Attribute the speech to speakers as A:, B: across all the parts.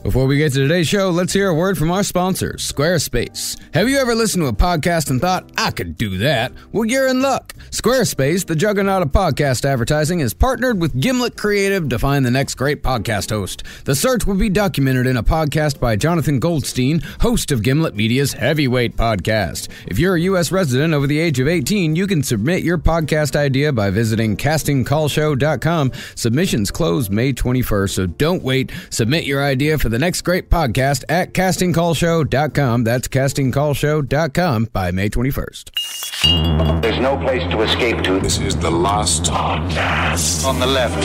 A: Before we get to today's show, let's hear a word from our sponsors, Squarespace. Have you ever listened to a podcast and thought, I could do that? Well, you're in luck. Squarespace, the juggernaut of podcast advertising, has partnered with Gimlet Creative to find the next great podcast host. The search will be documented in a podcast by Jonathan Goldstein, host of Gimlet Media's Heavyweight Podcast. If you're a U.S. resident over the age of 18, you can submit your podcast idea by visiting castingcallshow.com. Submissions close May 21st, so don't wait. Submit your idea for the next great podcast at castingcallshow.com. That's castingcallshow.com by May 21st.
B: There's no place to escape to.
C: This is the last podcast.
B: On the left.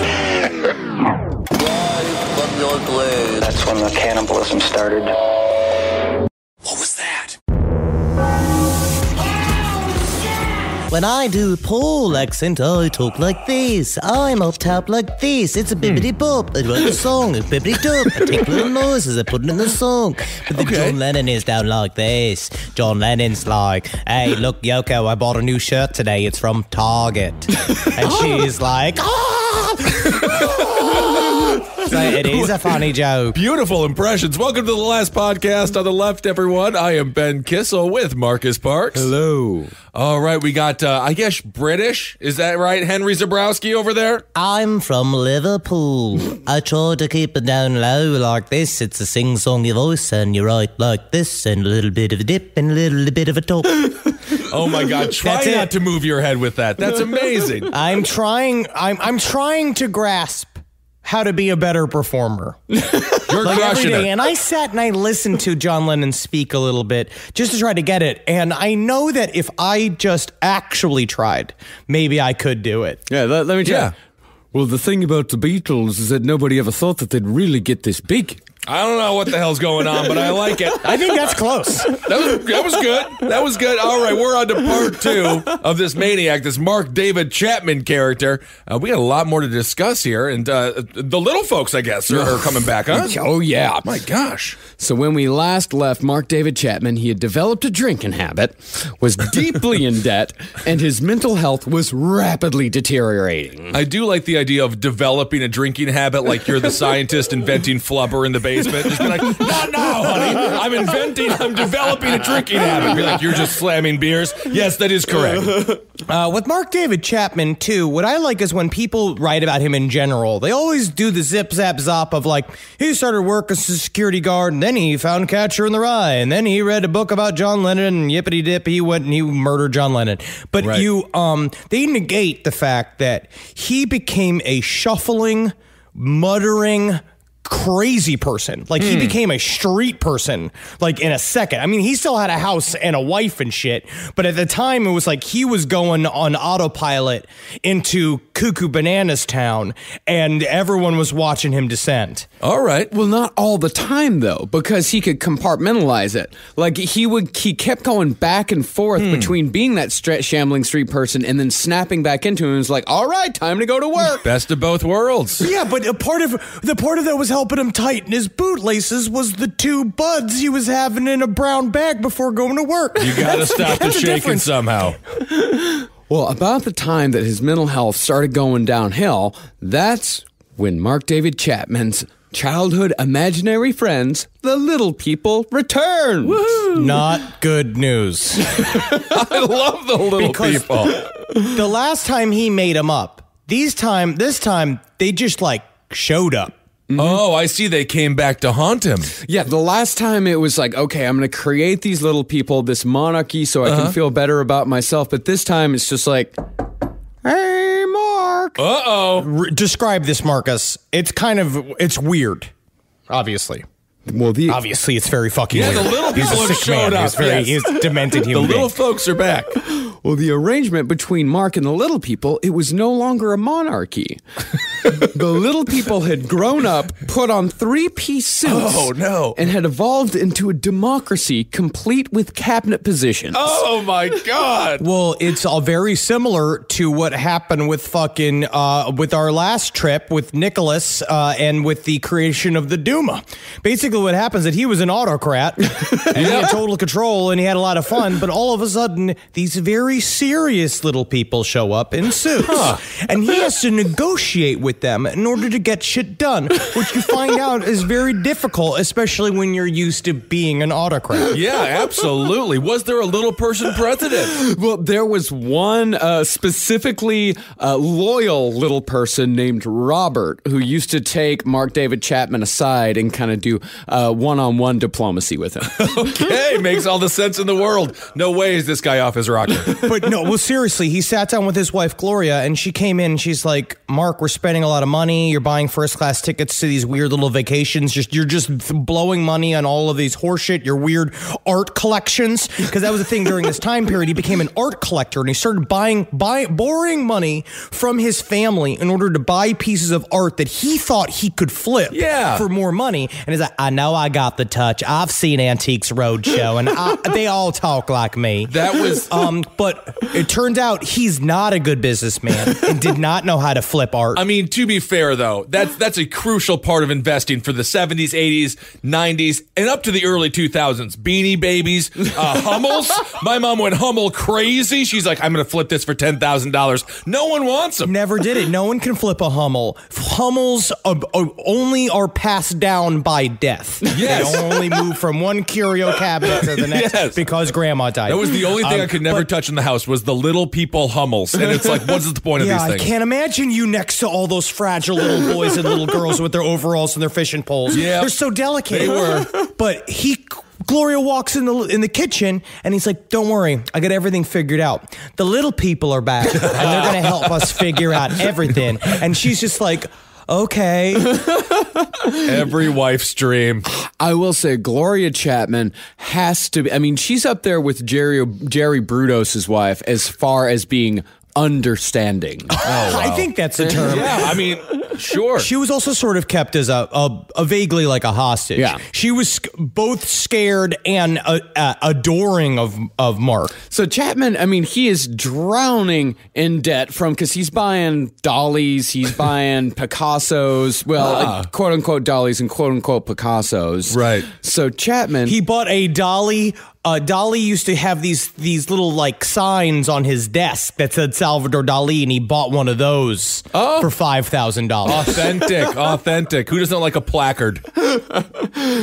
D: From your blade.
B: That's when the cannibalism started.
C: What was that?
D: When I do a Pole accent, I talk like this. I'm up top like this. It's a bibbidi-bop. I write a song, a bibbidi-dop. I take little noises, I put it in the song. But then John Lennon is down like this. John Lennon's like, hey, look, Yoko, I bought a new shirt today. It's from Target. And she's like, So it is a funny joke.
E: Beautiful impressions. Welcome to the last podcast on the left, everyone. I am Ben Kissel with Marcus Parks.
A: Hello.
E: All right, we got, I guess, British. Is that right? Henry Zabrowski over there?
D: I'm from Liverpool. I try to keep it down low like this. It's a sing-songy voice, and you write like this, and a little bit of a dip and a little bit of a top.
E: Oh my God! Try not to move your head with that. That's amazing.
F: I'm trying to grasp how to be a better performer.
E: You're
F: like
E: crushing
F: every day.
E: it.
F: And I sat and I listened to John Lennon speak a little bit just to try to get it. And I know that if I just actually tried, maybe I could do it.
A: Yeah, let me try.
E: Yeah.
A: Well, the thing about the Beatles is that nobody ever thought that they'd really get this big.
E: I don't know what the hell's going on, but I like it.
F: I think that's close.
E: That was good. That was good. All right, we're on to part 2 of this maniac, this Mark David Chapman character. We got a lot more to discuss here, and the little folks, I guess, are coming back, huh?
A: Oh, yeah.
E: My gosh.
A: So when we last left Mark David Chapman, he had developed a drinking habit, was deeply in debt, and his mental health was rapidly deteriorating.
E: I do like the idea of developing a drinking habit like you're the scientist inventing flubber in the basement. Just be like, no, honey, I'm developing a drinking habit. Be like, you're just slamming beers? Yes, that is correct.
F: With Mark David Chapman, too, what I like is when people write about him in general, they always do the zip, zap, zop of like, he started work as a security guard, and then he found Catcher in the Rye, and then he read a book about John Lennon, and yippity-dip, he went and he murdered John Lennon. But
E: right.
F: They negate the fact that he became a shuffling, muttering, crazy person. Like he became a street person like in a second. I mean, he still had a house and a wife and shit, but at the time it was like he was going on autopilot into Cuckoo Bananas Town and everyone was watching him descend.
E: All right.
A: Well, not all the time, though, because he could compartmentalize it. Like, he kept going back and forth between being that shambling street person and then snapping back into it and was like, all right, time to go to work.
E: Best of both worlds.
F: Yeah, but a part of that was helping him tighten his bootlaces was the 2 buds he was having in a brown bag before going to work.
E: You gotta stop the shaking somehow.
A: Well, about the time that his mental health started going downhill, that's when Mark David Chapman's childhood imaginary friends, the little people, returned.
F: Woo-hoo. Not good news.
E: I love the little people.
F: The last time he made them up, this time, they just like showed up.
E: Mm-hmm. Oh, I see. They came back to haunt him.
A: Yeah, the last time it was like, okay, I'm going to create these little people, this monarchy, so I can feel better about myself. But this time it's just like, hey, Mark.
E: Uh-oh.
F: Describe this, Marcus. It's weird, obviously.
A: Well,
F: obviously, it's very fucking weird.
E: Yeah, the little people have showed up.
F: He's a demented human
E: being. The little folks are back.
A: Well, the arrangement between Mark and the little people, it was no longer a monarchy. The little people had grown up, put on 3-piece suits, and had evolved into a democracy complete with cabinet positions.
E: Oh my God!
F: Well, it's all very similar to what happened with with our last trip with Nicholas and with the creation of the Duma. Basically, basically what happens is that he was an autocrat and he had total control and he had a lot of fun, but all of a sudden these very serious little people show up in suits and he has to negotiate with them in order to get shit done, which you find out is very difficult, especially when you're used to being an autocrat.
E: Yeah, absolutely. Was there a little person president?
A: Well, there was one specifically loyal little person named Robert who used to take Mark David Chapman aside and kind of do one-on-one diplomacy with him.
E: Okay, makes all the sense in the world. No way is this guy off his rocker.
F: But no, well, seriously, he sat down with his wife, Gloria, and she came in and she's like, Mark, we're spending a lot of money. You're buying first-class tickets to these weird little vacations. You're just blowing money on all of these horseshit, your weird art collections. Because that was the thing during this time period. He became an art collector and he started borrowing money from his family in order to buy pieces of art that he thought he could flip for more money. And he's like, I know I got the touch. I've seen Antiques Roadshow and they all talk like me.
E: That was...
F: But it turned out he's not a good businessman and did not know how to flip art.
E: I mean, to be fair, though, that's a crucial part of investing for the 70s, 80s, 90s, and up to the early 2000s. Beanie Babies, Hummels. My mom went Hummel crazy. She's like, I'm going to flip this for $10,000. No one wants them.
F: Never did it. No one can flip a Hummel. Hummels only are passed down by death.
E: Yes.
F: They only move from one curio cabinet to the next because grandma died.
E: That was the only thing I could never touch in the house was the little people Hummels. And it's like, what's the point of these things?
F: I can't imagine you next to all those fragile little boys and little girls with their overalls and their fishing poles.
E: Yeah.
F: They're so delicate.
E: They were.
F: But Gloria walks in the kitchen and he's like, don't worry, I got everything figured out. The little people are back and they're going to help us figure out everything. And she's just like, okay.
E: Every wife's dream.
A: I will say Gloria Chapman has to be, I mean, she's up there with Jerry Brudos' wife as far as being understanding.
E: Oh, wow.
F: I think that's the term.
E: Yeah, I mean, sure.
F: She was also sort of kept as a vaguely like a hostage.
A: Yeah.
F: She was both scared and adoring of Mark.
A: So Chapman, I mean, he is drowning in debt because he's buying dollies, he's buying Picassos, like, quote unquote dollies and quote unquote Picassos.
E: Right.
A: So Chapman,
F: He bought a dolly. Dali used to have these little like signs on his desk that said Salvador Dali, and he bought one of those for $5,000.
E: Authentic. Who doesn't like a placard?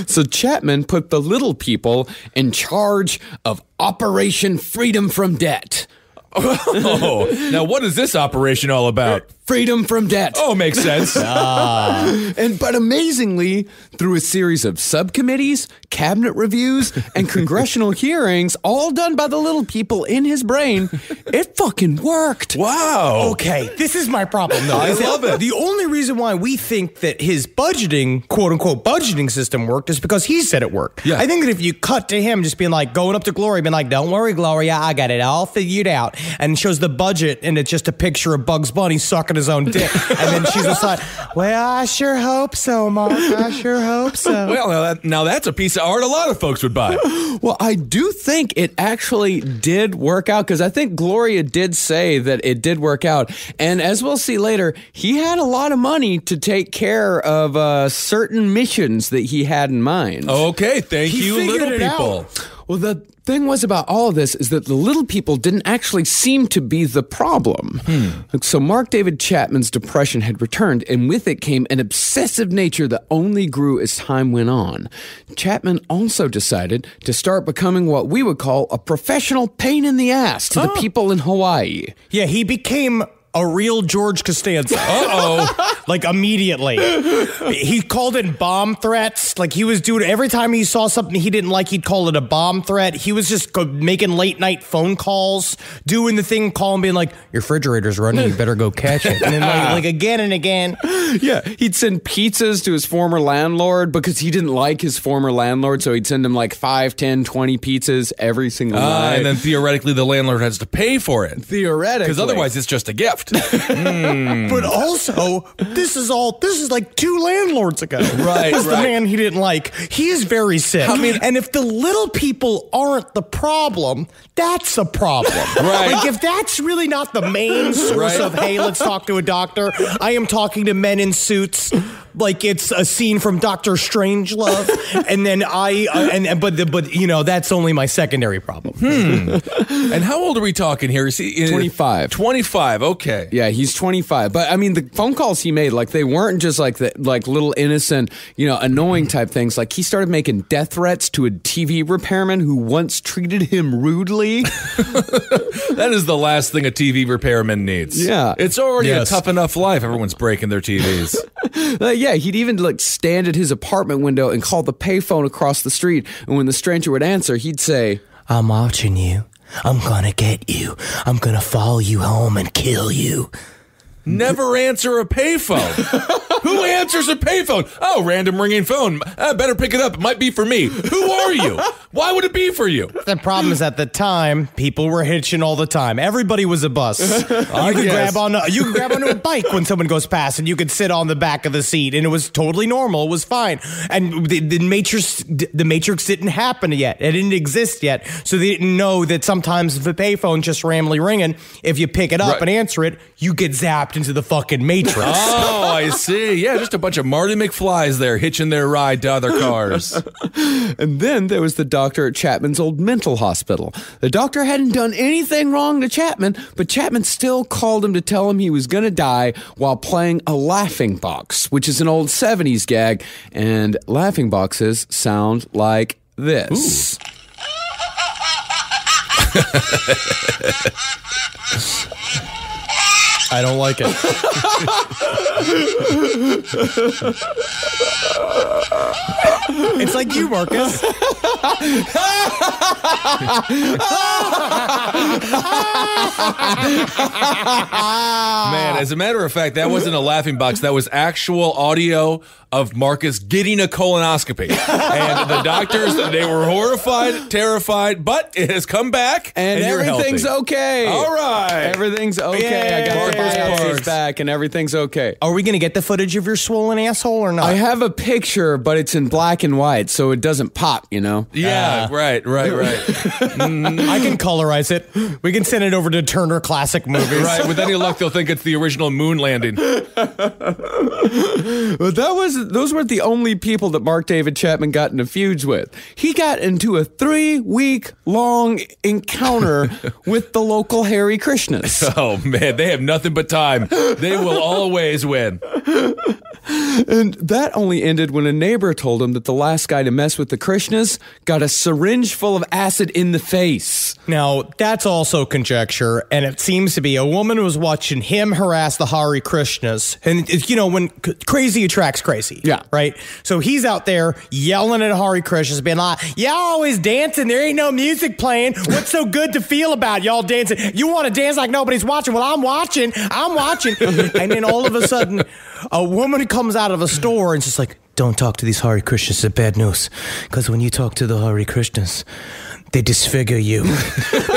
A: So Chapman put the little people in charge of Operation Freedom from Debt.
E: Oh, now what is this operation all about?
A: Freedom from debt.
E: Oh, makes sense.
A: But amazingly, through a series of subcommittees, cabinet reviews, and congressional hearings, all done by the little people in his brain, it fucking worked.
E: Wow.
F: Okay, this is my problem, though.
E: I love it.
F: The only reason why we think that his budgeting, quote-unquote, budgeting system worked is because he said it worked.
E: Yeah.
F: I think that if you cut to him just being like, going up to Gloria, being like, don't worry, Gloria, I got it all figured out, and shows the budget, and it's just a picture of Bugs Bunny sucking his own dick, and then she's just like, well, I sure hope so, Mark. I sure hope so.
E: Well, now that's a piece of art a lot of folks would buy.
A: Well, I do think it actually did work out because I think Gloria did say that it did work out. And as we'll see later, he had a lot of money to take care of certain missions that he had in mind.
E: Okay, thank you, little people.
A: Well, the thing was about all of this is that the little people didn't actually seem to be the problem. So Mark David Chapman's depression had returned, and with it came an obsessive nature that only grew as time went on. Chapman also decided to start becoming what we would call a professional pain in the ass to the people in Hawaii.
F: Yeah, he became a real George Costanza. Like immediately. He called in bomb threats. Like he was doing, every time he saw something he didn't like, he'd call it a bomb threat. He was just making late night phone calls, doing the thing, calling, being like, your refrigerator's running, you better go catch it. And then like again and again.
A: Yeah, he'd send pizzas to his former landlord because he didn't like his former landlord, so he'd send him like 5, 10, 20 pizzas every single night.
E: And then theoretically the landlord has to pay for it.
A: Theoretically.
E: Because otherwise it's just a gift.
F: left. But also, this is like 2 landlords ago.
E: Right,
F: The man he didn't like. He is very sick. I mean, and if the little people aren't the problem, that's a problem.
E: Right.
F: Like, if that's really not the main source of, hey, let's talk to a doctor. I am talking to men in suits like it's a scene from Doctor Strangelove, and then but you know, that's only my secondary problem.
E: And how old are we talking here? Is he
A: 25.
E: 25. Okay.
A: Yeah, he's 25. But I mean, the phone calls he made, like, they weren't just like little innocent, you know, annoying type things. Like, he started making death threats to a TV repairman who once treated him rudely.
E: That is the last thing a TV repairman needs.
A: Yeah.
E: It's already a tough enough life. Everyone's breaking their TVs.
A: Yeah, he'd even like stand at his apartment window and call the payphone across the street. And when the stranger would answer, he'd say,
D: I'm watching you. I'm gonna get you. I'm gonna follow you home and kill you.
E: Never answer a payphone. Who answers a payphone? Oh, random ringing phone. I better pick it up. It might be for me. Who are you? Why would it be for you?
F: The problem is, at the time, people were hitching all the time. Everybody was a bus. You could grab onto a bike when someone goes past, and you could sit on the back of the seat, and it was totally normal. It was fine. And the Matrix didn't happen yet. It didn't exist yet, so they didn't know that sometimes if a payphone just randomly ringing, if you pick it up and answer it, you get zapped into the fucking Matrix.
E: Oh, I see. Yeah, just a bunch of Marty McFlys there hitching their ride to other cars.
A: And then there was the doctor at Chapman's old mental hospital. The doctor hadn't done anything wrong to Chapman, but Chapman still called him to tell him he was going to die while playing a laughing box, which is an old 70s gag, and laughing boxes sound like this.
F: I don't like it. It's like you, Marcus.
E: Man, as a matter of fact, that wasn't a laughing box. That was actual audio of Marcus getting a colonoscopy. And the doctors, they were horrified, terrified, but it has come back.
A: And everything's
E: healthy.
A: Okay.
E: All right.
A: Everything's okay.
F: Yay.
A: I got the
E: Marcus
A: biopsies
E: Parks.
A: back and everything's okay.
F: Are we going to get the footage of your swollen asshole or not?
A: I have a picture, but it's in black and white, so it doesn't pop, you know?
E: Yeah, right.
F: I can colorize it. We can send it over to Turner Classic Movies.
E: Right, with any luck, they'll think it's the original moon landing.
A: But those weren't the only people that Mark David Chapman got into feuds with. He got into a 3-week-long encounter with the local Hare Krishnas.
E: Oh, man, they have nothing but time. They will always win.
A: And that only ended when a neighbor told him that the last guy to mess with the Krishnas got a syringe full of acid in the face.
F: Now, that's also conjecture, and it seems to be a woman was watching him harass the Hare Krishnas. And, you know, when crazy attracts crazy.
A: Yeah.
F: Right? So he's out there yelling at Hare Krishnas, being like, y'all always dancing. There ain't no music playing. What's so good to feel about y'all dancing? You want to dance like nobody's watching? Well, I'm watching. And then all of a sudden, a woman comes out of a store and just like, don't talk to these Hare Krishnas. It's bad news. Because when you talk to the Hare Krishnas, they disfigure you.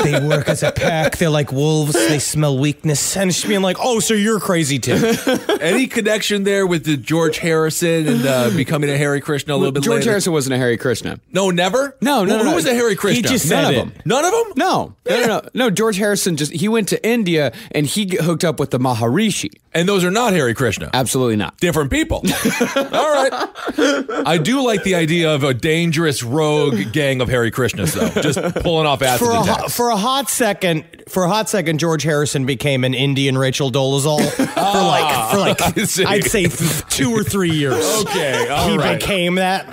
F: They work as a pack. They're like wolves. They smell weakness. And she's being like, oh, so you're crazy too.
E: Any connection there with the George Harrison and becoming a Hare Krishna a little bit
A: George
E: later?
A: Harrison wasn't a Hare Krishna.
E: No, never?
A: No.
E: Who was a Hare Krishna?
F: He just
A: None
F: said
A: of
F: it.
A: them.
E: None of them?
A: No, George Harrison he went to India and he hooked up with the Maharishi.
E: And those are not Hare Krishna.
A: Absolutely not.
E: Different people. All right. I do like the idea of a dangerous rogue gang of Hare Krishnas, though. Just pulling off acid attacks.
F: For a hot second, George Harrison became an Indian Rachel Dolezal for like I'd say 2 or 3 years.
E: Okay, all
F: he
E: right.
F: became that.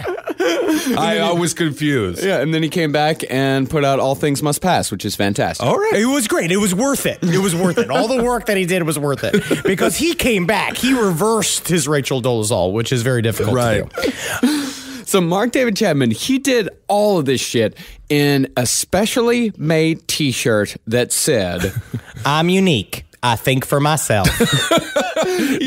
E: I was confused.
A: Yeah, and then he came back and put out All Things Must Pass, which is fantastic.
E: All right.
F: It was great. It was worth it. It was worth it. All the work that he did was worth it because he came back. He reversed his Rachel Dolezal, which is very difficult to do.
A: So Mark David Chapman, he did all of this shit in a specially made T-shirt that said,
F: I'm unique. I think for myself.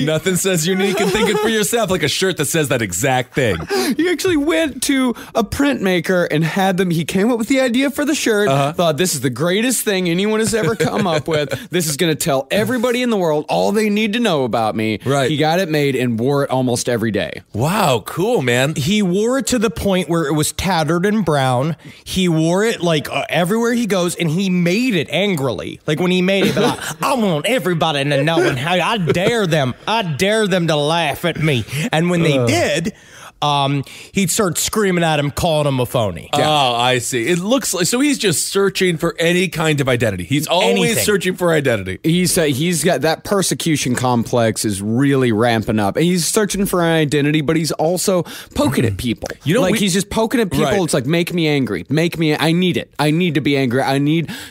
E: Nothing says unique and think it for yourself like a shirt that says that exact thing.
A: He actually went to a printmaker and had them. He came up with the idea for the shirt. Thought this is the greatest thing anyone has ever come up with. This is going to tell everybody in the world all they need to know about me.
E: Right.
A: He got it made and wore it almost every day.
E: Wow, cool, man.
F: He wore it to the point where it was tattered and brown. He wore it like everywhere he goes, and he made it angrily. Like when he made it, like, I want everybody to know, and how I dare them to laugh at me. And when they did, he'd start screaming at him, calling him a phony.
E: Oh, I see. It looks like, so he's just searching for any kind of identity. He's always searching for identity.
A: He's got that persecution complex is really ramping up. And he's searching for an identity, but he's also poking at people.
E: You know,
A: he's just poking at people.
E: Right.
A: It's like, make me angry. I need it. I need to be angry.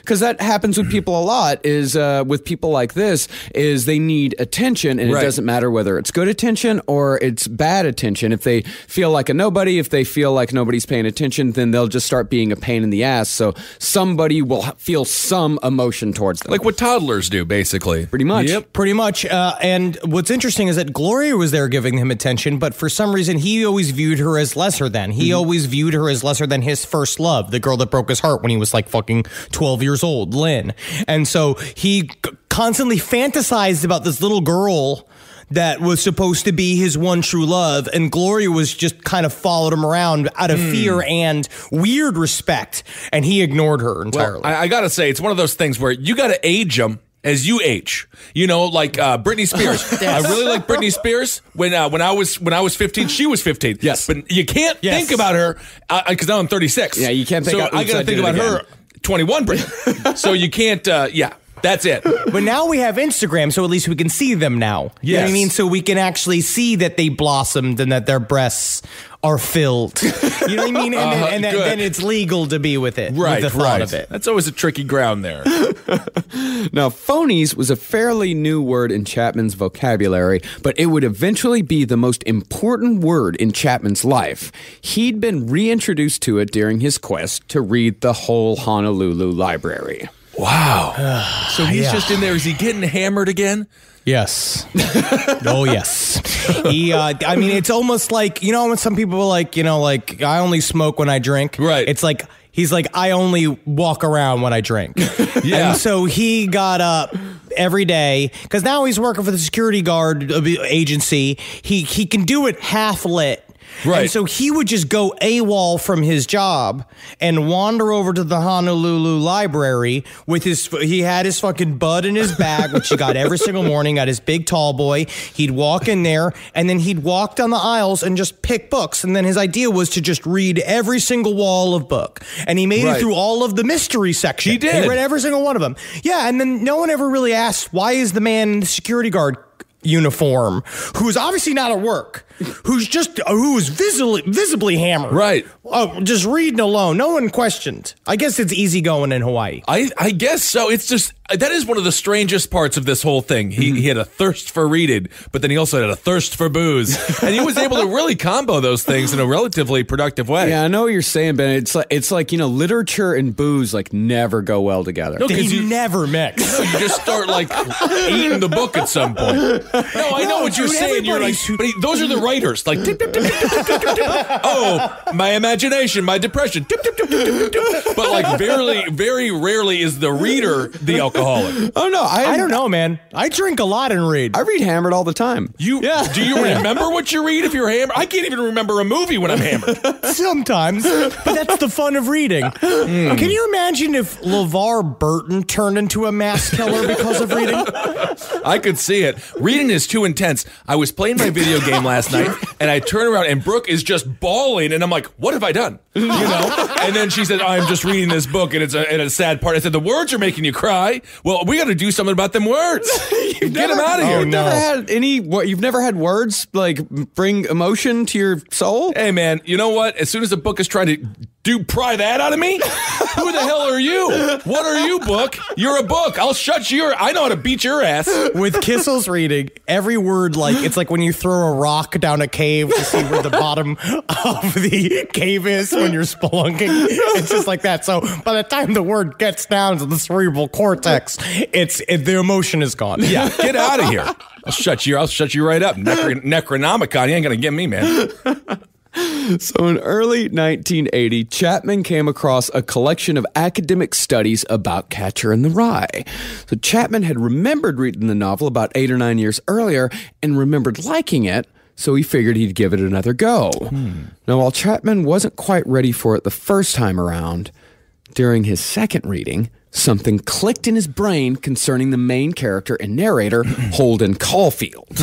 A: Because that happens with people a lot, is with people like this, is they need attention, and it doesn't matter whether it's good attention or it's bad attention. If they feel like a nobody, if they feel like nobody's paying attention, then they'll just start being a pain in the ass. So somebody will feel some emotion towards them.
E: Like what toddlers do, basically.
A: Pretty much.
F: Yep, pretty much. And what's interesting is that Gloria was there giving him attention, but for some reason, he always viewed her as lesser than. He always viewed her as lesser than his first love, the girl that broke his heart when he was like fucking 12 years old, Lynn. And so he constantly fantasized about this little girl that was supposed to be his one true love, and Gloria was just kind of followed him around out of fear and weird respect, and he ignored her entirely.
E: Well, I gotta say, it's one of those things where you gotta age them as you age. You know, like Britney Spears. I really like Britney Spears. When I was 15, she was 15.
A: Yes.
E: But you can't think about her, because now I'm 36.
A: Yeah, you can't think
E: so I gotta think about her, 21 Britney. So you can't, that's it.
F: But now we have Instagram, so at least we can see them now. You know what I mean? So we can actually see that they blossomed and that their breasts are filled. You know what I mean? And then it's legal to be with it.
E: Right,
F: with the thought of it.
E: That's always a tricky ground there.
A: Now, phonies was a fairly new word in Chapman's vocabulary, but it would eventually be the most important word in Chapman's life. He'd been reintroduced to it during his quest to read the whole Honolulu library.
E: Wow. So he's just in there. Is he getting hammered again?
F: Yes. Oh, yes. I mean, it's almost like, you know, when some people are like, you know, like, I only smoke when I drink.
E: Right.
F: It's like, he's like, I only walk around when I drink.
E: Yeah.
F: And so he got up every day, because now he's working for the security guard agency. He can do it half lit.
E: Right.
F: And so he would just go AWOL from his job and wander over to the Honolulu library with he had his fucking bud in his bag, which he got every single morning, got his big tall boy. He'd walk in there, and then he'd walk down the aisles and just pick books. And then his idea was to just read every single wall of book. And he made it through all of the mystery section.
E: He did.
F: He read every single one of them. Yeah, and then no one ever really asked, why is the man in the security guard uniform, who's obviously not at work, who was visibly hammered,
E: right?
F: Just reading alone, no one questioned. I guess it's easy going in Hawaii.
E: I guess so. It's just, that is one of the strangest parts of this whole thing. He had a thirst for reading, but then he also had a thirst for booze, and he was able to really combo those things in a relatively productive way.
A: Yeah, I know what you're saying, Ben. It's like, you know, literature and booze like never go well together.
E: No,
F: They never mix.
E: No, you just start like eating the book at some point. No, I know what you're saying. You're like, but those are the writers. Like, tip, tip, tip, tip, tip, tip, tip, tip. Oh, my imagination, my depression. Tip, tip, tip, tip, tip, tip. But like, very rarely is the reader the alcoholic.
A: Oh no,
F: I don't know, man. I drink a lot and read.
A: I read hammered all the time.
E: Do you remember what you read if you're hammered? I can't even remember a movie when I'm hammered.
F: Sometimes, but that's the fun of reading. Can you imagine if LeVar Burton turned into a mass killer because of reading?
E: I could see it. Reading is too intense. I was playing my video game last night, and I turn around, and Brooke is just bawling, and I'm like, what have I done? You know? And then she said, I'm just reading this book, and it's a sad part. I said, the words are making you cry. Well, we got to do something about them words. Get them out of here.
A: You've never had words like bring emotion to your soul?
E: Hey, man, you know what? As soon as a book is trying to pry that out of me, Who the hell are you? What are you, book? You're a book. I'll shut your... I know how to beat your ass.
F: With Kissel's reading, every word, like, it's like when you throw a rock down a cave to see where the bottom of the cave is when you're spelunking. It's just like that. So by the time the word gets down to the cerebral cortex, the emotion is gone.
E: Yeah, get out of here. I'll shut you right up. Necronomicon, you ain't gonna get me, man.
A: So in early 1980, Chapman came across a collection of academic studies about Catcher in the Rye. So Chapman had remembered reading the novel about 8 or 9 years earlier and remembered liking it, so he figured he'd give it another go. Now, while Chapman wasn't quite ready for it the first time around, during his second reading, something clicked in his brain concerning the main character and narrator, Holden Caulfield.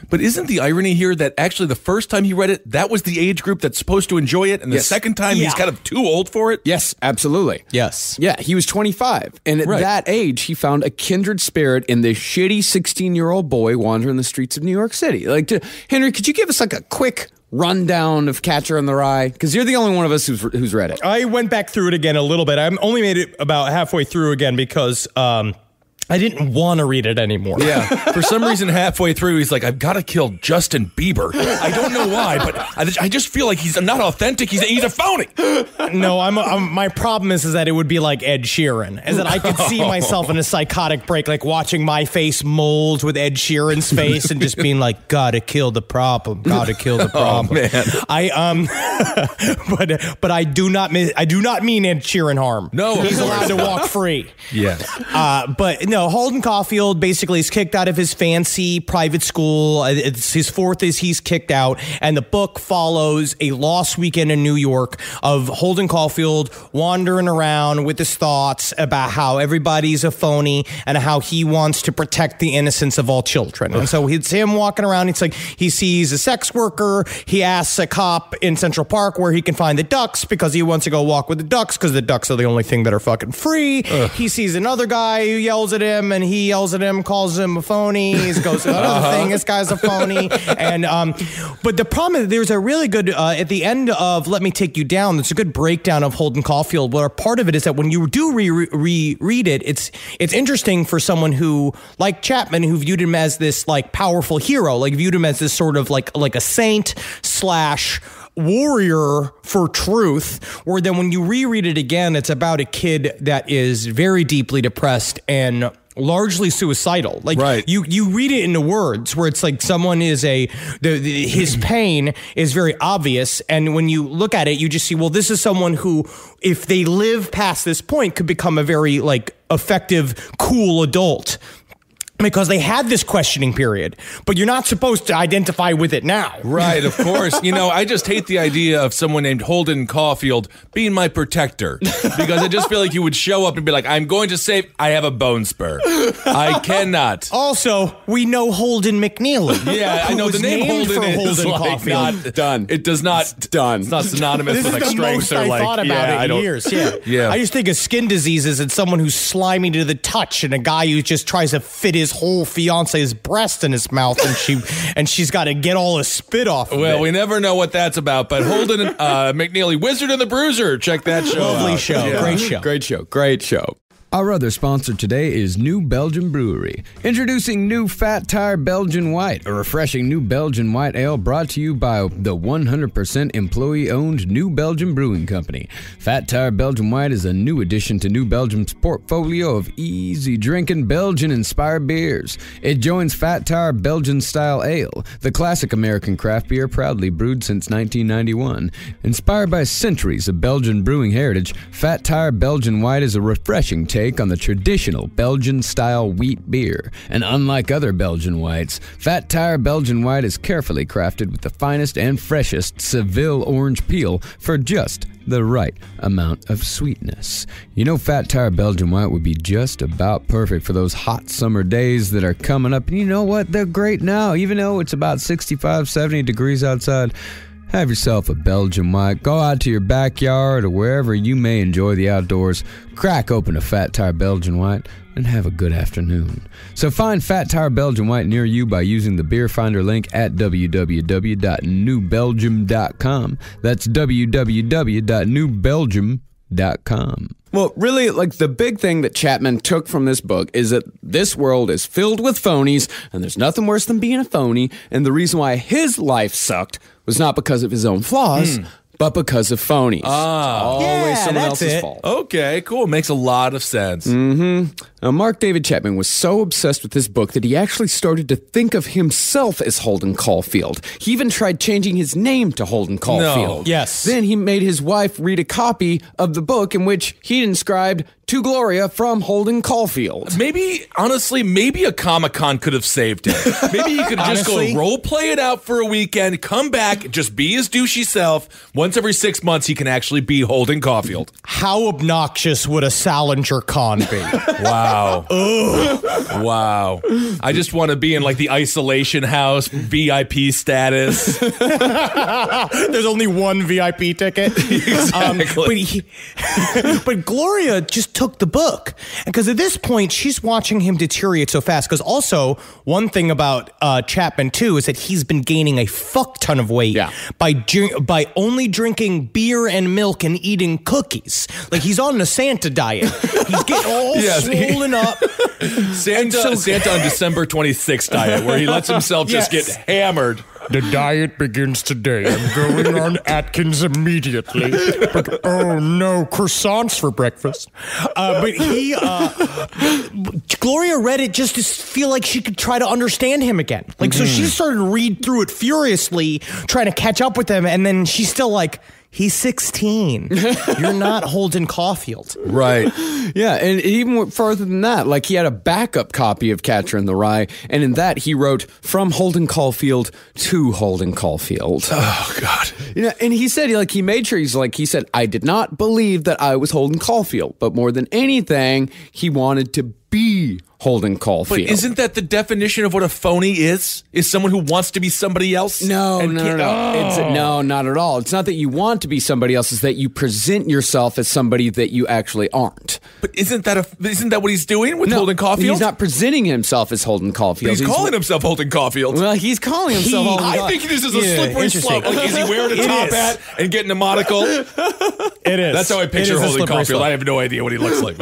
E: But isn't the irony here that actually the first time he read it, that was the age group that's supposed to enjoy it, and the second time he's kind of too old for it?
A: Yes, absolutely.
F: Yes.
A: Yeah, he was 25, and at that age, he found a kindred spirit in this shitty 16-year-old boy wandering the streets of New York City. Henry, could you give us like a quick rundown of Catcher in the Rye? Because you're the only one of us who's read it.
F: I went back through it again a little bit. I only made it about halfway through again because I didn't want to read it anymore.
E: Yeah. For some reason, halfway through, he's like, I've got to kill Justin Bieber. I don't know why, but I just feel like he's not authentic. He's a phony.
F: No, my problem is that it would be like Ed Sheeran, is that I could see myself in a psychotic break, like watching my face mold with Ed Sheeran's face and just being like, gotta kill the problem, gotta kill the problem.
E: Oh, man.
F: But I do not mean Ed Sheeran harm.
E: No,
F: he's allowed to walk free.
E: Yes.
F: But no, Holden Caulfield basically is kicked out of his fancy private school. It's his fourth is he's kicked out, and the book follows a lost weekend in New York of Holden Caulfield wandering around with his thoughts about how everybody's a phony and how he wants to protect the innocence of all children. And so it's him walking around. It's like he sees a sex worker. He asks a cop in Central Park where he can find the ducks because he wants to go walk with the ducks because the ducks are the only thing that are fucking free. He sees another guy who yells at him, and he yells at him, calls him a phony. He goes, another thing, this guy's a phony. And but the problem is there's a really good, at the end of Let Me Take You Down, there's a good breakdown of Holden Caulfield, where part of it is that when you do reread it, it's interesting for someone who, like Chapman, who viewed him as this like powerful hero, like viewed him as this sort of like a saint / warrior for truth, where then when you reread it again, it's about a kid that is very deeply depressed and largely suicidal. Like you read it in the words where it's like someone is his pain is very obvious, and when you look at it, you just see, well, this is someone who, if they live past this point, could become a very like effective, cool adult. Because they had this questioning period, but you're not supposed to identify with it now.
E: Right, of course. You know, I just hate the idea of someone named Holden Caulfield being my protector. Because I just feel like he would show up and be like, I'm going to save... I have a bone spur. I cannot.
F: Also, we know Holden McNeely.
E: Yeah, I know the name Holden is like
F: Caulfield.
E: Not done. It does not... It's done. It's not synonymous
F: with
E: like strength or like...
F: This is the most I thought about it in years. Yeah. I just think of skin diseases and someone who's slimy to the touch and a guy who just tries to fit his whole fiance's breast in his mouth, and she's got to get all the spit off of it.
E: We never know what that's about, but Holden McNeely, Wizard and the Bruiser, check that show out.
F: Lovely show. Yeah.
A: Great show. Our other sponsor today is New Belgium Brewery. Introducing new Fat Tire Belgian White, a refreshing new Belgian white ale brought to you by the 100% employee-owned New Belgium Brewing Company. Fat Tire Belgian White is a new addition to New Belgium's portfolio of easy-drinking Belgian-inspired beers. It joins Fat Tire Belgian-style ale, the classic American craft beer proudly brewed since 1991. Inspired by centuries of Belgian brewing heritage, Fat Tire Belgian White is a refreshing take on the traditional Belgian-style wheat beer. And unlike other Belgian whites, Fat Tire Belgian White is carefully crafted with the finest and freshest Seville orange peel for just the right amount of sweetness. You know, Fat Tire Belgian White would be just about perfect for those hot summer days that are coming up. And you know what? They're great now, even though it's about 65, 70 degrees outside. Have yourself a Belgian White. Go out to your backyard or wherever you may enjoy the outdoors. Crack open a Fat Tire Belgian White and have a good afternoon. So find Fat Tire Belgian White near you by using the Beer Finder link at www.newbelgium.com. That's www.newbelgium.com. gmail.com. Well, really, like, the big thing that Chapman took from this book is that this world is filled with phonies, and there's nothing worse than being a phony, and the reason why his life sucked was not because of his own flaws, but because of phonies. Always someone else's fault.
E: Okay, cool. Makes a lot of sense.
A: Now, Mark David Chapman was so obsessed with this book that he actually started to think of himself as Holden Caulfield. He even tried changing his name to Holden Caulfield.
E: No.
F: Yes.
A: Then he made his wife read a copy of the book in which he inscribed to Gloria from Holden Caulfield.
E: Maybe, honestly, maybe a Comic-Con could have saved it. Maybe he could just
F: Honestly?
E: go role play it out for a weekend, come back, just be his douchey self. Once every 6 months, he can actually be Holden Caulfield.
F: How obnoxious would a Salinger con be?
E: Wow. Wow. I just want to be in like the isolation house, VIP status.
F: There's only one VIP ticket.
E: Exactly.
F: But Gloria just took the book. Because at this point, she's watching him deteriorate so fast. Because also, one thing about Chapman, too, is that he's been gaining a fuck ton of weight by only drinking beer and milk and eating cookies. Like, he's on the Santa diet. He's getting all swollen up.
E: Santa on December 26th diet, where he lets himself just get hammered.
F: The diet begins today. I'm going on Atkins immediately. But oh no, croissants for breakfast. Gloria read it just to feel like she could try to understand him again. Like, so she started to read through it furiously, trying to catch up with him. And then she's still like, he's 16. You're not Holden Caulfield.
E: Right.
A: Yeah, and it even went further than that. Like, he had a backup copy of Catcher in the Rye, and in that he wrote, from Holden Caulfield to Holden Caulfield.
E: Oh, God.
A: You know, and he said, like, he made sure, he said, I did not believe that I was Holden Caulfield, but more than anything, he wanted to be Holden Caulfield.
E: But isn't that the definition of what a phony is? Is someone who wants to be somebody else?
A: No. No, not at all. It's not that you want to be somebody else. It's that you present yourself as somebody that you actually aren't.
E: But isn't that what he's doing with Holden Caulfield?
A: He's not presenting himself as Holden Caulfield.
E: He's calling himself Holden Caulfield.
A: Well, he's calling himself Holden Caulfield.
E: I think this is a slippery slope. Like, is he wearing a top hat and getting a monocle?
F: It is.
E: That's how I picture Holden Caulfield. I have no idea what he looks like.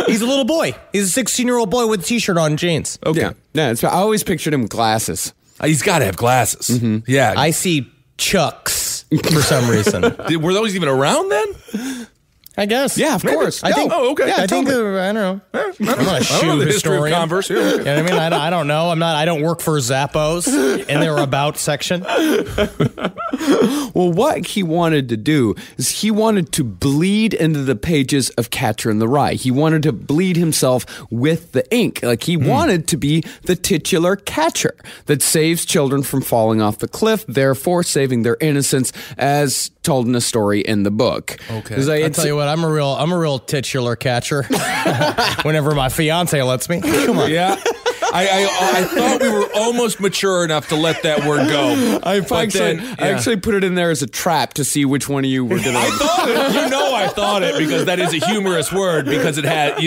F: He's a little boy. He's a 16-year-old boy with a t-shirt on and jeans.
A: Okay. Yeah, I always pictured him with glasses.
E: He's got to have glasses. Yeah.
F: I see Chucks for some reason.
E: Were those even around then?
F: I guess.
A: Yeah, of course.
F: I think.
E: Oh, okay.
F: Yeah, I think. I don't know. I'm not a shoe
E: the history of
F: historian.
E: Converse. Yeah.
F: You know what I mean? I don't know. I don't work for Zappos in their about section.
A: Well, what he wanted to do is he wanted to bleed into the pages of Catcher in the Rye. He wanted to bleed himself with the ink. Like, he wanted to be the titular catcher that saves children from falling off the cliff, therefore saving their innocence, as told in a story in the book.
E: Okay.
F: I'll tell you what, I'm a real titular catcher. Whenever my fiance lets me. Come on.
E: Yeah. I thought we were almost mature enough to let that word go.
A: I actually put it in there as a trap to see which one of you were going to...
E: I thought it. You know I thought it because that is a humorous word because it has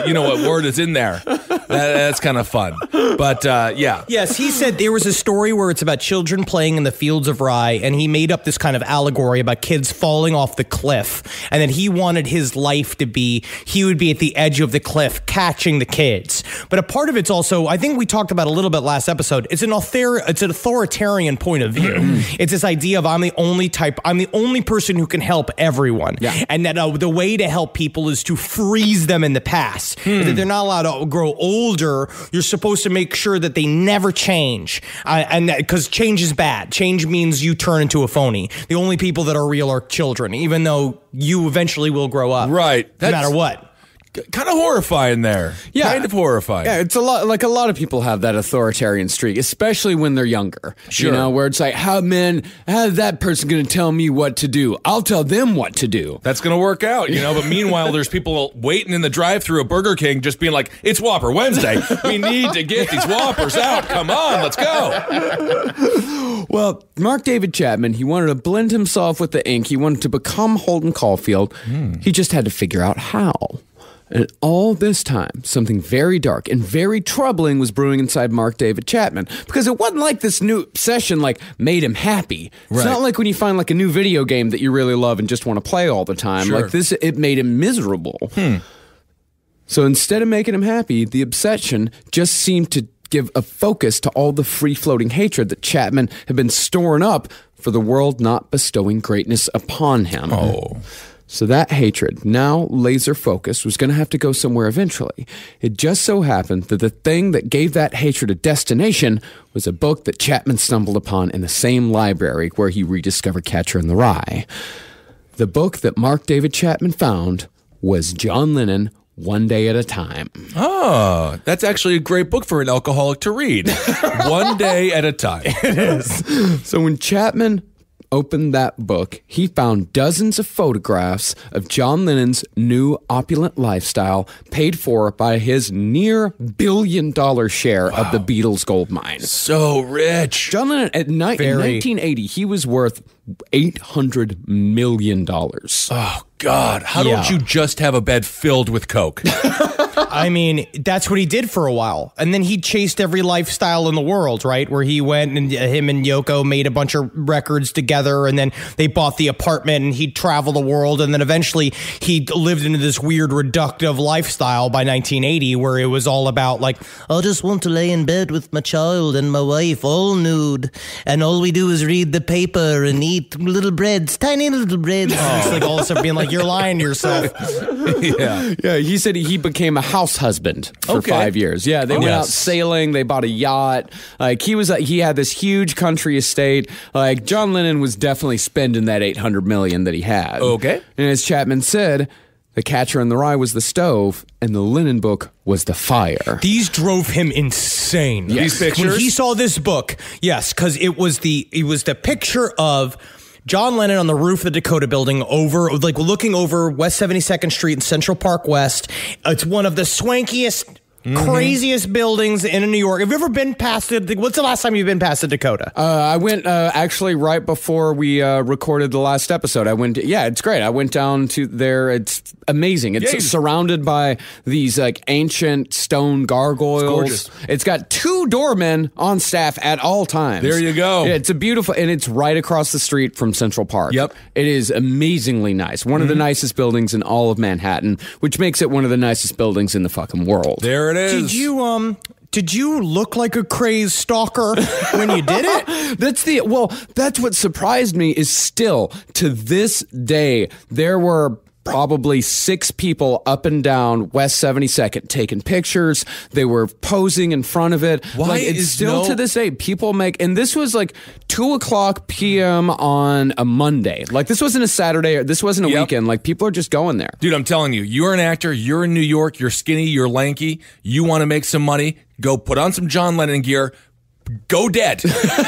E: you know what word is in there. That's kind of fun. But, yeah.
F: Yes, he said there was a story where it's about children playing in the fields of rye, and he made up this kind of allegory about kids falling off the cliff, and that he wanted his life to be, he would be at the edge of the cliff catching the kids. But a part of it's also, I think we talked about a little bit last episode, it's an authoritarian point of view. It's this idea of I'm the only person who can help everyone. Yeah. And that the way to help people is to freeze them in the past. That they're not allowed to grow older. You're supposed to make sure that they never change. And because change is bad. Change means you turn into a phony. The only people that are real are children, even though you eventually will grow up.
E: Right.
F: No matter what.
E: Kind of horrifying there.
A: Yeah.
E: Kind of horrifying.
A: Yeah, it's a lot of people have that authoritarian streak, especially when they're younger.
E: Sure.
A: You know, where it's like, how's that person going to tell me what to do? I'll tell them what to do.
E: That's going to work out, you know, but meanwhile, there's people waiting in the drive-thru of Burger King just being like, it's Whopper Wednesday. We need to get these Whoppers out. Come on, let's go.
A: Well, Mark David Chapman, he wanted to blend himself with the ink. He wanted to become Holden Caulfield. He just had to figure out how. And all this time, something very dark and very troubling was brewing inside Mark David Chapman. Because it wasn't like this new obsession made him happy. It's not like when you find a new video game that you really love and just want to play all the time.
E: Sure.
A: Like this, it made him miserable. So instead of making him happy, the obsession just seemed to give a focus to all the free-floating hatred that Chapman had been storing up for the world not bestowing greatness upon him. So that hatred, now laser-focused, was going to have to go somewhere eventually. It just so happened that the thing that gave that hatred a destination was a book that Chapman stumbled upon in the same library where he rediscovered Catcher in the Rye. The book that Mark David Chapman found was John Lennon, One Day at a Time.
E: Oh, that's actually a great book for an alcoholic to read. One day at a time.
A: It is. So when Chapman opened that book, he found dozens of photographs of John Lennon's new opulent lifestyle paid for by his near $1 billion share of the Beatles gold mine.
E: So rich.
A: John Lennon, in 1980, he was worth $800 million.
E: Oh, God. How don't you just have a bed filled with Coke?
F: I mean, that's what he did for a while. And then he chased every lifestyle in the world, right? Where he went and him and Yoko made a bunch of records together, and then they bought the apartment and he'd travel the world. And then eventually he lived into this weird reductive lifestyle by 1980 where it was all about
D: I just want to lay in bed with my child and my wife all nude. And all we do is read the paper and eat little breads, tiny little breads.
F: it's all this stuff being you're lying to yourself.
A: Yeah, he said he became a house husband for 5 years. Yeah, they went out sailing. They bought a yacht. He had this huge country estate. John Lennon was definitely spending that $800 million that he had.
E: Okay.
A: And as Chapman said, the Catcher in the Rye was the stove, and the Lennon book was the fire.
F: These drove him insane.
A: Yes.
E: These pictures?
F: When he saw this book, yes, because it was the picture of John Lennon on the roof of the Dakota building looking over West 72nd Street in Central Park West. It's one of the swankiest, craziest buildings in New York. Have you ever been past it? What's the last time you've been past the Dakota?
A: I went actually right before we recorded the last episode. It's great. I went down to there. It's amazing. It's surrounded by these ancient stone gargoyles. It's got 2 doormen on staff at all times.
E: There you go.
A: Yeah, it's a beautiful, and it's right across the street from Central Park.
E: Yep.
A: It is amazingly nice. One of the nicest buildings in all of Manhattan, which makes it one of the nicest buildings in the fucking world.
E: There it is.
F: Did you look like a crazed stalker when you did it?
A: That's what surprised me is still to this day, there were probably 6 people up and down West 72nd taking pictures. They were posing in front of it. To this day, people and this was 2:00 p.m. on a Monday. This wasn't a Saturday, or this wasn't a weekend. People are just going there.
E: Dude, I'm telling you, you're an actor, you're in New York, you're skinny, you're lanky, you want to make some money, go put on some John Lennon gear, go dead,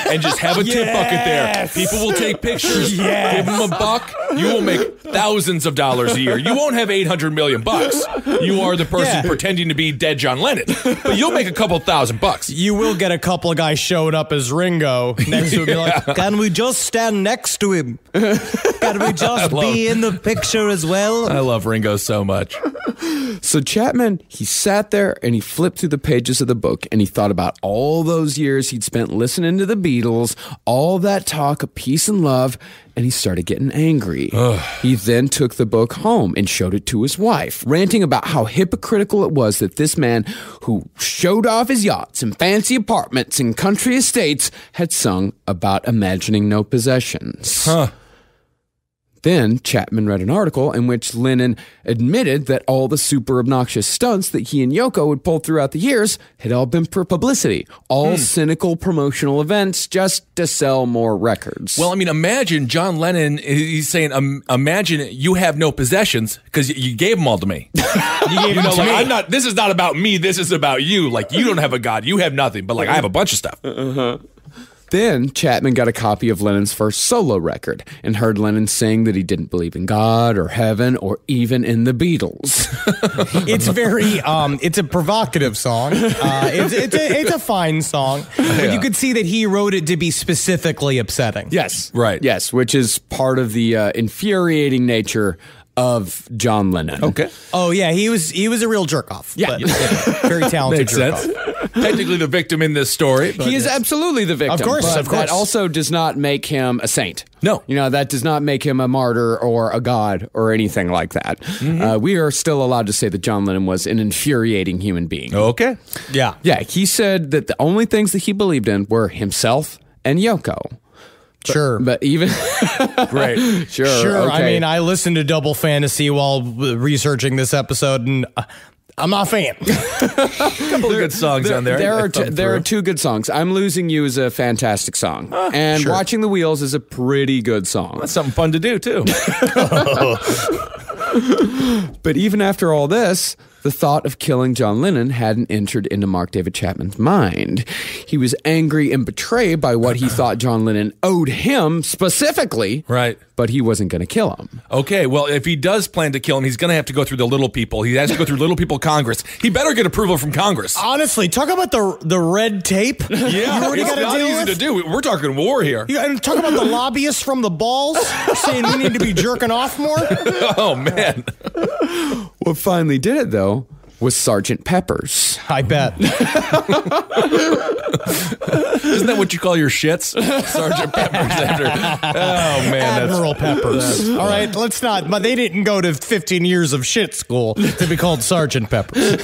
E: and just have a tip bucket there. People will take pictures. Give them $1. You will make thousands of dollars a year. You won't have $800 million. You are the person pretending to be dead John Lennon, but you'll make a couple $1,000.
F: You will get a couple of guys showing up as Ringo next to him. Be can we just stand next to him? Can we just be in the picture as well?
E: I love Ringo so much.
A: So Chapman, he sat there and he flipped through the pages of the book and he thought about all those years he'd spent listening to the Beatles, all that talk of peace and love, and he started getting angry. He then took the book home and showed it to his wife, ranting about how hypocritical it was that this man who showed off his yachts and fancy apartments and country estates had sung about imagining no possessions. Then Chapman read an article in which Lennon admitted that all the super obnoxious stunts that he and Yoko had pulled throughout the years had all been for publicity, all cynical promotional events just to sell more records.
E: Well, I mean, imagine John Lennon, he's saying, imagine you have no possessions because you gave them all to me. This is not about me, this is about you. You don't have a God, you have nothing, but I have a bunch of stuff.
A: Then Chapman got a copy of Lennon's first solo record and heard Lennon sing that he didn't believe in God or heaven or even in the Beatles.
F: It's it's a provocative song. It's a fine song. But you could see that he wrote it to be specifically upsetting.
A: Yes.
E: Right.
A: Yes, which is part of the infuriating nature of John Lennon.
E: Okay.
F: Oh yeah, he was a real jerk off.
A: Yeah.
F: but, very talented
E: Makes
F: jerk
E: sense.
F: off.
E: Technically the victim in this story. But
A: He is absolutely the victim.
F: Of course,
A: but
F: of course.
A: That also does not make him a saint.
E: No.
A: That does not make him a martyr or a god or anything like that. We are still allowed to say that John Lennon was an infuriating human being.
E: Okay.
F: Yeah.
A: Yeah, he said that the only things that he believed in were himself and Yoko.
F: Sure.
A: But even
E: Great.
A: sure,
F: Sure.
A: okay.
F: I mean, I listened to Double Fantasy while researching this episode, and I'm not a fan.
E: Couple of good songs on there.
A: There are two good songs. I'm Losing You is a fantastic song, and
F: sure.
A: Watching the Wheels is a pretty good song.
E: That's something fun to do too.
A: But even after all this, the thought of killing John Lennon hadn't entered into Mark David Chapman's mind. He was angry and betrayed by what he thought John Lennon owed him specifically.
E: Right.
A: But he wasn't going to kill him.
E: Okay, well, if he does plan to kill him, he's going to have to go through the little people. He has to go through little people Congress. He better get approval from Congress.
F: Honestly, talk about the red tape.
E: Yeah,
F: you already
E: it's
F: got
E: not
F: to deal
E: easy
F: with.
E: to do. We're talking war here.
F: And talk about the lobbyists from the balls saying we need to be jerking off more.
E: Oh, man.
A: What finally did it, though, was Sergeant Pepper's.
F: I bet.
E: Isn't that what you call your shits? Sergeant Pepper's after. Oh, man.
F: Admiral Peppers. All right, let's not. But they didn't go to 15 years of shit school to be called Sergeant Peppers.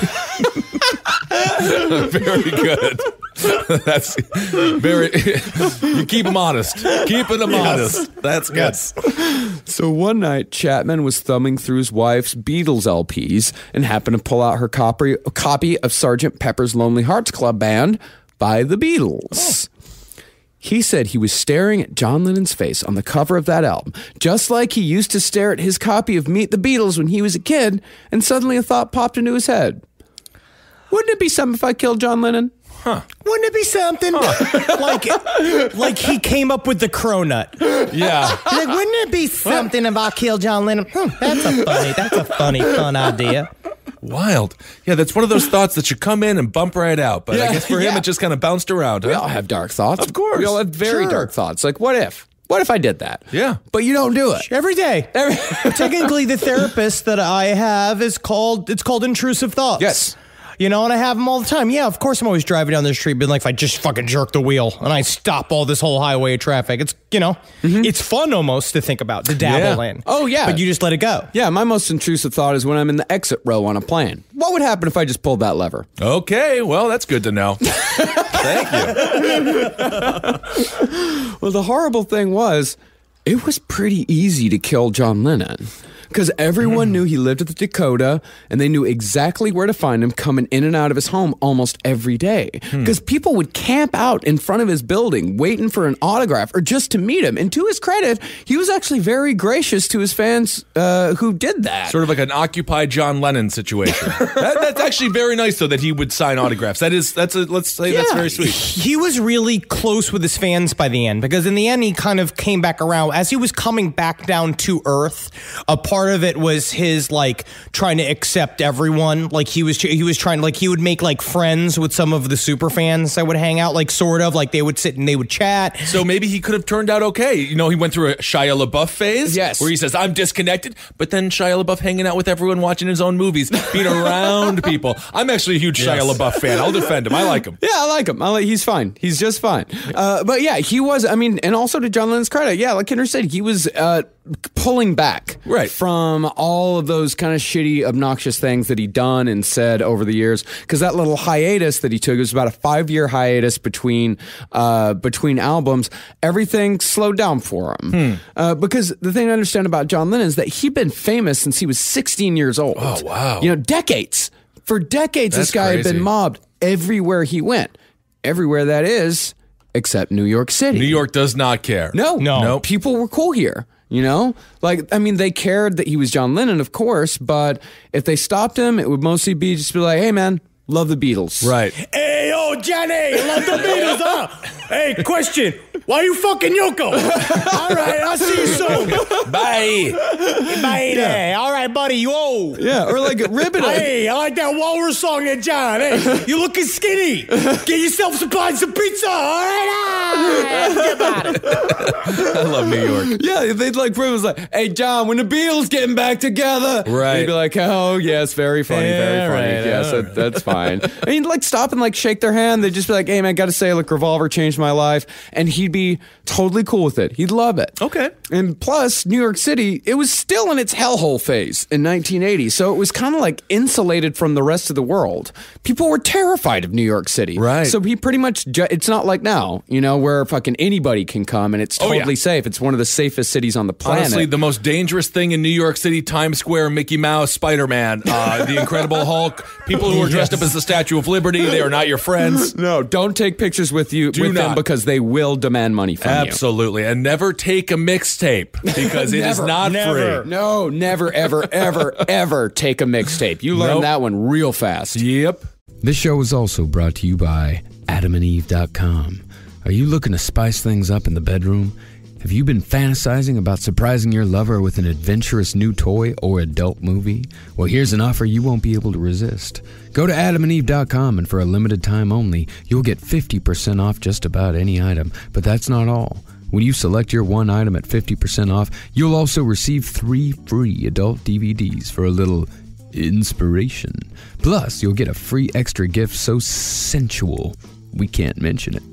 E: Very good. That's very. You keep them honest. Keeping them honest. That's good.
A: So one night, Chapman was thumbing through his wife's Beatles LPs and happened to pull out her copy of Sgt. Pepper's Lonely Hearts Club Band by the Beatles. He said he was staring at John Lennon's face on the cover of that album, just like he used to stare at his copy of Meet the Beatles when he was a kid, and suddenly a thought popped into his head. Wouldn't it be something if I killed John Lennon?
F: Wouldn't it be something? Like he came up with the cronut.
E: Yeah.
F: Like, wouldn't it be something if I killed John Lennon? That's a funny, fun idea.
E: Wild. Yeah, that's one of those thoughts that should come in and bump right out. But I
A: Yeah,
E: guess for him,
A: yeah.
E: it just kind of bounced around.
A: We all have dark thoughts.
E: Of course.
A: We all have very
F: Sure.
A: dark thoughts. Like, what if? What if I did that?
E: Yeah.
A: But you don't do it.
F: Every day. Technically, the therapist that I have is called intrusive thoughts.
A: Yes.
F: And I have them all the time. Yeah, of course I'm always driving down the street being like, if I just fucking jerk the wheel and I stop all this whole highway of traffic. It's, it's fun almost to think about, to dabble in.
A: Oh, yeah.
F: But you just let it go.
A: Yeah, my most intrusive thought is when I'm in the exit row on a plane. What would happen if I just pulled that lever?
E: Okay, well, that's good to know. Thank you.
A: Well, the horrible thing was, it was pretty easy to kill John Lennon. Because everyone knew he lived at the Dakota, and they knew exactly where to find him coming in and out of his home almost every day. Because people would camp out in front of his building waiting for an autograph or just to meet him. And to his credit, he was actually very gracious to his fans who did that.
E: Sort of like an Occupy John Lennon situation. That's actually very nice, though, that he would sign autographs. Let's say that's very sweet.
F: He was really close with his fans by the end, because in the end he kind of came back around as he was coming back down to earth. A part of it was his trying to accept everyone. Like he was trying, he would make friends with some of the super fans that would hang out, they would sit and they would chat.
E: So maybe he could have turned out okay. He went through a Shia LaBeouf phase.
A: Yes.
E: Where he says, I'm disconnected. But then Shia LaBeouf hanging out with everyone, watching his own movies, being around people. I'm actually a huge Shia LaBeouf fan. I'll defend him. I like him.
A: Yeah, I like him. He's fine. He's just fine. But yeah, he was, and also to John Lennon's credit, yeah, like Kendra said, he was pulling back from all of those kind of shitty, obnoxious things that he'd done and said over the years. Because that little hiatus that he took, it was about a 5-year hiatus between albums. Everything slowed down for him. Because the thing to understand about John Lennon is that he'd been famous since he was 16 years old.
E: Oh, wow.
A: Decades. For decades,
E: That's
A: this guy had
E: crazy.
A: been mobbed everywhere he went. Everywhere that is, except New York City.
E: New York does not care.
A: No. People were cool here. They cared that he was John Lennon, of course, but if they stopped him, it would mostly be just be like, hey, man, love the Beatles.
E: Right.
F: Hey, yo, Johnny, love the Beatles, huh? Hey, question. Why you fucking Yoko? All right, I'll see you soon.
E: Bye.
F: Bye there. All right, buddy. Whoa.
A: Yeah, or like ribbon.
F: Hey, I like that Walrus song there, John. Hey, you looking skinny. Get yourself some pizza. All right, get about it.
E: I love New York.
A: Yeah, they'd like was like, "Hey, John, when the Beatles getting back together,"
E: Right?
A: He'd be like, "Oh, yes, very funny, very funny.
F: right,
A: Yes, that's fine." And he'd like stop and like shake their hand. They'd just be like, "Hey, man, I gotta say, like, Revolver changed my life," and he'd be totally cool with it. He'd love it.
E: Okay.
A: And plus, New York City, it was still in its hellhole phase in 1980, so it was kind of like insulated from the rest of the world. People were terrified of New York City,
E: right?
A: So he pretty much it's not like now, where fucking anybody can come and it's totally safe. It's one of the safest cities on the planet.
E: Honestly, the most dangerous thing in New York City, Times Square, Mickey Mouse, Spider-Man, the Incredible Hulk, people who are dressed up as the Statue of Liberty, they are not your friends.
A: No, don't take pictures with them because they will demand money from you.
E: Absolutely. And never take a mixtape because it is not free.
A: No, never, ever, ever, ever take a mixtape. You learn that one real fast.
E: Yep.
A: This show is also brought to you by AdamandEve.com. Are you looking to spice things up in the bedroom? Have you been fantasizing about surprising your lover with an adventurous new toy or adult movie? Well, here's an offer you won't be able to resist. Go to AdamandEve.com and for a limited time only, you'll get 50% off just about any item. But that's not all. When you select your one item at 50% off, you'll also receive 3 free adult DVDs for a little inspiration. Plus, you'll get a free extra gift so sensual, we can't mention it.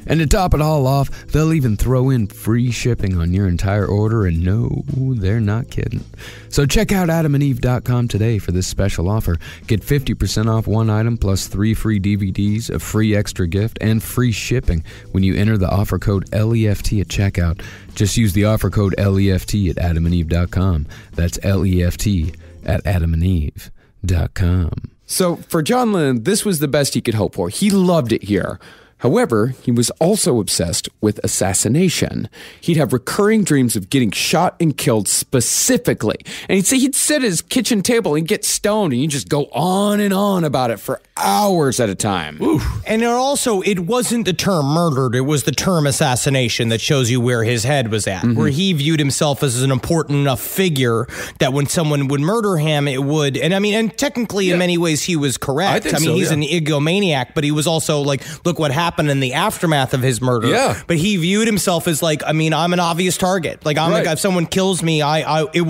A: And to top it all off, they'll even throw in free shipping on your entire order, and no, they're not kidding. So check out AdamandEve.com today for this special offer. Get 50% off one item plus 3 free DVDs, a free extra gift, and free shipping when you enter the offer code LEFT at checkout. Just use the offer code LEFT at AdamandEve.com. That's LEFT at AdamandEve.com. So for John Lennon, this was the best he could hope for. He loved it here. However, he was also obsessed with assassination. He'd have recurring dreams of getting shot and killed specifically. And he'd sit at his kitchen table and get stoned, and he'd just go on and on about it for hours at a time.
F: Oof. And it wasn't the term murdered, it was the term assassination that shows you where his head was at, where he viewed himself as an important enough figure that when someone would murder him, it would, and technically in many ways he was correct. He's an egomaniac, but he was also like, look what happened in the aftermath of his murder.
E: Yeah.
F: But he viewed himself as like, I'm an obvious target. Like if someone kills me, it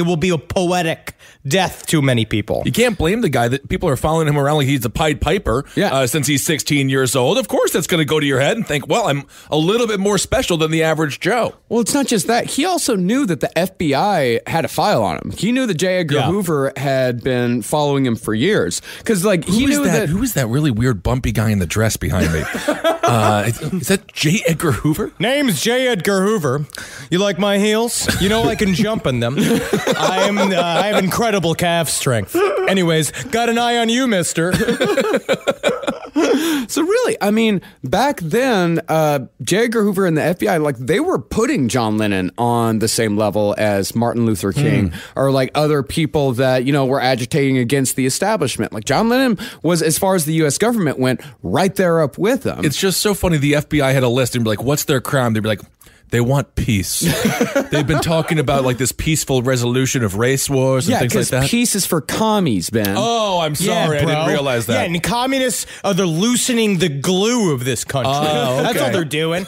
F: will be a poetic death to many people.
E: You can't blame the guy that people are following him around like he's a Pied Piper since he's 16 years old. Of course that's going to go to your head and think, well, I'm a little bit more special than the average Joe.
A: Well, it's not just that. He also knew that the FBI had a file on him. He knew that J. Edgar Hoover had been following him for years. Because he knew that...
E: Who is that really weird bumpy guy in the dress behind me? Is that J. Edgar Hoover?
F: Name's J. Edgar Hoover. You like my heels? You know I can jump in them. I have incredible calf strength. Anyways, got an eye on you, mister.
A: So really, back then, J. Edgar Hoover and the FBI, they were putting John Lennon on the same level as Martin Luther King or other people that, were agitating against the establishment. Like John Lennon was, as far as the U.S. government went, right there up with them.
E: It's just so funny. The FBI had a list and be like, what's their crime? They'd be like, they want peace. They've been talking about this peaceful resolution of race wars and things like that.
A: Yeah, because peace is for commies, Ben.
E: Oh, I'm sorry. I didn't realize that.
F: Yeah, and communists are the loosening the glue of this country.
E: Oh, okay.
F: That's all they're doing.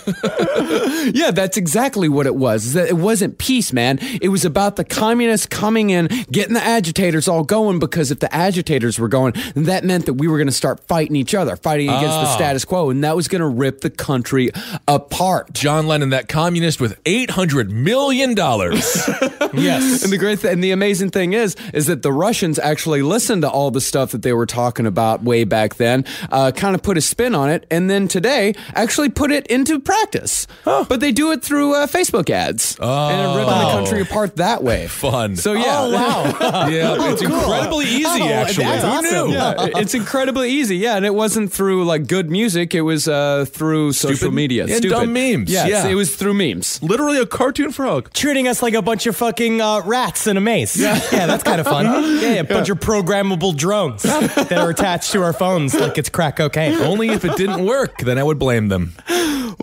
A: Yeah, that's exactly what it was. It wasn't peace, man. It was about the communists coming in, getting the agitators all going, because if the agitators were going, then that meant that we were going to start fighting each other, fighting against the status quo, and that was going to rip the country apart.
E: John Lennon, that communist with $800 million.
A: Yes. And the great and the amazing thing is that the Russians actually listened to all the stuff that they were talking about way back then, kind of put a spin on it, and then today actually put it into practice. But they do it through Facebook ads and ripping the country apart that way.
E: Fun.
A: So yeah.
F: Oh, wow.
E: Yeah, it's incredibly easy, actually.
F: That's awesome.
A: Yeah, it's incredibly easy. Yeah, and it wasn't through good music. It was through social media.
E: And dumb memes.
A: Yeah, it was through memes.
E: Literally a cartoon frog.
F: Treating us like a bunch of fucking rats in a maze. Yeah, that's kind of fun. A bunch of programmable drones that are attached to our phones like it's crack cocaine.
E: Only if it didn't work, then I would blame them.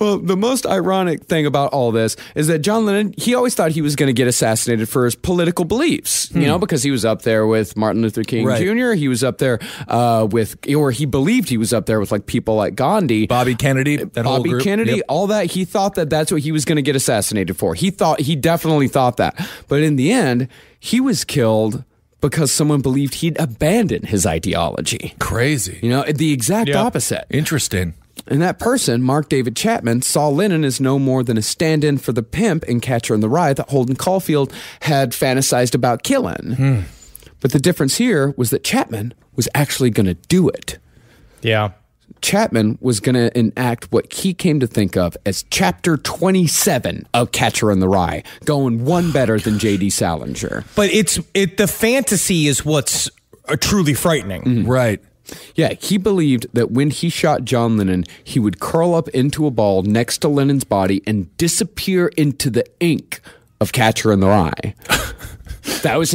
A: Well, the most ironic thing about all this is that John Lennon, he always thought he was going to get assassinated for his political beliefs, because he was up there with Martin Luther King Jr. He was up there or he believed he was up there with like people like Gandhi.
E: Bobby Kennedy, that whole group.
A: Kennedy,
E: Yep.
A: all that. He thought that that's what he was going to get assassinated for. He definitely thought that. But in the end, he was killed because someone believed he'd abandoned his ideology.
E: Crazy.
A: The exact opposite.
E: Interesting.
A: And that person, Mark David Chapman, saw Lennon as no more than a stand-in for the pimp in Catcher in the Rye that Holden Caulfield had fantasized about killing. But the difference here was that Chapman was actually going to do it.
F: Yeah.
A: Chapman was going to enact what he came to think of as Chapter 27 of Catcher in the Rye, going one better than J.D. Salinger.
F: But the fantasy is what's truly frightening.
E: Right.
A: Yeah, he believed that when he shot John Lennon, he would curl up into a ball next to Lennon's body and disappear into the ink of Catcher in the Rye. That was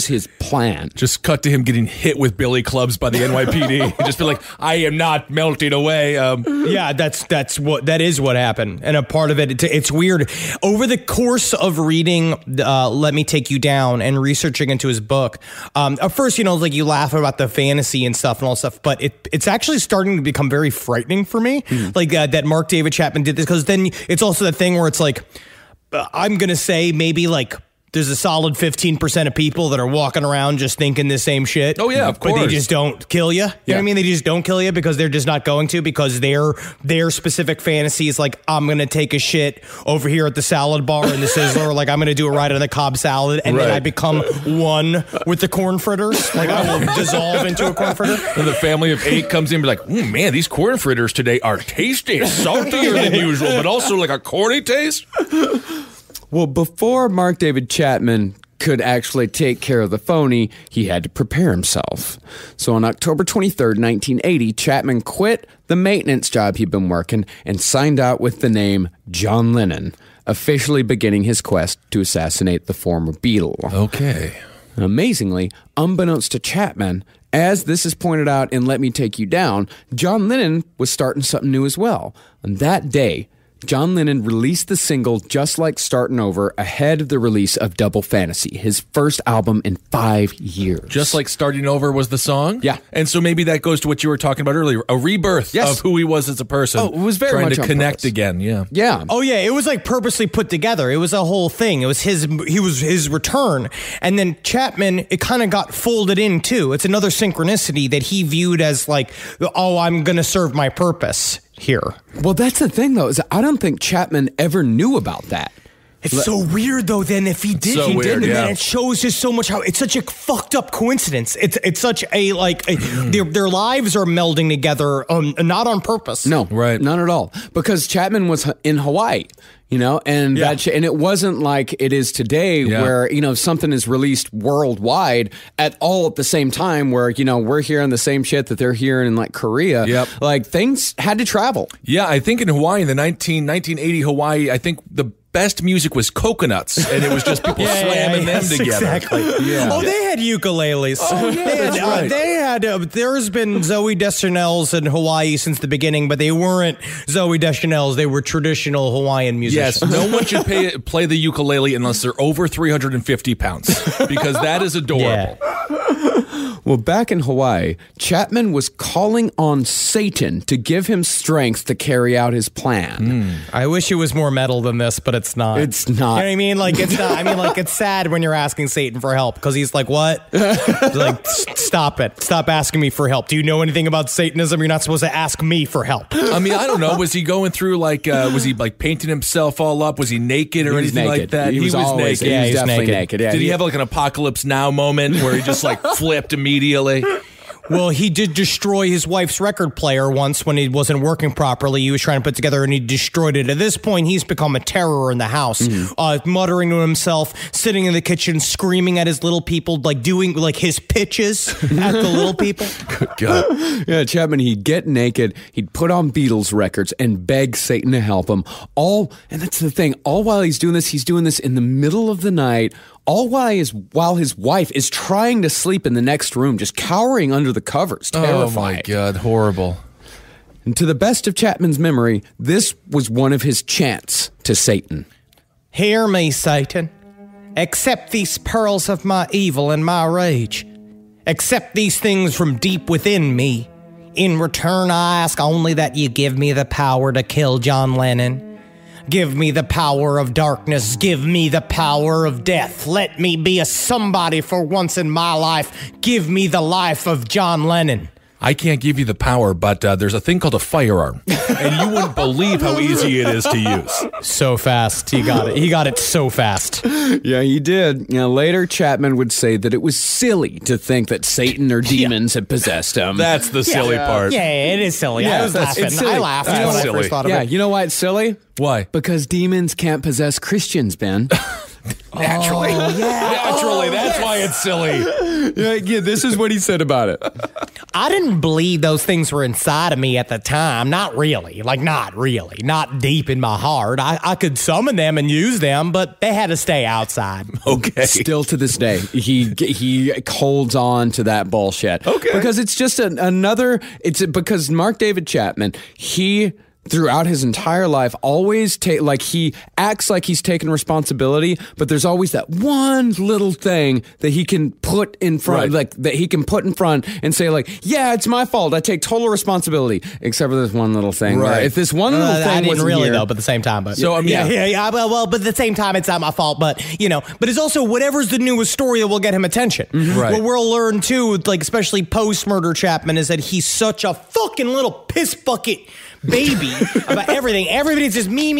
A: his plan.
E: Just cut to him getting hit with billy clubs by the NYPD. Just be like, I am not melting away.
F: Yeah, that is what happened. And a part of it's weird. Over the course of reading Let Me Take You Down and researching into his book, at first, like you laugh about the fantasy and stuff and all stuff, but it's actually starting to become very frightening for me. Like that Mark David Chapman did this, because then it's also the thing where it's like, I'm going to say maybe like there's a solid 15% of people that are walking around just thinking the same shit.
E: Oh, yeah, of course.
F: But they just don't kill you. You know what I mean? They just don't kill you because they're just not going to, because their specific fantasy is like, I'm going to take a shit over here at the salad bar in the Sizzler. Like, I'm going to do it right on the Cobb salad. And then I become one with the corn fritters. Like, I will dissolve into a corn fritter.
E: And the family of 8 comes in and be like, man, these corn fritters today are tasty. Saltier than usual, but also like a corny taste.
A: Well, before Mark David Chapman could actually take care of the phony, he had to prepare himself. So on October 23rd, 1980, Chapman quit the maintenance job he'd been working and signed out with the name John Lennon, officially beginning his quest to assassinate the former Beatle.
E: Okay.
A: And amazingly, unbeknownst to Chapman, as this is pointed out in Let Me Take You Down, John Lennon was starting something new as well. On that day, John Lennon released the single Just Like Startin' Over ahead of the release of Double Fantasy, his first album in 5 years.
E: Just Like Starting Over was the song?
A: Yeah.
E: And so maybe that goes to what you were talking about earlier, a rebirth of who he was as a person.
A: Oh, it was very
E: trying
A: much
E: to
A: on
E: connect
A: purpose.
E: again, yeah.
A: Yeah.
F: Oh yeah, it was like purposely put together. It was a whole thing. It was his return. And then Chapman, it kind of got folded in too. It's another synchronicity that he viewed as like, oh, I'm going to serve my purpose here.
A: Well, that's the thing, though, is I don't think Chapman ever knew about that.
F: It's so weird though. Then if he did,
E: So
F: he
E: weird,
F: did, and
E: yeah.
F: then it shows just so much how it's such a fucked up coincidence. It's such a their lives are melding together, not on purpose.
A: No,
E: Right.
A: Not at all. Because Chapman was in Hawaii, and and it wasn't like it is today where, something is released worldwide at all at the same time where, we're hearing the same shit that they're hearing in like Korea.
E: Yep.
A: Like things had to travel.
E: Yeah, I think in Hawaii, in the 1980 Hawaii, I think the best music was Coconuts, and it was just people slamming them together.
F: Exactly.
A: Yeah.
F: Oh, they had ukuleles.
E: Oh, yeah, that's right.
F: They had. There's been Zoe Deschanel's in Hawaii since the beginning, but they weren't Zoe Deschanel's. They were traditional Hawaiian musicians.
E: Yes, no one should play the ukulele unless they're over 350 pounds, because that is adorable.
A: Well, back in Hawaii, Chapman was calling on Satan to give him strength to carry out his plan.
F: I wish it was more metal than this, but it's not.
A: It's not.
F: You know what I mean? Like it's not. I mean, like it's sad when you're asking Satan for help because he's like, "What? Like, stop it! Stop asking me for help. Do you know anything about Satanism? You're not supposed to ask me for help."
E: I mean, I don't know. Was he going through was he like painting himself all up? Was he naked or
A: He was
E: anything like
A: naked.
E: that?
A: He was always-
E: naked.
A: he was
F: he's
A: definitely
F: naked.
A: naked. Yeah,
E: Did he have like an Apocalypse Now moment where he just like flipped immediately?
F: Well, he did destroy his wife's record player once when it wasn't working properly. He was trying to put together and he destroyed it. At this point, he's become a terror in the house, muttering to himself, sitting in the kitchen, screaming at his little people, like doing like his pitches at the little people.
E: God.
A: Yeah, Chapman, he'd get naked, he'd put on Beatles records and beg Satan to help him. And that's the thing, all while he's doing this in the middle of the night, all while his wife is trying to sleep in the next room, just cowering under the covers, terrified.
E: Oh my God, horrible.
A: And to the best of Chapman's memory, this was one of his chants to Satan.
F: Hear me, Satan. Accept these pearls of my evil and my rage. Accept these things from deep within me. In return, I ask only that you give me the power to kill John Lennon. Give me the power of darkness. Give me the power of death. Let me be a somebody for once in my life. Give me the life of John Lennon.
E: I can't give you the power, but there's a thing called a firearm, and you wouldn't believe how easy it is to use.
F: So fast. He got it. He got it so fast.
A: Yeah, he did. Later, Chapman would say that it was silly to think that Satan or demons had possessed him.
E: That's the silly part.
F: Yeah, it is silly. I was laughing. I laughed when I
E: silly.
F: first thought of
A: Yeah,
F: it.
A: you know why it's silly?
E: Why?
A: Because demons can't possess Christians, Ben.
E: Naturally. Naturally, that's why it's silly.
A: Yeah, this is what he said about it.
F: I didn't believe those things were inside of me at the time. Not really. Like, not really. Not deep in my heart. I could summon them and use them, but they had to stay outside.
E: Okay.
A: Still to this day, he holds on to that bullshit.
E: Okay.
A: Because it's just because Mark David Chapman, he throughout his entire life always he acts like he's taking responsibility, but there's always that one little thing that he can put in front, and say like, yeah, it's my fault. I take total responsibility, except for this one little thing.
E: Right.
A: If this one little thing
F: I didn't
A: wasn't
F: really
A: here,
F: though, but at the same time, but
E: So, I mean,
F: well, but at the same time, it's not my fault. But but it's also whatever's the newest story that will get him attention.
E: Right.
F: What we'll learn too, like especially post murder Chapman, is that he's such a fucking little piss bucket baby about everything. Everybody's just me.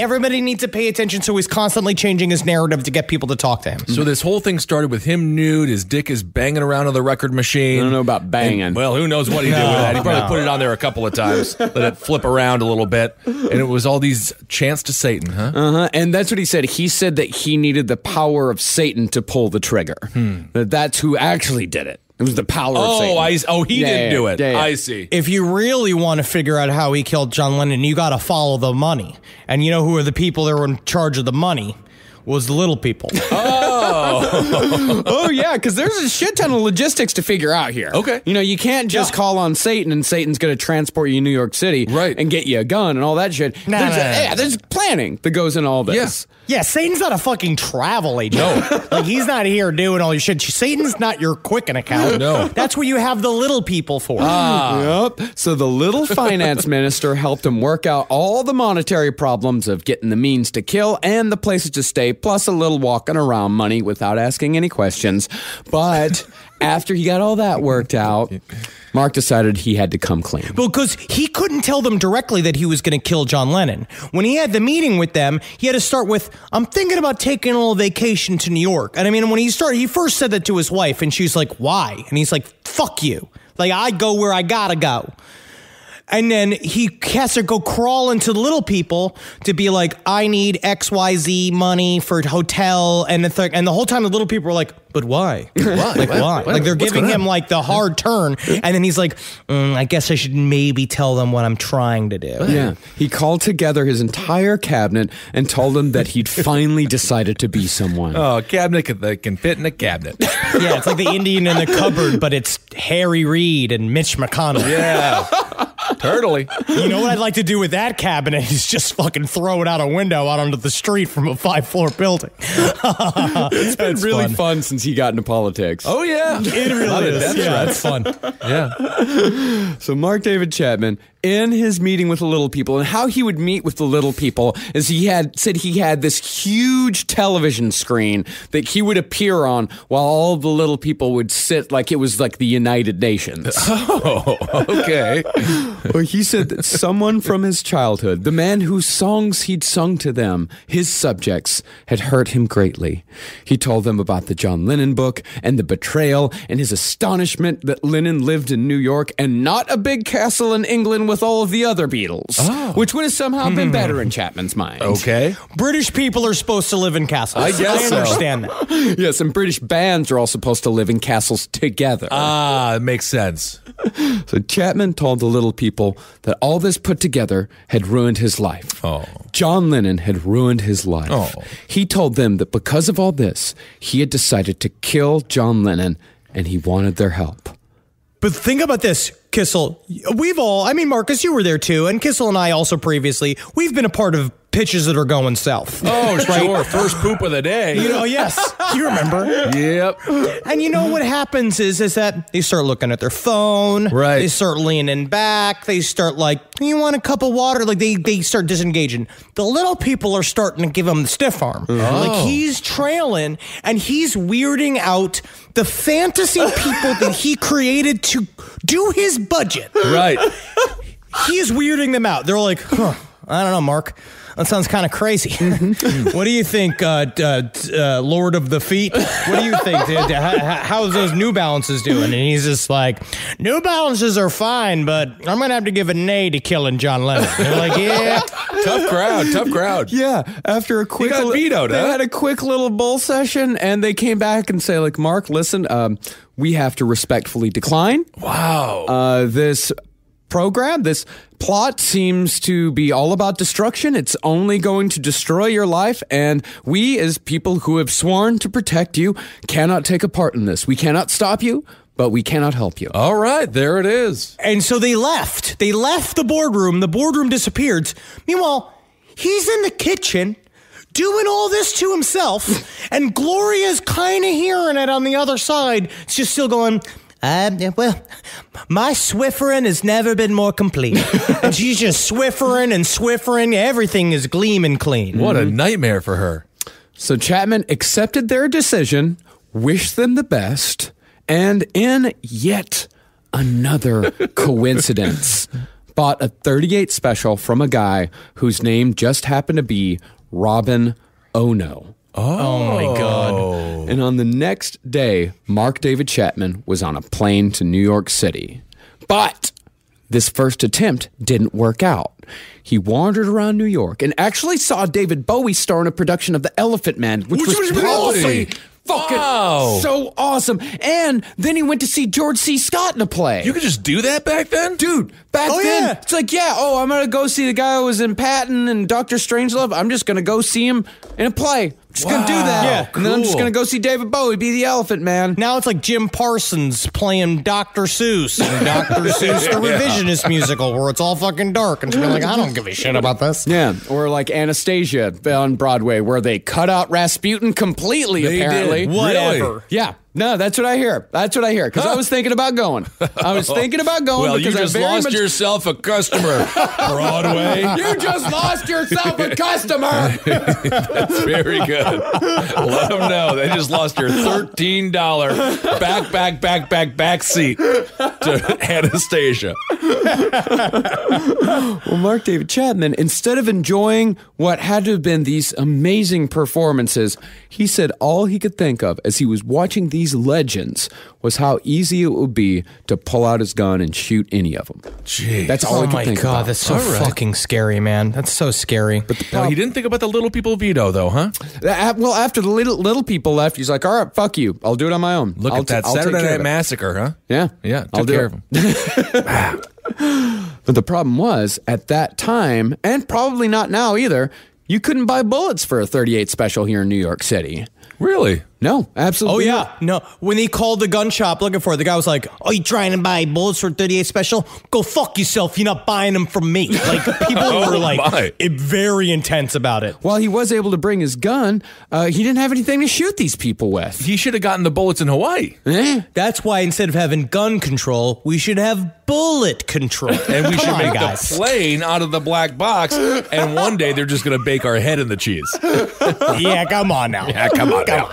F: Everybody needs to pay attention, so he's constantly changing his narrative to get people to talk to him.
E: So this whole thing started with him nude. His dick is banging around on the record machine.
A: I don't know about banging.
E: And, well, who knows what he did with that? He probably put it on there a couple of times, let it flip around a little bit, and it was all these chants to Satan, huh?
A: And that's what he said. He said that he needed the power of Satan to pull the trigger. That's who actually did it. It was the power of Satan.
E: He didn't do it.
A: Yeah.
E: I see.
F: If you really want to figure out how he killed John Lennon, you got to follow the money. And you know who are the people that were in charge of the money? Was the little people.
A: Oh, yeah, because there's a shit ton of logistics to figure out here.
E: Okay.
A: You can't just call on Satan and Satan's going to transport you to New York City and get you a gun and all that shit. There's planning that goes in all this.
F: Yeah, Satan's not a fucking travel agent. No. Like, he's not here doing all your shit. Satan's not your Quicken account.
E: No.
F: That's what you have the little people for.
A: Yep. So the little finance minister helped him work out all the monetary problems of getting the means to kill and the places to stay, plus a little walking around money without asking any questions. But after he got all that worked out, Mark decided he had to come clean.
F: Well, because he couldn't tell them directly that he was going to kill John Lennon. When he had the meeting with them, he had to start with, I'm thinking about taking a little vacation to New York. And I mean, when he first said that to his wife, and she's like, why? And he's like, fuck you. Like, I go where I gotta go. And then he has to go crawl into the little people to be like, I need XYZ money for hotel. And the whole time the little people are like, but why? Why? Like, why? Like, they're giving him like the hard turn. And then he's like, I guess I should maybe tell them what I'm trying to do.
A: Yeah. He called together his entire cabinet and told them that he'd finally decided to be someone.
E: Oh, a cabinet that can fit in a cabinet.
F: Yeah, it's like the Indian in the cupboard, but it's Harry Reid and Mitch McConnell.
E: Yeah. Totally.
F: You know what I'd like to do with that cabinet is just fucking throw it out a window out onto the street from a 5-floor building.
A: It's been really fun since he got into politics.
E: Oh, yeah.
F: It really is.
E: Yeah,
F: it's fun.
E: Yeah.
A: So Mark David Chapman, in his meeting with the little people, and how he would meet with the little people is he said he had this huge television screen that he would appear on while all the little people would sit like it was like the United Nations.
E: Oh, okay.
A: Well, he said that someone from his childhood, the man whose songs he'd sung to them, his subjects, had hurt him greatly. He told them about the John Lennon book and the betrayal and his astonishment that Lennon lived in New York and not a big castle in England with all of the other Beatles, which would have somehow been better in Chapman's mind.
E: Okay.
F: British people are supposed to live in castles.
E: I guess so.
F: understand that.
A: Yes, and British bands are all supposed to live in castles together.
E: Ah, it makes sense.
A: So Chapman told the little people that all this put together had ruined his life.
E: Oh.
A: John Lennon had ruined his life.
E: Oh.
A: He told them that because of all this, he had decided to kill John Lennon and he wanted their help.
F: But think about this. Kissel, Marcus, you were there too, and Kissel and I also previously, we've been a part of pitches that are going south.
E: Oh, sure. First poop of the day.
F: Yes. You remember.
E: Yep.
F: And you know what happens is that they start looking at their phone.
E: Right.
F: They start leaning back. They start you want a cup of water? Like they start disengaging. The little people are starting to give him the stiff arm.
E: Oh.
F: Like he's trailing and he's weirding out the fantasy people that he created to do his budget.
E: Right.
F: He's weirding them out. They're like, I don't know, Mark. That sounds kind of crazy. What do you think, Lord of the Feet? What do you think? How's those New Balances doing? And he's just like, New Balances are fine, but I'm going to have to give an A to killing John Lennon. They're like, yeah.
E: Tough crowd.
A: Yeah, after a quick,
E: He got vetoed,
A: they
E: huh?
A: had a quick little bull session, and they came back and say, like, Mark, listen, we have to respectfully decline.
E: Wow.
A: This program, this plot seems to be all about destruction. It's only going to destroy your life, and we, as people who have sworn to protect you, cannot take a part in this. We cannot stop you, but we cannot help you.
E: All right, there it is.
F: And so they left. They left the boardroom. The boardroom disappeared. Meanwhile, he's in the kitchen doing all this to himself, and Gloria's kind of hearing it on the other side. It's just still going, well, my Swiffering has never been more complete. And she's just Swiffering and Swiffering. Everything is gleaming clean.
E: What a nightmare for her.
A: So Chapman accepted their decision, wished them the best, and in yet another coincidence, bought a 38 special from a guy whose name just happened to be Robin Ono.
F: Oh my God.
A: And on the next day, Mark David Chapman was on a plane to New York City. But this first attempt didn't work out. He wandered around New York and actually saw David Bowie star in a production of The Elephant Man, which was
E: really
A: fucking so awesome. And then he went to see George C. Scott in a play.
E: You could just do that back then?
A: Dude, back then,
F: yeah.
A: it's like, I'm going to go see the guy who was in Patton and Dr. Strangelove. I'm just going to go see him in a play. Just going to do that.
F: Yeah,
A: And then I'm just
E: cool.
A: going to go see David Bowie be the Elephant Man.
F: Now it's like Jim Parsons playing Dr. Seuss and Dr. Seuss the Revisionist musical where it's all fucking dark and you're like, I don't give a shit about this.
A: Yeah, or like Anastasia on Broadway where they cut out Rasputin completely,
E: They
A: apparently.
E: did.
F: Whatever.
E: Really?
A: Yeah. No, that's what I hear. Because I was thinking about going.
E: Well, you
A: because
E: just
A: I very
E: lost
A: much...
E: yourself a customer, Broadway.
A: You just lost yourself a customer.
E: That's very good. Let them know. They just lost your $13 back seat to Anastasia.
A: Well, Mark David Chapman, instead of enjoying what had to have been these amazing performances, he said all he could think of as he was watching these legends was how easy it would be to pull out his gun and shoot any of them.
E: Jeez.
A: That's all
F: Oh
A: he could
F: my
A: think
F: God,
A: about.
F: that's so
E: All right.
F: fucking scary, man. That's so scary.
E: No, he didn't think about the little people veto, though, huh?
A: Well, after the little people left, he's like, all right, fuck you. I'll do it on my own.
E: Look
A: I'll
E: at that
A: I'll take
E: Saturday
A: care
E: Night
A: of it."
E: Massacre, huh?
A: Yeah.
E: Yeah,
A: I'll
E: took
A: do
E: care
A: it.
E: of him.
A: But the problem was, at that time, and probably not now either, you couldn't buy bullets for a 38 special here in New York City.
E: Really?
A: No, absolutely
F: Oh, yeah.
A: not.
F: No, when he called the gun shop looking for it, the guy was like, oh, you trying to buy bullets for 38 special? Go fuck yourself. You're not buying them from me. Like, people were like very intense about it.
A: While he was able to bring his gun, he didn't have anything to shoot these people with.
E: He should have gotten the bullets in Hawaii.
F: That's why instead of having gun control, we should have bullet control.
E: And we should
F: Come on,
E: make
F: guys.
E: the plane out of the black box, and one day they're just going to bake our head in the cheese.
F: Yeah, come on now.
E: Yeah, come on now.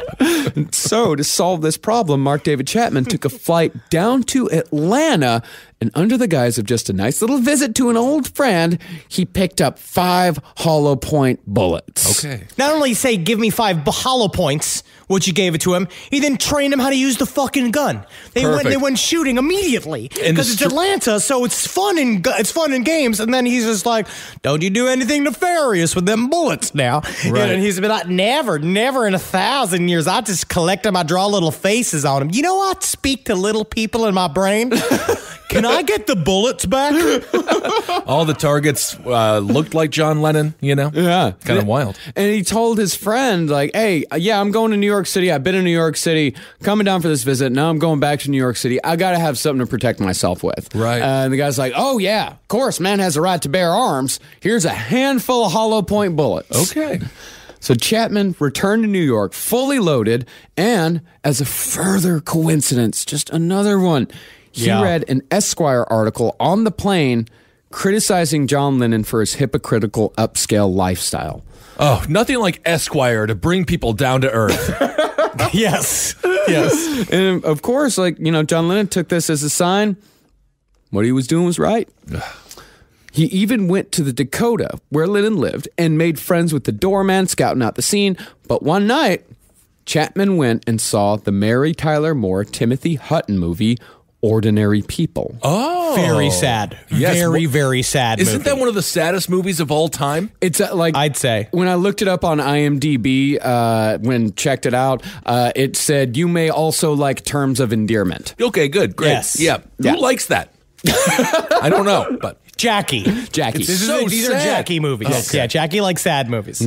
A: So, to solve this problem, Mark David Chapman took a flight down to Atlanta, and under the guise of just a nice little visit to an old friend, he picked up 5 hollow point bullets.
E: Okay.
F: Not only say, give me 5 hollow points, which you gave it to him, he then trained him how to use the fucking gun. They went shooting immediately because it's Atlanta, so it's fun in games. And then he's just like, "Don't you do anything nefarious with them bullets now?"
E: Right.
F: And he's been like, "Never in 1,000 years. I just collect them. I draw little faces on them. You know, I speak to little people in my brain." Can I get the bullets back?
E: All the targets looked like John Lennon,
A: Yeah.
E: Kind of wild.
A: And he told his friend, like, hey, yeah, I'm going to New York City. I've been in New York City, coming down for this visit. Now I'm going back to New York City. I got to have something to protect myself with.
E: Right.
A: And the guy's like, oh, yeah, of course, man has a right to bear arms. Here's a handful of hollow point bullets.
E: Okay.
A: So Chapman returned to New York fully loaded, and as a further coincidence, just another one, he read an Esquire article on the plane criticizing John Lennon for his hypocritical upscale lifestyle.
E: Oh, nothing like Esquire to bring people down to earth.
F: Yes.
A: And of course, John Lennon took this as a sign what he was doing was right. He even went to the Dakota, where Lennon lived, and made friends with the doorman scouting out the scene. But one night, Chapman went and saw the Mary Tyler Moore Timothy Hutton movie, Ordinary People.
E: Oh.
F: Very sad.
E: Yes.
F: Very sad
E: Isn't
F: movie.
E: that one of the saddest movies of all time?
A: It's
F: I'd say.
A: when I looked it up on IMDb, when checked it out, it said you may also like Terms of Endearment.
E: Okay, good. Great.
F: Yes.
E: Yeah.
A: Yeah.
E: Who likes that? I don't know, but...
F: Jackie.
A: Jackie.
F: These are Jackie movies.
E: Okay.
F: Yeah, Jackie likes sad movies.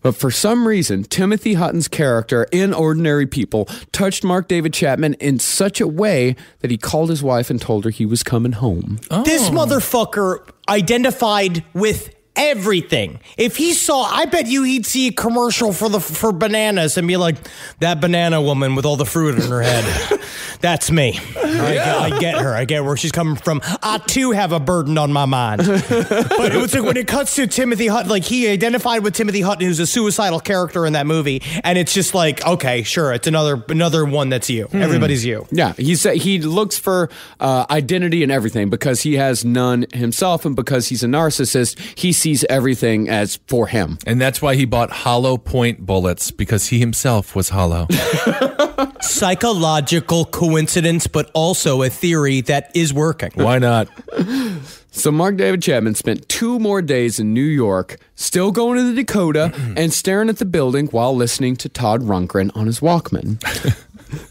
A: But for some reason, Timothy Hutton's character in Ordinary People touched Mark David Chapman in such a way that he called his wife and told her he was coming home.
F: This motherfucker identified with everything. If he saw, I bet you he'd see a commercial for bananas and be like, that banana woman with all the fruit in her head. That's me. I get her. I get where she's coming from. I too have a burden on my mind. But it was like when it cuts to Timothy Hutton, like he identified with Timothy Hutton, who's a suicidal character in that movie, and it's just like, okay, sure, it's another one that's you. Everybody's you.
A: Yeah, he looks for identity in everything because he has none himself, and because he's a narcissist, he sees everything as for him.
E: And that's why he bought hollow point bullets, because he himself was hollow.
F: Psychological coincidence, but also a theory that is working.
E: Why not?
A: So Mark David Chapman spent 2 more days in New York, still going to the Dakota and staring at the building while listening to Todd Rundgren on his Walkman.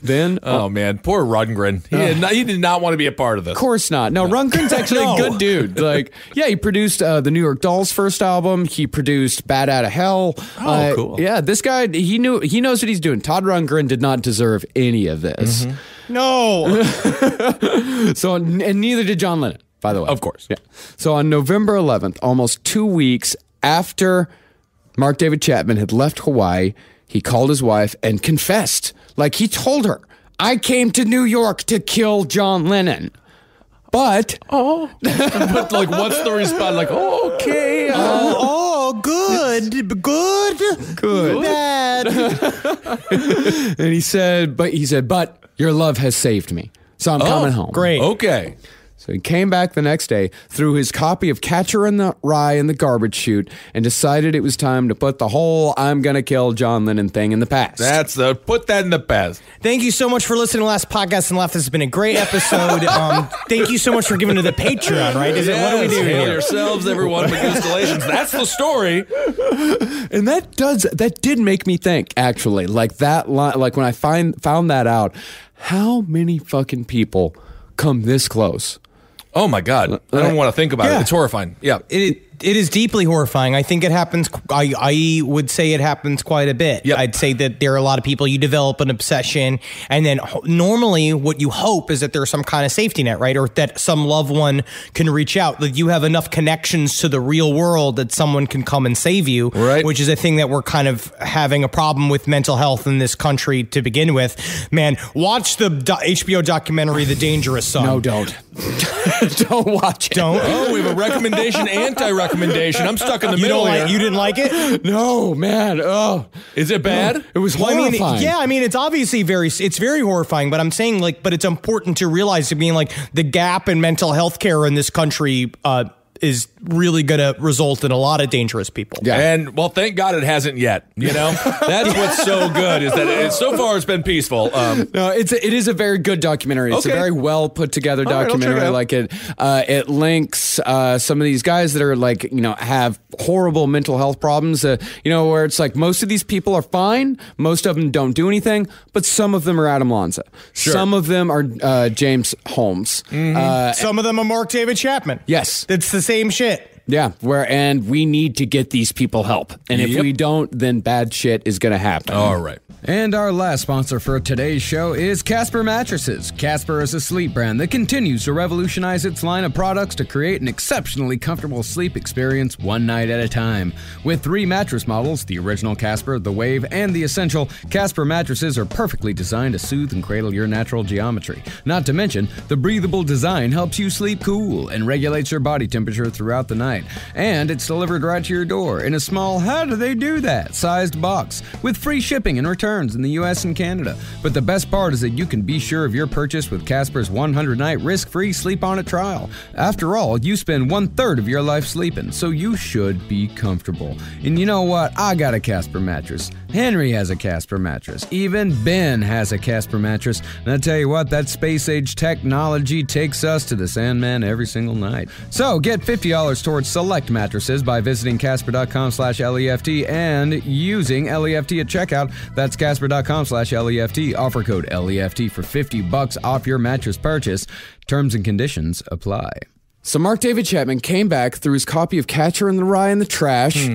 A: Then,
E: Oh, man. Poor Rundgren. He did not want to be a part of this.
A: of course not. No, Rundgren's actually a good dude. Like, yeah, he produced the New York Dolls' first album. He produced Bad Outta Hell.
E: Oh, cool.
A: Yeah, this guy, he knows what he's doing. Todd Rundgren did not deserve any of this.
F: No.
A: So, and neither did John Lennon, by the way.
E: Of course.
A: Yeah. So on November 11th, almost 2 weeks after Mark David Chapman had left Hawaii, he called his wife and confessed. Like, he told her, I came to New York to kill John Lennon. But...
E: But, like, what's the response? Like, okay.
F: Good. Bad.
A: And he said, but your love has saved me. So I'm coming home.
F: Great.
E: Okay.
A: So he came back the next day, threw his copy of Catcher in the Rye in the garbage chute, and decided it was time to put the whole I'm gonna kill John Lennon thing in the past.
E: Put that in the past.
F: Thank you so much for listening to Last Podcast and Laugh. This has been a great episode. Thank you so much for giving to the Patreon, right? What do we do
E: Hail
F: here?
E: yourselves, everyone, with installations. That's the story.
A: And that did make me think, actually, like that line, like when I found that out, how many fucking people come this close?
E: Oh, my God. I don't want to think about it. It's horrifying. Yeah.
F: It is deeply horrifying. I think it happens. I would say it happens quite a bit.
E: Yep.
F: I'd say that there are a lot of people, you develop an obsession, and then normally what you hope is that there's some kind of safety net, right? Or that some loved one can reach out, that you have enough connections to the real world that someone can come and save you,
E: right?
F: Which is a thing that we're kind of having a problem with mental health in this country to begin with. Man, watch the HBO documentary, The Dangerous Son.
A: No, don't. Don't watch it.
F: Don't.
E: Oh, we have a recommendation, anti-recommendation. I'm stuck in the middle here.
F: You didn't like it?
A: No, man. Oh,
E: Is it bad?
A: it was
F: Well,
A: horrifying.
F: I mean, it's obviously it's very horrifying, but I'm saying but it's important to realize, I mean, like the gap in mental health care in this country, is really going to result in a lot of dangerous people.
A: Yeah.
E: And, well, thank God it hasn't yet, you know? That's what's so good is that so far it's been peaceful.
A: No, it is a very good documentary. It's a
E: Okay.
A: very well put together
E: All right, I'll check it
A: documentary.
E: out.
A: Like it links some of these guys that are like, have horrible mental health problems. Where it's like most of these people are fine. Most of them don't do anything, but some of them are Adam Lanza.
E: Sure.
A: Some of them are James Holmes.
F: Some of them are Mark David Chapman.
A: Yes.
F: It's the same shit.
A: Yeah, and we need to get these people help. And if
E: Yep.
A: we don't, then bad shit is going to happen.
E: All right.
A: And our last sponsor for today's show is Casper Mattresses. Casper is a sleep brand that continues to revolutionize its line of products to create an exceptionally comfortable sleep experience one night at a time. With 3 mattress models, the original Casper, the Wave, and the Essential, Casper mattresses are perfectly designed to soothe and cradle your natural geometry. Not to mention, the breathable design helps you sleep cool and regulates your body temperature throughout the night. And it's delivered right to your door in a small, how do they do that, sized box, with free shipping and returns in the US and Canada. But the best part is that you can be sure of your purchase with Casper's 100-night risk-free sleep-on-it trial. After all, you spend 1/3 of your life sleeping, so you should be comfortable. And you know what? I got a Casper mattress. Henry has a Casper mattress. Even Ben has a Casper mattress. And I tell you what, that space-age technology takes us to the Sandman every single night. So get $50 towards select mattresses by visiting Casper.com/LEFT and using LEFT at checkout. That's Casper.com/LEFT. Offer code LEFT for $50 off your mattress purchase. Terms and conditions apply. So Mark David Chapman came back, threw his copy of Catcher in the Rye in the trash.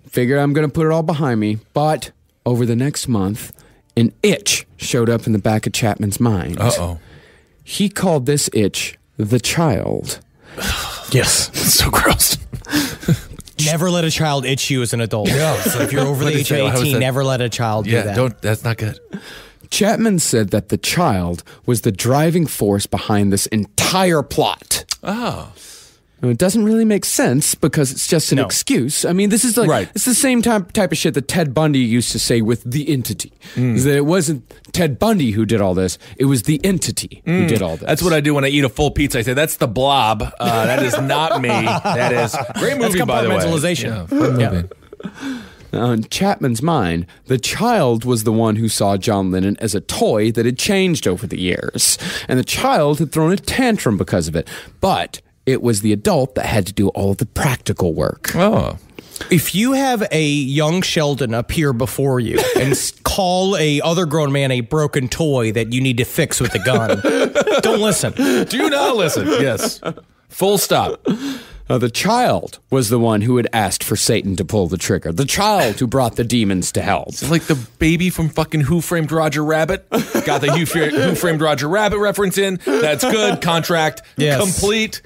A: Figured I'm going to put it all behind me. But over the next month, an itch showed up in the back of Chapman's mind.
E: Uh-oh.
A: He called this itch the child.
F: Yes.
E: It's so gross.
F: Never let a child itch you as an adult. Yeah. So if you're over the age of
E: How is
F: 18,
E: that?
F: never let a child do that.
E: That's not good.
A: Chapman said that the child was the driving force behind this entire plot.
E: Oh.
A: Now, it doesn't really make sense because it's just an
F: No.
A: excuse. I mean, this is like
E: Right.
A: it's the same type of shit that Ted Bundy used to say with the entity. Is that it wasn't Ted Bundy who did all this; it was the entity who did all this.
E: That's what I do when I eat a full pizza. I say, that's the blob. That is not me. That is great movie,
F: That's
E: by the way.
F: compartmentalization.
E: Yeah, fun movie.
A: Now, in Chapman's mind, the child was the one who saw John Lennon as a toy that had changed over the years, and the child had thrown a tantrum because of it. But it was the adult that had to do all of the practical work.
E: Oh.
F: If you have a young Sheldon appear before you and call a other grown man a broken toy that you need to fix with a gun, don't listen.
E: Do not listen. Yes. Full stop.
A: The child was the one who had asked for Satan to pull the trigger. The child who brought the demons to hell.
E: It's like the baby from fucking Who Framed Roger Rabbit. Got the Who Framed Roger Rabbit reference in. That's good. Contract complete.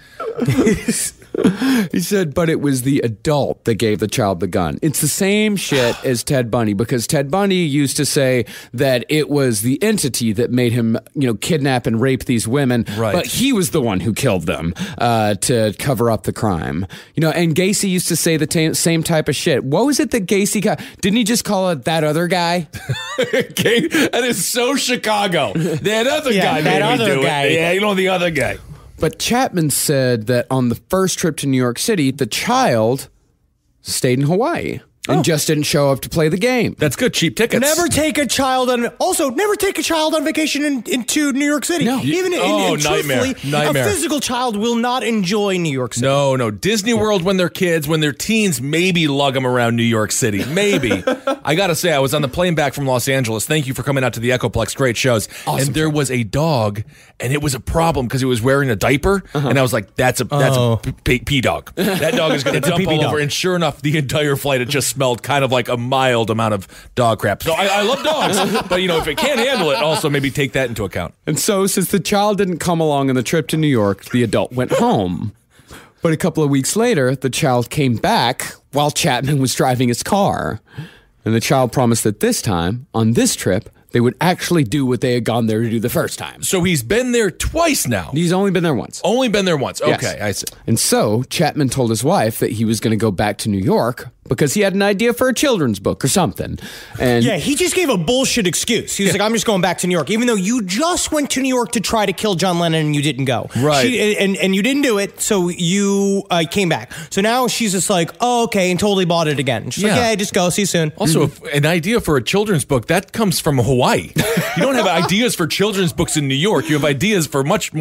A: He said, but it was the adult that gave the child the gun. It's the same shit as Ted Bundy, because Ted Bundy used to say that it was the entity that made him, kidnap and rape these women.
E: Right.
A: But he was the one who killed them to cover up the crime. And Gacy used to say the same type of shit. What was it that Gacy got? Didn't he just call it that other guy?
E: Okay, that is so Chicago. That other guy
F: that
E: made me
F: other
E: do
F: guy.
E: it. Yeah, the other guy.
A: But Chapman said that on the first trip to New York City, the child stayed in Hawaii and just didn't show up to play the game.
E: That's good. Cheap tickets.
F: Never take a child on vacation into New York City.
A: No.
F: Even
E: nightmare.
F: truthfully,
E: Nightmare.
F: a physical child will not enjoy New York City.
E: No. Disney World when they're kids, when they're teens, maybe lug them around New York City. Maybe. I got to say, I was on the plane back from Los Angeles. Thank you for coming out to the Echoplex. Great shows.
A: Awesome.
E: And there was a dog, and it was a problem because it was wearing a diaper. And I was like, that's a pee dog. That dog is going to dump all over.
F: dog.
E: And sure enough, the entire flight, it just smelled kind of like a mild amount of dog crap. So I love dogs. But, if it can't handle it, also maybe take that into account.
A: And so, since the child didn't come along on the trip to New York, the adult went home. But a couple of weeks later, the child came back while Chapman was driving his car. And the child promised that this time, on this trip, they would actually do what they had gone there to do the first time.
E: So he's been there twice now.
A: He's only been there once.
E: Only been there once. Okay,
A: Yes.
E: I see.
A: And so Chapman told his wife that he was going to go back to New York because he had an idea for a children's book or something. And
F: Yeah, he just gave a bullshit excuse. He was like, I'm just going back to New York, even though you just went to New York to try to kill John Lennon and you didn't go.
E: Right.
F: And you didn't do it, so you came back. So now she's just like, oh, okay, and totally bought it again. She's like,
E: Yeah.
F: yeah, just go. See you soon.
E: Also, if an idea for a children's book, that comes from Hawaii. You don't have ideas for children's books in New York. You have ideas for much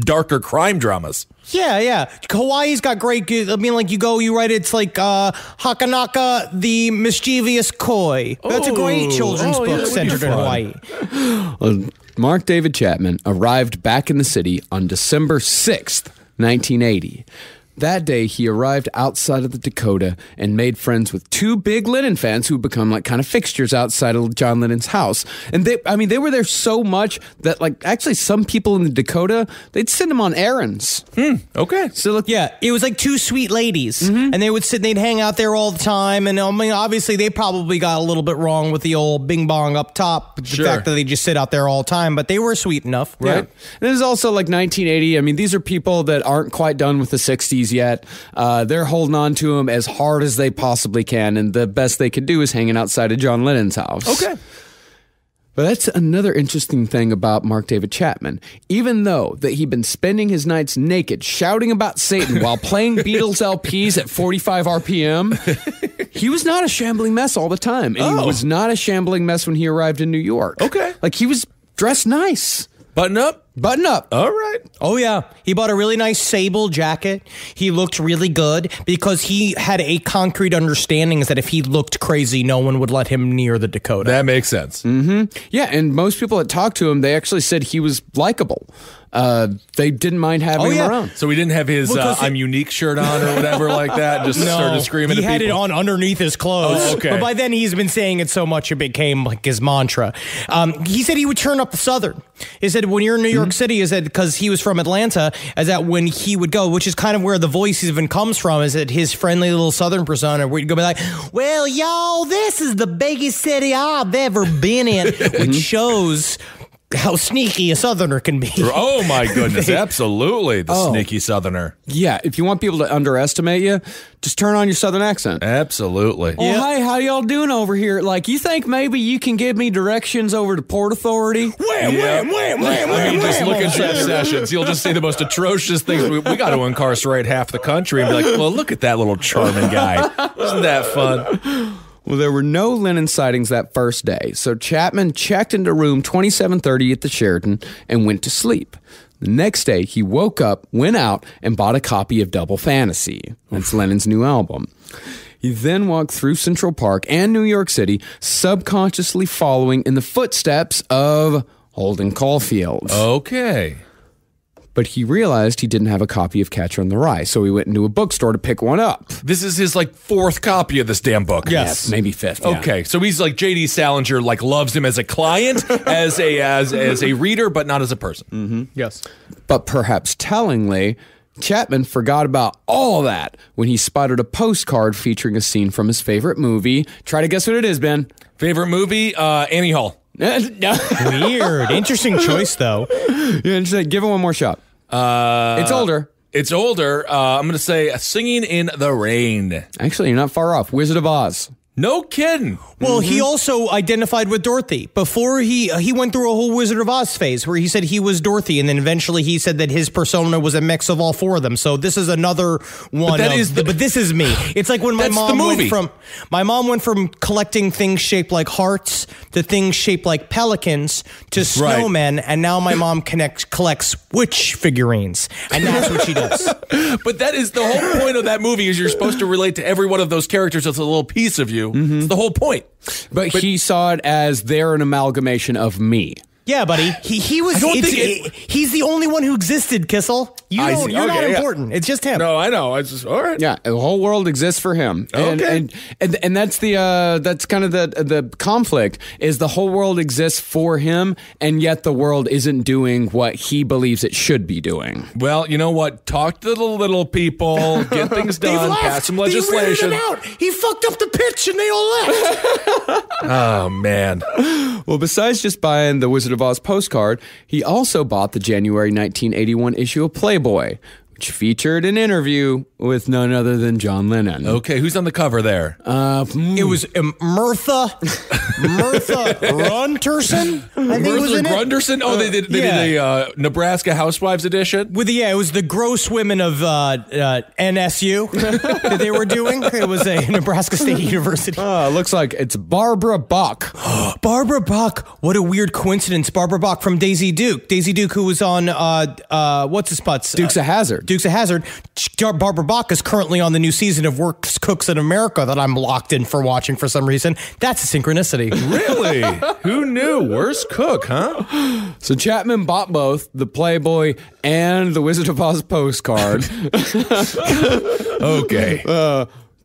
E: darker crime dramas.
F: Yeah. Hawaii's got great, I mean, like, you write it's like Hakanaka the Mischievous Koi. That's a great children's
E: yeah,
F: book
E: that would be
F: centered in
E: fun.
F: Hawaii.
A: Mark David Chapman arrived back in the city on December 6th, 1980. That day, he arrived outside of the Dakota and made friends with two big Lennon fans who become like kind of fixtures outside of John Lennon's house. And they were there so much that like actually some people in the Dakota, they'd send them on errands.
E: Okay.
A: So look,
F: Yeah, it was like two sweet ladies, and they would sit and they'd hang out there all the time. And I mean, obviously, they probably got a little bit wrong with the old bing bong up top, the
E: Sure.
F: fact that they just sit out there all the time, but they were sweet enough.
A: right. And this is also like 1980. I mean, these are people that aren't quite done with the 60s yet. They're holding on to them as hard as they possibly can, and the best they can do is hanging outside of John Lennon's house.
E: Okay.
A: But that's another interesting thing about Mark David Chapman. Even though that he'd been spending his nights naked, shouting about Satan while playing Beatles LPs at 45 RPM, he was not a shambling mess all the time. And he was not a shambling mess when he arrived in New York.
E: Okay.
A: Like, he was dressed nice.
E: Button up.
A: Button up.
E: All right.
F: Oh, yeah. He bought a really nice sable jacket. He looked really good because he had a concrete understanding that if he looked crazy, no one would let him near the Dakota.
E: That makes sense.
A: Yeah, and most people that talked to him, they actually said he was likable. They didn't mind having him around.
E: So he didn't have his I'm unique shirt on or whatever like that. Just started screaming
F: he
E: at
F: had
E: people.
F: it on underneath his clothes.
E: Oh, okay.
F: But by then he's been saying it so much it became like his mantra. He said he would turn up the Southern. He said when you're in New York City, is that because he was from Atlanta, is that when he would go, which is kind of where the voice even comes from, is that his friendly little Southern persona where he'd go be like, well, y'all, this is the biggest city I've ever been in, which shows how sneaky a Southerner can be.
E: Oh my goodness, absolutely. The sneaky Southerner.
A: Yeah, if you want people to underestimate you, just turn on your Southern accent.
E: Absolutely.
A: Oh, hey, how y'all doing over here? Like, you think maybe you can give me directions over to Port Authority?
E: I mean, just look at Jeff Sessions. He'll just say the most atrocious things. We got to incarcerate half the country and be like, well, look at that little charming guy. Isn't that fun?
A: Well, there were no Lennon sightings that first day, so Chapman checked into room 2730 at the Sheraton and went to sleep. The next day, he woke up, went out, and bought a copy of Double Fantasy. That's Lennon's new album. He then walked through Central Park and New York City, subconsciously following in the footsteps of Holden Caulfield.
E: Okay.
A: But he realized he didn't have a copy of Catcher in the Rye, so he went into a bookstore to pick one up.
E: This is his like fourth copy of this damn book.
A: Yes, maybe fifth. Yeah.
E: Okay, so he's like J.D. Salinger, like loves him as a client, as a reader, but not as a person.
A: Mm-hmm. Yes. But perhaps tellingly, Chapman forgot about all that when he spotted a postcard featuring a scene from his favorite movie. Try to guess what it is, Ben.
E: Favorite movie? Annie Hall.
F: Weird. Interesting choice, though.
A: Yeah, just give it one more shot. It's older.
E: It's older. I'm going to say Singing in the Rain.
A: Actually, you're not far off. Wizard of Oz.
E: No kidding.
F: Well, he also identified with Dorothy. Before he went through a whole Wizard of Oz phase where he said he was Dorothy, and then eventually he said that his persona was a mix of all four of them. So this is another one. But this is me. It's like when my mom went from collecting things shaped like hearts to things shaped like pelicans to snowmen, and now my mom collects witch figurines, and that's what she does.
E: But that is the whole point of that movie. Is you're supposed to relate to every one of those characters as a little piece of you. It's the whole point.
A: But he saw it as they're an amalgamation of me.
F: Yeah, buddy. He was. He's the only one who existed, Kissel. You're not important. It's just him.
E: No, I know. It's just all right.
A: Yeah, the whole world exists for him.
E: Okay.
A: And that's that's kind of the conflict is the whole world exists for him, and yet the world isn't doing what he believes it should be doing.
E: Well, you know what? Talk to the little people, get things done, pass some legislation.
F: They ran out. He fucked up the pitch, and they all left.
E: Oh man.
A: Well, besides just buying the Wizard of Oz postcard, he also bought the January 1981 issue of Playboy, which featured an interview with none other than John Lennon.
E: Okay, who's on the cover there?
F: It was Martha Grunderson. I think it was in
E: Grunderson? Oh, they did a Nebraska Housewives edition?
F: It was the gross women of NSU that they were doing. It was a Nebraska State University.
A: Looks like it's Barbara Bach.
F: Barbara Bach. What a weird coincidence. Barbara Bach from Daisy Duke. Daisy Duke, who was on, what's his butts?
A: Dukes of Hazzard.
F: Dukes of Hazzard. Barbara Bach is currently on the new season of Works Cooks in America that I'm locked in for watching for some reason. That's a synchronicity.
E: Really? Who knew? Worst cook, huh?
A: So Chapman bought both the Playboy and the Wizard of Oz postcard.
E: Okay.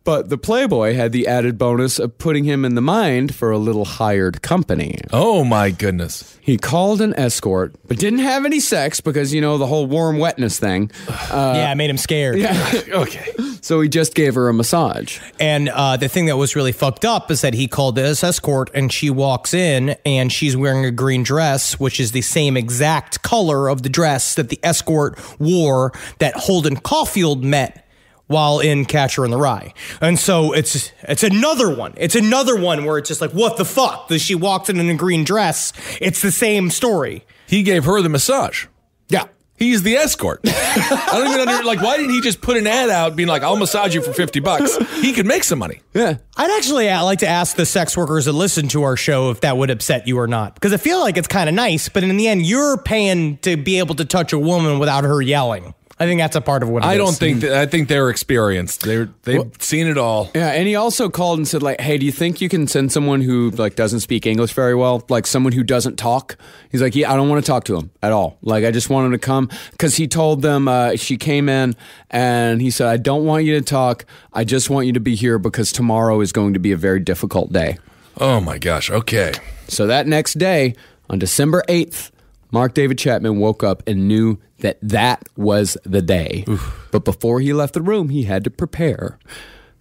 A: But the Playboy had the added bonus of putting him in the mind for a little hired company.
E: Oh, my goodness.
A: He called an escort, but didn't have any sex because, the whole warm wetness thing.
F: Yeah, it made him scared.
A: Yeah.
E: Okay.
A: So he just gave her a massage.
F: And the thing that was really fucked up is that he called this escort and she walks in and she's wearing a green dress, which is the same exact color of the dress that the escort wore that Holden Caulfield met while in Catcher in the Rye. And so it's another one. It's another one where it's just like, what the fuck? She walked in a green dress. It's the same story.
E: He gave her the massage.
A: Yeah.
E: He's the escort. I don't even understand. Why didn't he just put an ad out being like, I'll massage you for $50? He could make some money.
A: Yeah.
F: I'd actually like to ask the sex workers that listen to our show if that would upset you or not. Because I feel like it's kind of nice, but in the end, you're paying to be able to touch a woman without her yelling. I think that's a part of what it is.
E: I don't think that. I think they're experienced. They've seen it all.
A: Yeah, and he also called and said, hey, do you think you can send someone who, doesn't speak English very well? Like, someone who doesn't talk? He's like, yeah, I don't want to talk to him at all. I just want him to come. Because he told them, she came in, and he said, I don't want you to talk. I just want you to be here because tomorrow is going to be a very difficult day.
E: Oh, my gosh. Okay.
A: So that next day, on December 8th, Mark David Chapman woke up and knew that was the day. Oof. But before he left the room, he had to prepare.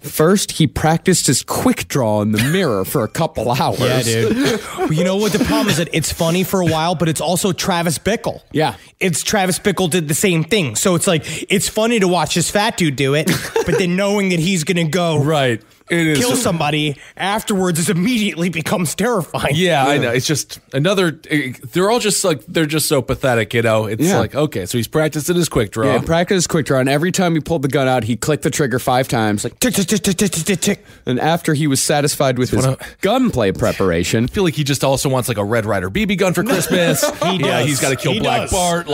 A: First, he practiced his quick draw in the mirror for a couple hours.
F: Yeah, dude. You know what the problem is? That it's funny for a while, but it's also Travis Bickle.
A: Yeah.
F: It's Travis Bickle did the same thing. So it's it's funny to watch this fat dude do it, but then knowing that he's going to go
E: right. It is.
F: Kill somebody afterwards it immediately becomes terrifying.
E: Yeah, I know. It's just another. They're all just they're just so pathetic, It's okay, so he's practicing his quick draw.
A: Yeah, practice his quick draw, and every time he pulled the gun out, he clicked the trigger 5 times, tick, tick, tick, tick, tick, tick, tick. And after he was satisfied with his gunplay preparation,
E: I feel like he just also wants a Red Ryder BB gun for Christmas. He's got to kill Black Bart.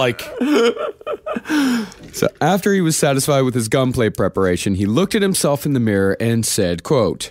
A: So after he was satisfied with his gunplay preparation, he looked at himself in the mirror and said, quote,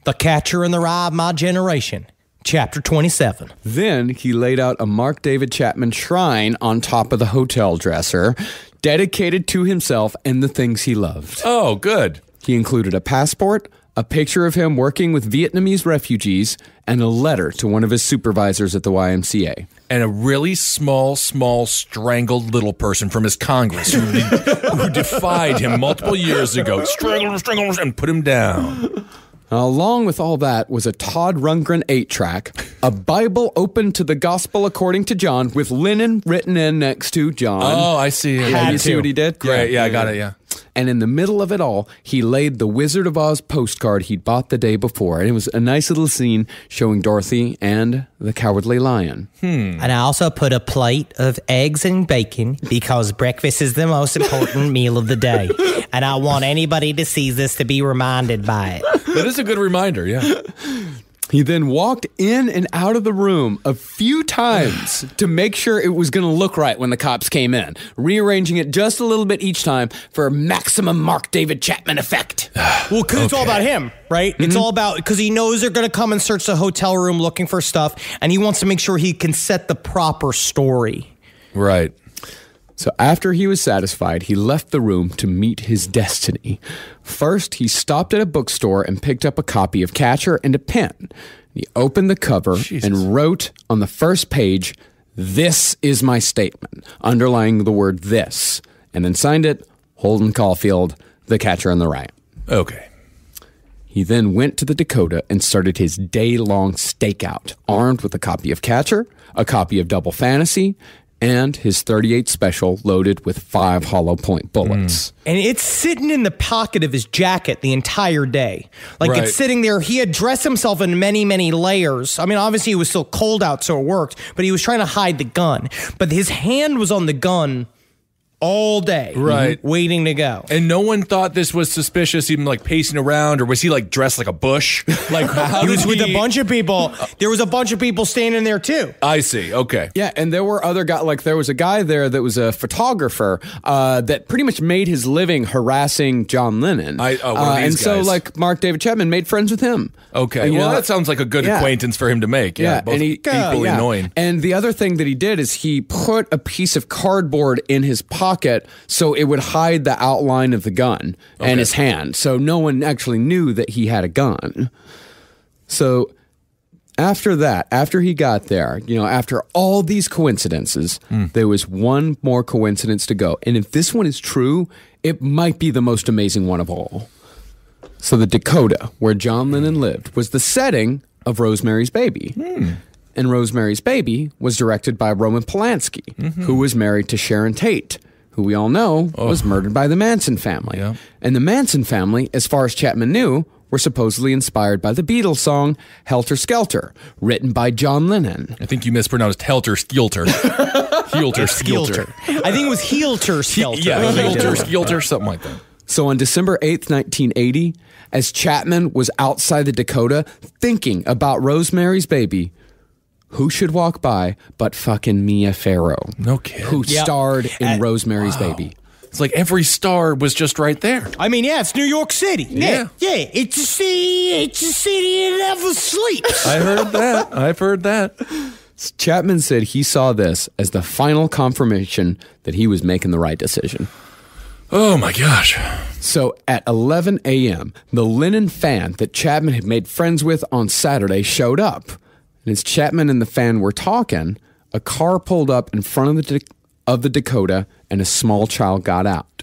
F: "The Catcher in the Rye of my generation, chapter 27.
A: Then he laid out a Mark David Chapman shrine on top of the hotel dresser, dedicated to himself and the things he loved.
E: Oh, good.
A: He included a passport, a picture of him working with Vietnamese refugees, and a letter to one of his supervisors at the YMCA.
E: And a really small, strangled little person from his Congress who defied him multiple years ago. Strangle him, and put him down.
A: Along with all that was a Todd Rundgren 8-track, a Bible open to the Gospel according to John, with Lennon written in next to John.
E: Oh, I see.
A: You see what he did?
E: Great. Yeah, I got it, yeah.
A: And in the middle of it all, he laid the Wizard of Oz postcard he'd bought the day before. And it was a nice little scene showing Dorothy and the Cowardly Lion.
D: And I also put a plate of eggs and bacon because breakfast is the most important meal of the day. And I want anybody to see this to be reminded by it.
E: That is a good reminder, yeah.
A: He then walked in and out of the room a few times to make sure it was going to look right when the cops came in, rearranging it just a little bit each time for maximum Mark David Chapman effect.
F: Well, because it's all about him, right? It's all about, because he knows they're going to come and search the hotel room looking for stuff, and he wants to make sure he can set the proper story.
E: Right.
A: So after he was satisfied, he left the room to meet his destiny. First, he stopped at a bookstore and picked up a copy of Catcher and a pen. He opened the cover and wrote on the first page, "This is my statement," underlining the word "this," and then signed it, Holden Caulfield, The Catcher in the Rye.
E: Okay.
A: He then went to the Dakota and started his day-long stakeout, armed with a copy of Catcher, a copy of Double Fantasy, and his .38 special loaded with 5 hollow point bullets.
F: And it's sitting in the pocket of his jacket the entire day. Like,
E: Right.
F: it's sitting there. He had dressed himself in many, many layers. I mean, obviously, it was still cold out, so it worked. But he was trying to hide the gun. But his hand was on the gun all day.
E: Right.
F: Waiting to go.
E: And no one thought this was suspicious, even like pacing around, or was he like dressed like a bush? Like how
F: He was
E: did
F: with a bunch of people. There was a bunch of people standing there, too.
E: I see. Okay.
A: Yeah, and there were other guys, like there was a guy there that was a photographer that pretty much made his living harassing John Lennon.
E: One of these
A: and so
E: guys.
A: like Mark David Chapman made friends with him.
E: Okay.
A: You
E: Well,
A: know,
E: that sounds like a good
A: yeah.
E: acquaintance for him to make. Yeah. Both
A: and
E: equally annoying.
A: And the other thing that he did is he put a piece of cardboard in his pocket so it would hide the outline of the gun and his hand. So no one actually knew that he had a gun. So after that, after he got there, you know, after all these coincidences, there was one more coincidence to go. And if this one is true, it might be the most amazing one of all. So the Dakota, where John Lennon lived, was the setting of Rosemary's Baby. And Rosemary's Baby was directed by Roman Polanski, who was married to Sharon Tate, who we all know was murdered by the Manson family.
E: Yeah.
A: And the Manson family, as far as Chapman knew, were supposedly inspired by the Beatles song Helter Skelter, written by John Lennon.
E: I think you mispronounced Helter Skelter. Helter Skelter.
F: I think it was Helter Skelter.
E: Yeah, Helter Skelter, something like that.
A: So on December 8th, 1980, as Chapman was outside the Dakota thinking about Rosemary's Baby, who should walk by but fucking Mia Farrow?
E: No kidding.
A: Who starred in Rosemary's Baby.
E: It's like every star was just right there.
F: I mean, yeah, it's New York City.
E: Yeah.
F: Yeah, it's a city. It's a city that never sleeps.
E: I heard that. I've heard that.
A: Chapman said he saw this as the final confirmation that he was making the right decision.
E: Oh my gosh.
A: So at 11 a.m., the Lennon fan that Chapman had made friends with on Saturday showed up. And as Chapman and the fan were talking, a car pulled up in front of the Dakota and a small child got out.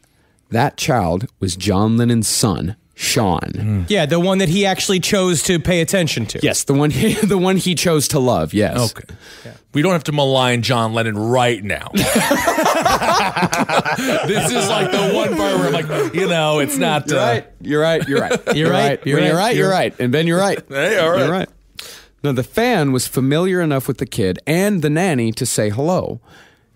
A: That child was John Lennon's son, Sean.
F: Yeah, the one that he actually chose to pay attention to.
A: Yes, the one he chose to love, yes.
E: Okay. Yeah. We don't have to malign John Lennon right now. This is like the one part where I'm like, you know, it's not.
A: You're right. You're right. You're right. You're right. And Ben, you're right.
E: Hey, all right.
A: You're right. Now, the fan was familiar enough with the kid and the nanny to say hello.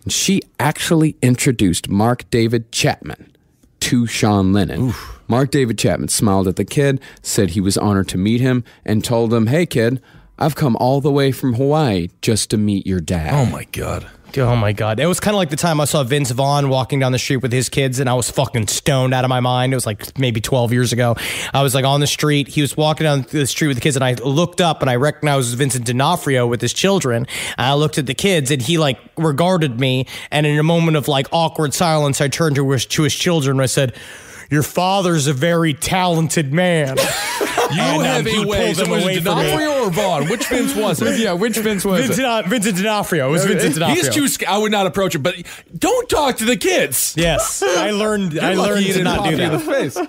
A: And she actually introduced Mark David Chapman to Sean Lennon. Oof. Mark David Chapman smiled at the kid, said he was honored to meet him, and told him, "Hey, kid, I've come all the way from Hawaii just to meet your dad."
E: Oh, my God.
F: Oh my God. It was kind of like the time I saw Vince Vaughn walking down the street with his kids and I was fucking stoned out of my mind. It was like maybe 12 years ago. I was like on the street. He was walking down the street with the kids and I looked up and I recognized Vincent D'Onofrio with his children. And I looked at the kids and he like regarded me. And in a moment of like awkward silence, I turned to his children and I said, "Your father's a very talented man."
E: You have a way. So was it D'Onofrio or Vaughn? Which Vince was it?
A: Yeah, which Vince was it?
F: Vincent D'Onofrio. It was Vincent D'Onofrio.
E: He's too scared. I would not approach him, but don't talk to the kids.
F: Yes, I learned to not do that.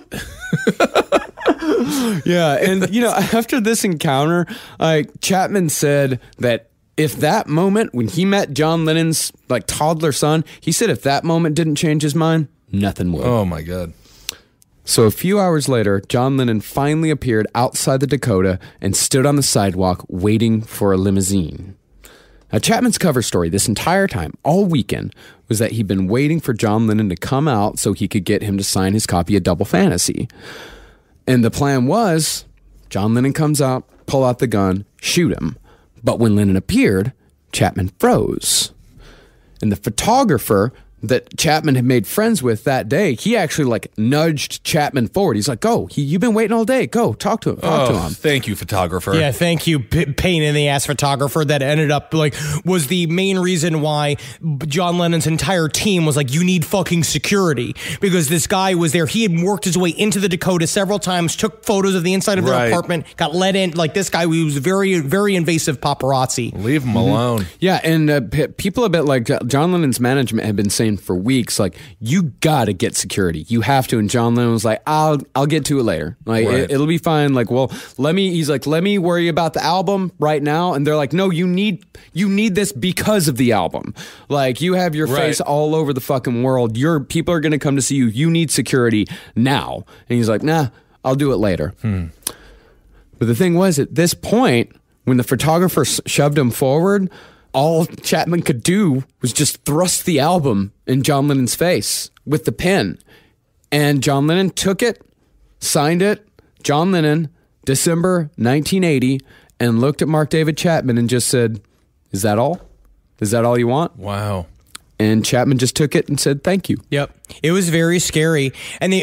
A: Yeah, and you know, after this encounter, Chapman said that if that moment when he met John Lennon's like toddler son, he said if that moment didn't change his mind, nothing would.
E: Oh my God.
A: So a few hours later, John Lennon finally appeared outside the Dakota and stood on the sidewalk waiting for a limousine. Now, Chapman's cover story this entire time, all weekend, was that he'd been waiting for John Lennon to come out so he could get him to sign his copy of Double Fantasy. And the plan was, John Lennon comes out, pull out the gun, shoot him. But when Lennon appeared, Chapman froze. And the photographer that Chapman had made friends with that day, he actually like nudged Chapman forward. He's like, go, you've been waiting all day. Go, talk to him. Talk to him.
E: Thank you, photographer.
F: Yeah, thank you, pain in the ass photographer that ended up like was the main reason why John Lennon's entire team was like, you need fucking security, because this guy was there. He had worked his way into the Dakota several times, took photos of the inside of their apartment, got let in. Like this guy, he was very, very invasive paparazzi.
E: Leave him alone.
A: Yeah, and people a bit like John Lennon's management had been saying for weeks, like, you gotta get security. You have to. And John Lennon was like, I'll get to it later. Like, it'll be fine. Like, well, let me worry about the album right now. And they're like, no, you need this because of the album. Like, you have your face all over the fucking world. People are gonna come to see you. You need security now. And he's like, nah, I'll do it later. But the thing was, at this point, when the photographer shoved him forward, all Chapman could do was just thrust the album in John Lennon's face with the pen. And John Lennon took it, signed it, John Lennon, December 1980, and looked at Mark David Chapman and just said, is that all? Is that all you want?
E: Wow.
A: And Chapman just took it and said, thank you.
F: Yep. It was very scary. And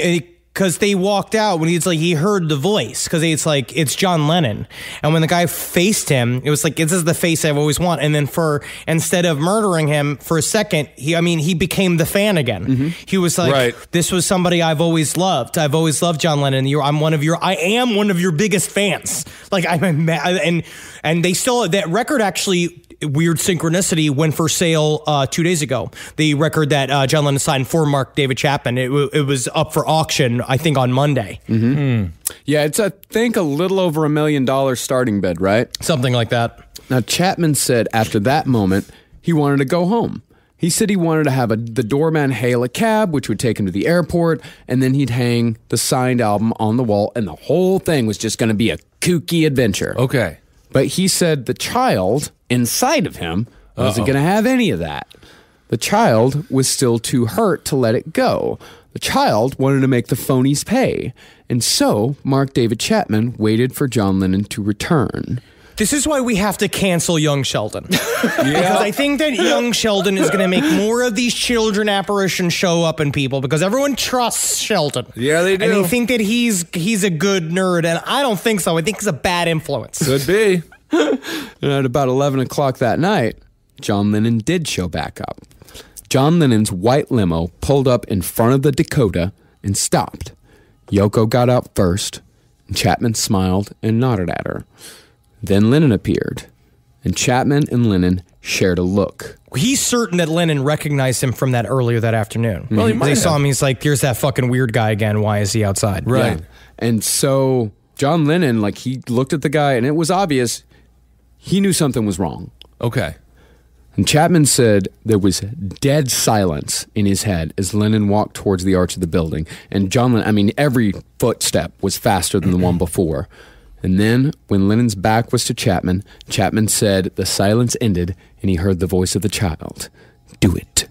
F: because they walked out when he heard the voice, because it's John Lennon. And when the guy faced him, it was like, this is the face I've always wanted. And then instead of murdering him for a second, he became the fan again. Mm-hmm. He was like, this was somebody I've always loved. I've always loved John Lennon. I am one of your biggest fans. Like, and they still, that record actually, weird synchronicity, went for sale 2 days ago. The record that John Lennon signed for Mark David Chapman, it was up for auction, I think, on Monday.
A: Mm-hmm. Yeah, it's, I think, a little over $1 million starting bid, right?
F: Something like that.
A: Now, Chapman said after that moment, he wanted to go home. He said he wanted to have the doorman hail a cab, which would take him to the airport, and then he'd hang the signed album on the wall, and the whole thing was just going to be a kooky adventure.
E: Okay.
A: But he said the child inside of him wasn't going to have any of that. The child was still too hurt to let it go. The child wanted to make the phonies pay. And so Mark David Chapman waited for John Lennon to return.
F: This is why we have to cancel Young Sheldon. Because I think that Young Sheldon is going to make more of these children apparitions show up in people, because everyone trusts Sheldon.
E: Yeah, they do.
F: And they think that he's a good nerd, and I don't think so. I think he's a bad influence.
E: Could be.
A: And at about 11 o'clock that night, John Lennon did show back up. John Lennon's white limo pulled up in front of the Dakota and stopped. Yoko got out first, and Chapman smiled and nodded at her. Then Lennon appeared, and Chapman and Lennon shared a look.
F: He's certain that Lennon recognized him from that earlier that afternoon.
E: Well, he might
F: they
E: have.
F: saw him, he's like, there's that fucking weird guy again. Why is he outside?
A: Right. Yeah. And so John Lennon, like, he looked at the guy, and it was obvious he knew something was wrong.
E: Okay.
A: And Chapman said there was dead silence in his head as Lennon walked towards the arch of the building. And John Lennon, I mean, every footstep was faster than the one before. And then, when Lennon's back was to Chapman, Chapman said the silence ended, and he heard the voice of the child. Do it.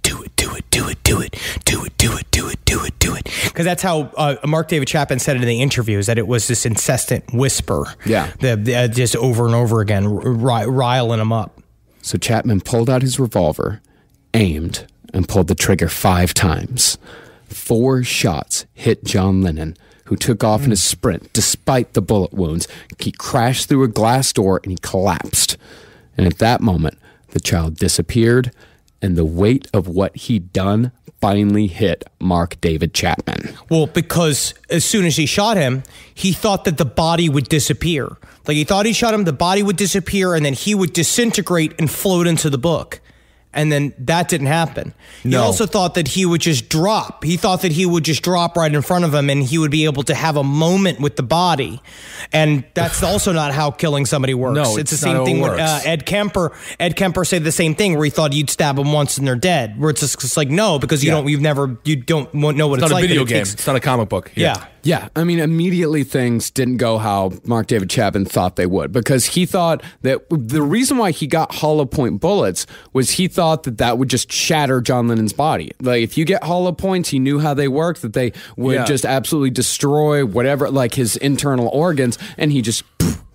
A: Do it, do it, do it, do it, do it, do it, do it, do it, do it.
F: Because that's how Mark David Chapman said it in the interviews, that it was this incessant whisper.
A: Yeah.
F: Just over and over again, riling him up.
A: So Chapman pulled out his revolver, aimed, and pulled the trigger 5 times. 4 shots hit John Lennon, who took off in a sprint despite the bullet wounds. He crashed through a glass door and he collapsed. And at that moment, the child disappeared, and the weight of what he'd done finally hit Mark David Chapman.
F: Well, because as soon as he shot him, he thought that the body would disappear. Like, he thought he shot him, the body would disappear, and then he would disintegrate and float into the book. And then that didn't happen. He also thought that he would just drop. He thought that he would just drop right in front of him, and he would be able to have a moment with the body. And that's also not how killing somebody works.
E: No,
F: it's the same thing with Ed Kemper. Ed Kemper said the same thing, where he thought you'd stab them once and they're dead. Where it's just like, no, because you don't know what it's like.
E: It's not a video game. It's not a comic book.
F: Yeah.
A: Yeah, I mean, immediately things didn't go how Mark David Chapman thought they would, because he thought that the reason why he got hollow point bullets was he thought that would just shatter John Lennon's body. Like, if you get hollow points, he knew how they worked, that they would just absolutely destroy whatever, like his internal organs, and he just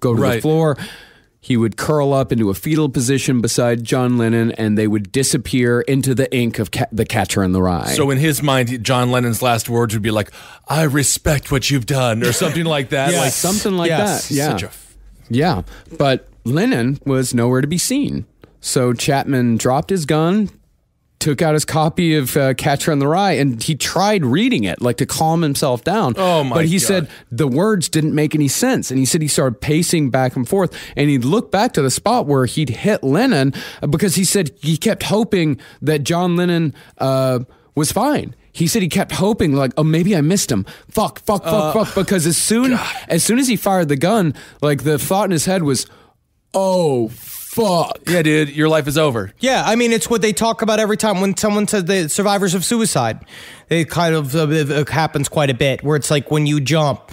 A: go to the floor. He would curl up into a fetal position beside John Lennon, and they would disappear into the ink of The Catcher in the Rye.
E: So in his mind, John Lennon's last words would be like, "I respect what you've done," or something like that.
A: Like something like that. Yeah. But Lennon was nowhere to be seen. So Chapman dropped his gun, took out his copy of Catcher in the Rye, and he tried reading it, like to calm himself down.
E: Oh my
A: But he
E: God.
A: said the words didn't make any sense. And he said he started pacing back and forth, and he'd look back to the spot where he'd hit Lennon, because he said he kept hoping that John Lennon was fine. He said he kept hoping, like, oh, maybe I missed him. Fuck. Because as soon as he fired the gun, like, the thought in his head was, oh, fuck.
E: Yeah, dude, your life is over.
F: Yeah, I mean, it's what they talk about every time when someone says the survivors of suicide. It kind of it happens quite a bit, where it's like when you jump,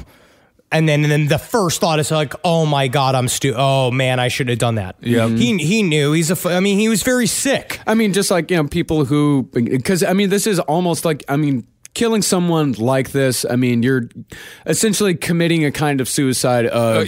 F: and then the first thought is like, oh my God, oh man, I should have done that.
E: Yeah.
F: He knew. He was very sick.
A: I mean, just like, people who, because, I mean, this is almost like, I mean, killing someone like this, I mean, you're essentially committing a kind of suicide of,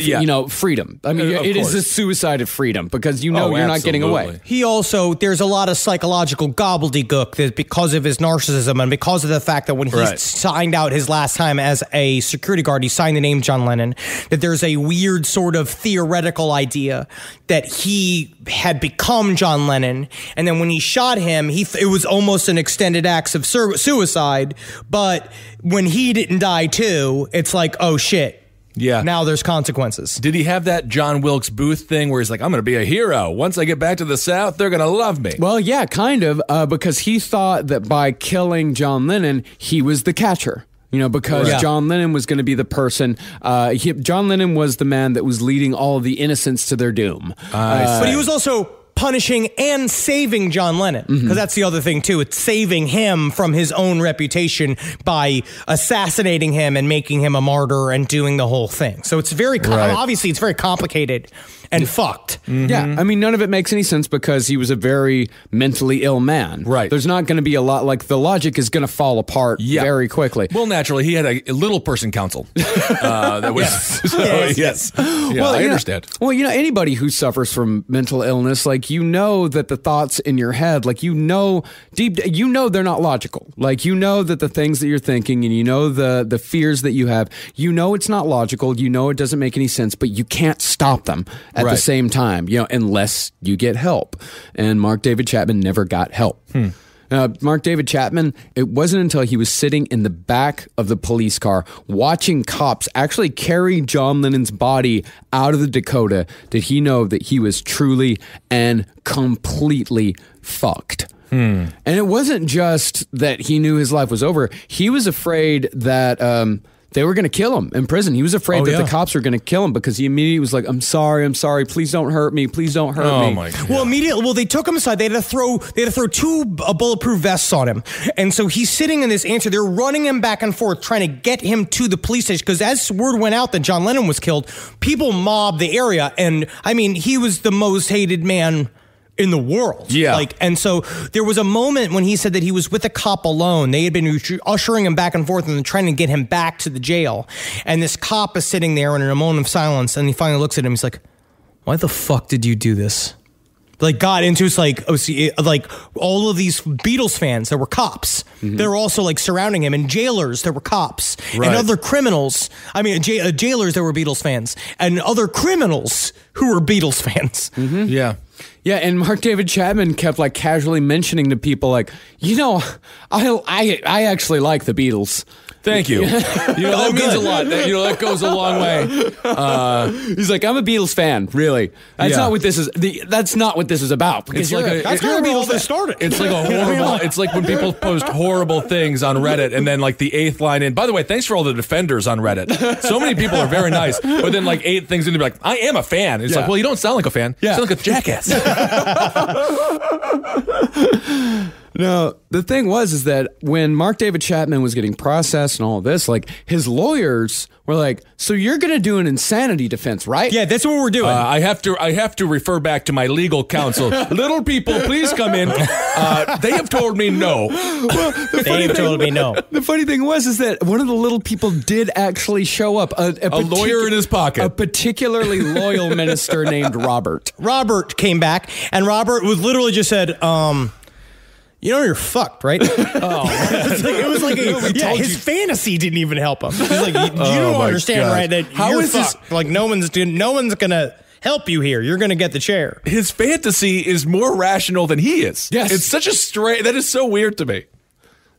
A: freedom. I mean, it is a suicide of freedom, because you're not getting away.
F: There's a lot of psychological gobbledygook that because of his narcissism and because of the fact that when he signed out his last time as a security guard, he signed the name John Lennon, that there's a weird sort of theoretical idea that he had become John Lennon. And then when he shot him, it was almost an extended act of suicide. But when he didn't die too, it's like, oh shit.
E: Yeah.
F: Now there's consequences.
E: Did he have that John Wilkes Booth thing where he's like, I'm going to be a hero. Once I get back to the South, they're going to love me.
A: Well, yeah, kind of, because he thought that by killing John Lennon, he was the catcher. Because John Lennon was going to be the person. John Lennon was the man that was leading all of the innocents to their doom.
F: But he was also punishing and saving John Lennon, because that's the other thing too. It's saving him from his own reputation by assassinating him and making him a martyr and doing the whole thing. So it's very obviously it's very complicated and fucked.
A: Yeah, I mean, none of it makes any sense because he was a very mentally ill man.
E: Right.
A: There's not going to be a lot, like, the logic is going to fall apart very quickly.
E: Well, naturally, he had a little person council. That was yes. Yeah,
A: Well,
E: I understand.
A: Well, anybody who suffers from mental illness, like, that the thoughts in your head, like, they're not logical. Like, that the things that you're thinking and the fears that you have, it's not logical. It doesn't make any sense, but you can't stop them at the same time, unless you get help. And Mark David Chapman never got help. Mark David Chapman, it wasn't until he was sitting in the back of the police car watching cops actually carry John Lennon's body out of the Dakota did he know that he was truly and completely fucked. And it wasn't just that he knew his life was over. He was afraid that they were going to kill him in prison. He was afraid that the cops were going to kill him, because he immediately was like, I'm sorry. Please don't hurt me. Please don't hurt me.
E: Oh my God.
F: Well, they took him aside. They had to throw two bulletproof vests on him. And so he's sitting in this answer. They're running him back and forth, trying to get him to the police station, because as word went out that John Lennon was killed, people mobbed the area. And I mean, he was the most hated man in the world.
E: Yeah.
F: And so there was a moment when he said that he was with a cop alone. They had been ushering him back and forth and trying to get him back to the jail. And this cop is sitting there in a moment of silence, and he finally looks at him. He's like, why the fuck did you do this? Like, got into it's like all of these Beatles fans, there were cops. They were also like surrounding him, and jailers, there were cops, and other criminals. I mean, jailers, there were Beatles fans, and other criminals who were Beatles fans.
E: Yeah.
A: Yeah, and Mark David Chapman kept like casually mentioning to people like, I actually like the Beatles.
E: Thank you. That means a lot. That goes a long way.
A: He's like, I'm a Beatles fan, really. That's not what this is. That's not what this is about. Because
F: That's how the Beatles started.
E: It's like a horrible. It's like when people post horrible things on Reddit, and then like the 8th line in. By the way, thanks for all the defenders on Reddit. So many people are very nice, but then like 8 things in, to be like, I am a fan. It's like, well, you don't sound like a fan. You sound like a jackass.
A: No, the thing is that when Mark David Chapman was getting processed and all of this, like his lawyers were like, "So you're going to do an insanity defense, right?"
F: Yeah, that's what we're doing.
E: I have to refer back to my legal counsel. Little people, please come in. They have told me no.
F: They have told me no.
A: The funny thing is that one of the little people did actually show up. A
E: lawyer in his pocket.
A: A particularly loyal minister named Robert.
F: Robert came back, and Robert was literally just said, you know you're fucked, right? It was like his fantasy didn't even help him. He's like, you don't understand, right? That
E: How is
F: fucked. This? Like no one's gonna help you here. You're gonna get the chair.
E: His fantasy is more rational than he is.
A: Yes,
E: it's such a that is so weird to me.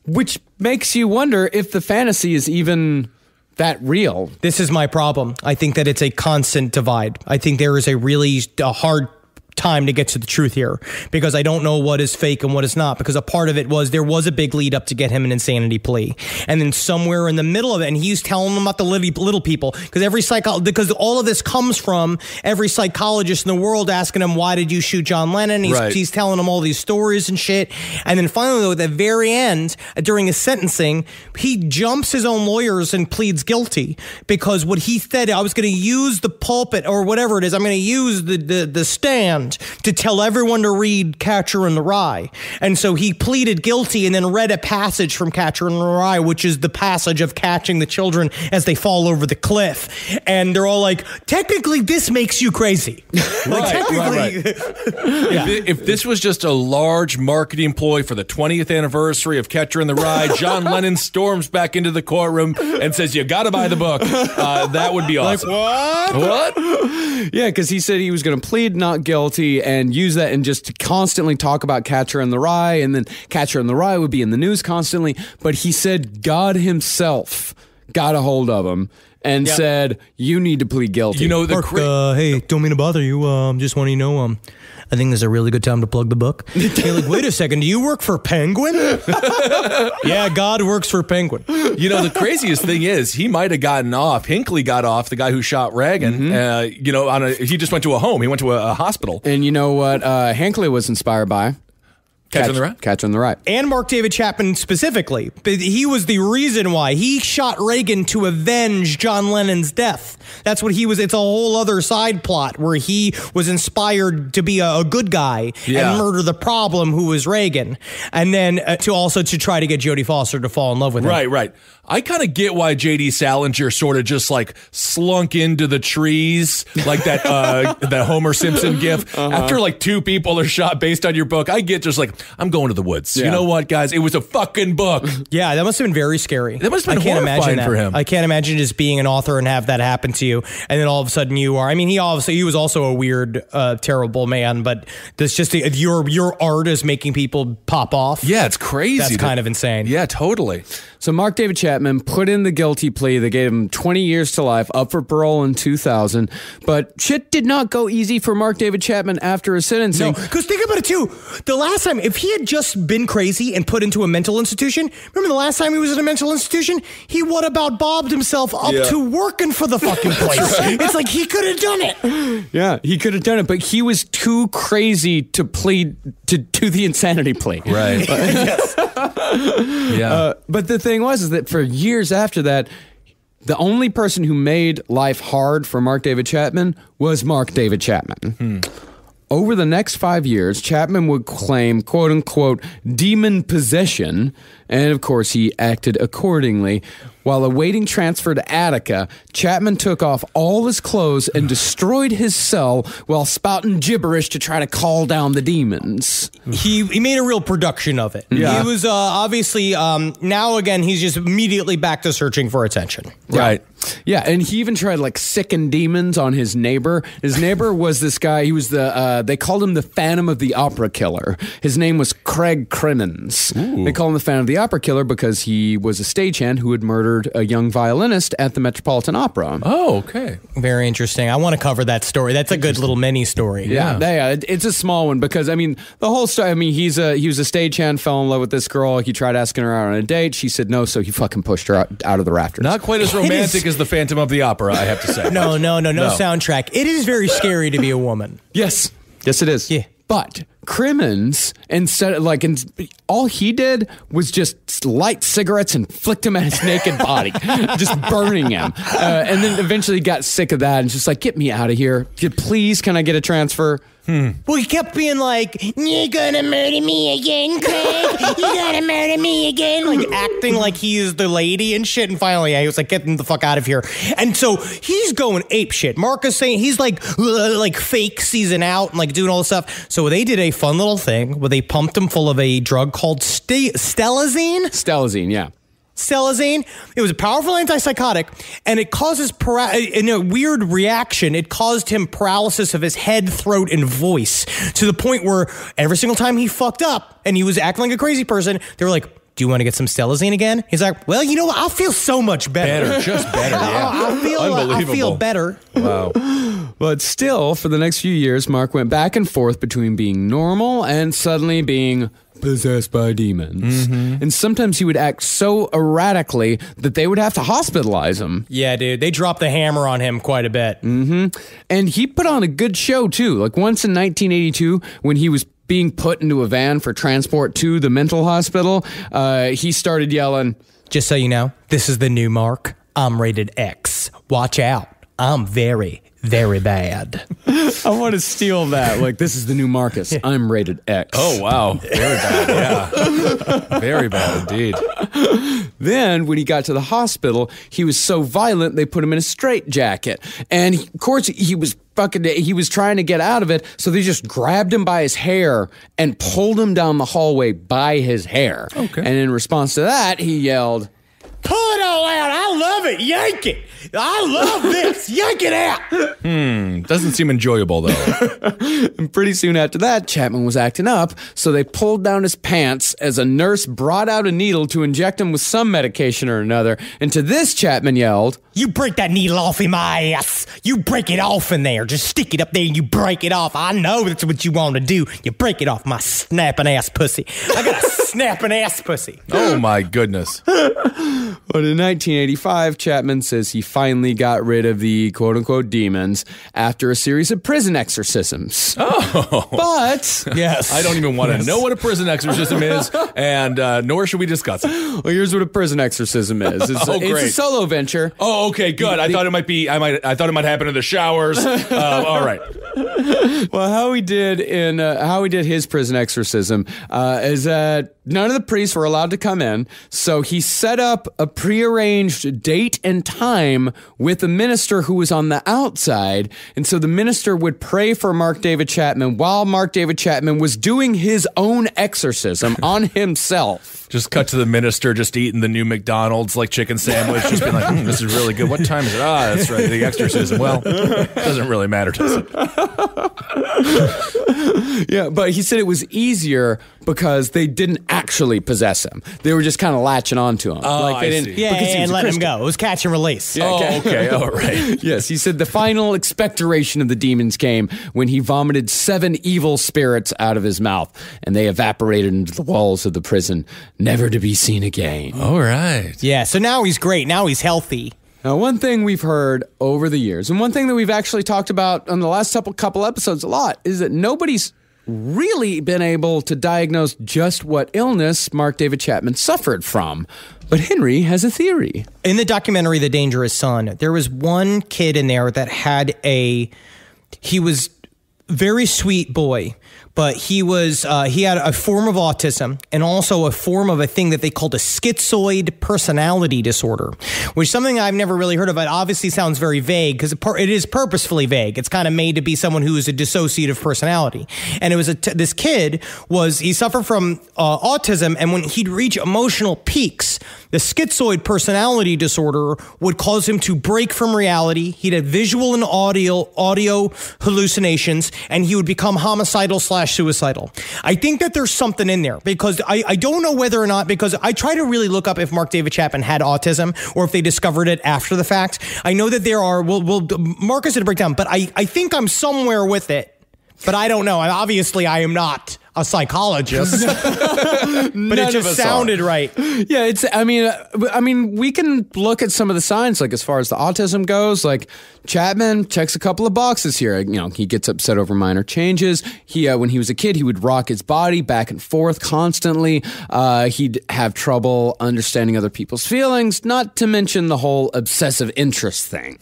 A: Which makes you wonder if the fantasy is even that real.
F: This is my problem. I think that it's a constant divide. I think there is a hard time to get to the truth here because I don't know what is fake and what is not, because a part of it was there was a big lead up to get him an insanity plea, and then somewhere in the middle of it, and he's telling them about the little people, because all of this comes from every psychologist in the world asking him, why did you shoot John Lennon? He's telling them all these stories and shit, and then finally though at the very end during his sentencing he jumps his own lawyers and pleads guilty because what he said, I was going to use the pulpit or whatever it is, I'm going to use the stand to tell everyone to read Catcher in the Rye. And so he pleaded guilty and then read a passage from Catcher in the Rye, which is the passage of catching the children as they fall over the cliff. And they're all like, technically, this makes you crazy.
E: Right. If this was just a large marketing ploy for the 20th anniversary of Catcher in the Rye, John Lennon storms back into the courtroom and says, you got to buy the book. That would be awesome.
F: Like, what?
A: Yeah, because he said he was going to plead not guilty and use that and just constantly talk about Catcher in the Rye, and then Catcher in the Rye would be in the news constantly. But he said God himself got a hold of him and said, you need to plead guilty.
E: You know,
F: Mark, hey, don't mean to bother you. Just want you to know, I think this is a really good time to plug the book. You're like, wait a second, do you work for Penguin? Yeah, God works for Penguin.
E: You know, the craziest thing is he might have gotten off. Hinckley got off, the guy who shot Reagan. He just went to a home. He went to a hospital.
A: And you know what Hinckley was inspired by?
E: Catcher in the Rye?
A: Catcher in the Rye.
F: And Mark David Chapman specifically. He was the reason why. He shot Reagan to avenge John Lennon's death. That's what he was. It's a whole other side plot where he was inspired to be a good guy and murder the problem who was Reagan. And then to try to get Jodie Foster to fall in love with him.
E: Right. I kind of get why J.D. Salinger sort of just like slunk into the trees like that that Homer Simpson gif. After like two people are shot based on your book, I get just like, I'm going to the woods. Yeah. You know what, guys? It was a fucking book.
F: Yeah, that must have been very scary.
E: That must have been horrifying for him.
F: I can't imagine just being an author and have that happen to you, and then all of a sudden you are. I mean, he was also a weird, terrible man, but that's just your art is making people pop off.
E: Yeah, it's crazy.
F: That's kind of insane.
E: Yeah, totally.
A: So Mark David Chapman put in the guilty plea. They gave him 20 years to life, up for parole in 2000. But shit did not go easy for Mark David Chapman after his sentencing.
F: No, because think about it too. The last time, if he had just been crazy and put into a mental institution, remember the last time he was in a mental institution? He what about bobbed himself up to working for the fucking place. It's like he could have done it.
A: Yeah, he could have done it, but he was too crazy to plead to the insanity plea.
E: Right.
F: Yes.
A: But the thing is that for years after that, the only person who made life hard for Mark David Chapman was Mark David Chapman. Over the next 5 years, Chapman would claim, quote unquote, demon possession, and of course he acted accordingly. While awaiting transfer to Attica, Chapman took off all his clothes and destroyed his cell while spouting gibberish to try to call down the demons.
F: He made a real production of it. Yeah. He was obviously, now again, he's just immediately back to searching for attention.
E: Right.
A: Yeah, and he even tried like sicking demons on his neighbor. His neighbor was this guy, he was they called him the Phantom of the Opera Killer. His name was Craig Crimmins. They call him the Phantom of the Opera Killer because he was a stagehand who had murdered a young violinist at the Metropolitan Opera.
E: Oh, okay.
F: Very interesting. I want to cover that story. That's a good little mini story.
A: Yeah, it's a small one because, I mean, the whole story, I mean, he was a stagehand, fell in love with this girl. He tried asking her out on a date. She said no, so he fucking pushed her out of the rafters.
E: Not quite as romantic as the Phantom of the Opera, I have to say.
F: No soundtrack. It is very scary to be a woman.
A: Yes, it is.
F: Yeah.
A: But Crimmins, instead of all he did was just light cigarettes and flicked him at his naked body, just burning him. And then eventually got sick of that and just like, get me out of here. Please, can I get a transfer?
F: Well, he kept being like, "You're gonna murder me again, Craig. You're gonna murder me again," like acting like he is the lady and shit. And finally, he was like, "Get the fuck out of here." And so he's going ape shit. Mark is saying he's like fake season out and like doing all this stuff. So they did a fun little thing where they pumped him full of a drug called Stelazine.
A: Stelazine, yeah.
F: Stelazine. It was a powerful antipsychotic, and it causes in a weird reaction. It caused him paralysis of his head, throat, and voice to the point where every single time he fucked up and he was acting like a crazy person, they were like, "Do you want to get some Stelazine again?" He's like, "Well, you know what? I'll feel so much better.
E: Just better. Yeah,
F: I feel better."
E: Wow.
A: But still, for the next few years, Mark went back and forth between being normal and suddenly being possessed by demons. And sometimes he would act so erratically that they would have to hospitalize him.
F: Yeah, dude. They dropped the hammer on him quite a bit.
A: And he put on a good show, too. Like once in 1982, when he was being put into a van for transport to the mental hospital, he started yelling,
F: "Just so you know, this is the new Mark. I'm rated X. Watch out. I'm very, very bad."
A: I want to steal that. Like, this is the new Marcus. I'm rated X.
E: Oh, wow. Very bad, yeah. Very bad indeed.
A: Then, when he got to the hospital, he was so violent, they put him in a straitjacket. And, of course, he was trying to get out of it, so they just grabbed him by his hair and pulled him down the hallway by his hair.
E: Okay.
A: And in response to that, he yelled,
F: "Pull it all out. I love it. Yank it. I love this. Yank it out."
E: Doesn't seem enjoyable, though.
A: And pretty soon after that, Chapman was acting up, so they pulled down his pants as a nurse brought out a needle to inject him with some medication or another. And to this, Chapman yelled,
F: "You break that needle off in my ass. You break it off in there. Just stick it up there and you break it off. I know that's what you want to do. You break it off my snapping ass pussy. I got a snapping ass pussy."
E: Oh, my goodness.
A: But in 1985, Chapman says he finally got rid of the quote-unquote demons after a series of prison exorcisms.
E: Oh.
A: But,
F: Yes.
E: I don't even want to know what a prison exorcism is, and nor should we discuss it.
A: well, here's what a prison exorcism is. It's,
E: Oh,
A: it's
E: great.
A: a solo venture.
E: Oh, okay, good. I thought it might be. I thought it might happen in the showers. All right.
A: Well, how he did his prison exorcism is that none of the priests were allowed to come in, so he set up a prearranged date and time with a minister who was on the outside, and so the minister would pray for Mark David Chapman while Mark David Chapman was doing his own exorcism on himself.
E: Just cut to the minister just eating the new McDonald's like chicken sandwich, just being like, "This is really good. What time is it? Ah, that's right, the exorcism." Well, doesn't really matter, does it?
A: Yeah, but he said it was easier because they didn't actually possess him. They were just kind of latching onto him.
E: Oh, I see.
F: Yeah,
A: because he was
F: and
A: a
F: let him
A: Christian.
F: go. It was catch and release.
A: Yeah,
E: Oh, okay. All right.
A: Yes, he said the final expectoration of the demons came when he vomited 7 evil spirits out of his mouth, and they evaporated into the walls of the prison, never to be seen again.
E: All right.
F: Yeah, so now he's great. Now he's healthy.
A: Now, one thing we've heard over the years, and one thing that we've actually talked about on the last couple episodes a lot, is that nobody's really been able to diagnose just what illness Mark David Chapman suffered from. But Henry has a theory.
F: In the documentary The Dangerous Son, there was one kid in there that had he was very sweet boy, but he had a form of autism and also a form of a thing that they called a schizoid personality disorder, which is something I've never really heard of. It obviously sounds very vague because it is purposefully vague. It's kind of made to be someone who is a dissociative personality. And it was this kid he suffered from autism, and when he'd reach emotional peaks, the schizoid personality disorder would cause him to break from reality. He'd have visual and audio hallucinations, and he would become homicidal/suicidal. I think that there's something in there because I don't know whether or not, because I try to really look up if Mark David Chapman had autism or if they discovered it after the fact. I know that there are, Marcus did a breakdown, but I think I'm somewhere with it, but I don't know. Obviously I am not a psychologist, but it just sounded right.
A: Yeah, I mean, we can look at some of the signs, like as far as the autism goes. Like Chapman checks a couple of boxes here. You know, he gets upset over minor changes. He, when he was a kid, he would rock his body back and forth constantly. He'd have trouble understanding other people's feelings. Not to mention the whole obsessive interest thing.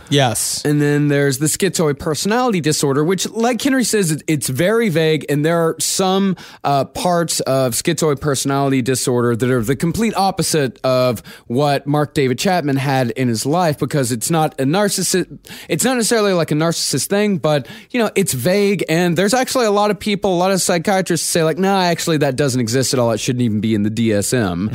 F: Yes,
A: and then there's the schizoid personality disorder, which, like Henry says, it's very vague, and there are some parts of schizoid personality disorder that are the complete opposite of what Mark David Chapman had in his life, because it's not a narcissist. It's not necessarily like a narcissist thing, but you know, it's vague, and there's actually a lot of psychiatrists say like, nah, actually that doesn't exist at all. It shouldn't even be in the DSM.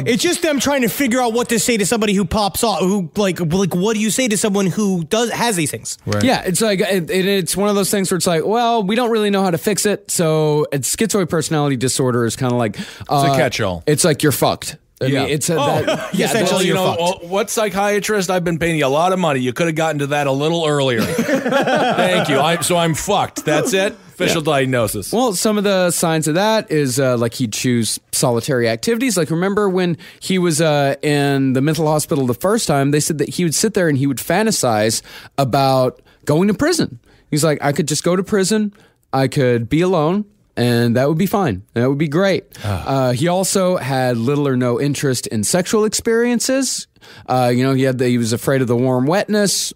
F: It's just them trying to figure out what to say to somebody who pops off. Who like what do you say to someone who has these things?
A: Right. Yeah, it's like it's one of those things where it's like, well, we don't really know how to fix it. So it's schizoid personality disorder is kind of like
E: it's a catch-all.
A: It's like you're fucked. I mean, it's
F: essentially
E: you
F: you're
E: know
F: fucked.
E: what psychiatrist? I've been paying you a lot of money. You could have gotten to that a little earlier. Thank you. I'm fucked. That's it. Official diagnosis.
A: Well, some of the signs of that is like he'd choose solitary activities. Like, remember when he was in the mental hospital the first time, they said that he would sit there and he would fantasize about going to prison. He's like, I could just go to prison. I could be alone. And that would be fine. That would be great. He also had little or no interest in sexual experiences. You know, he was afraid of the warm wetness.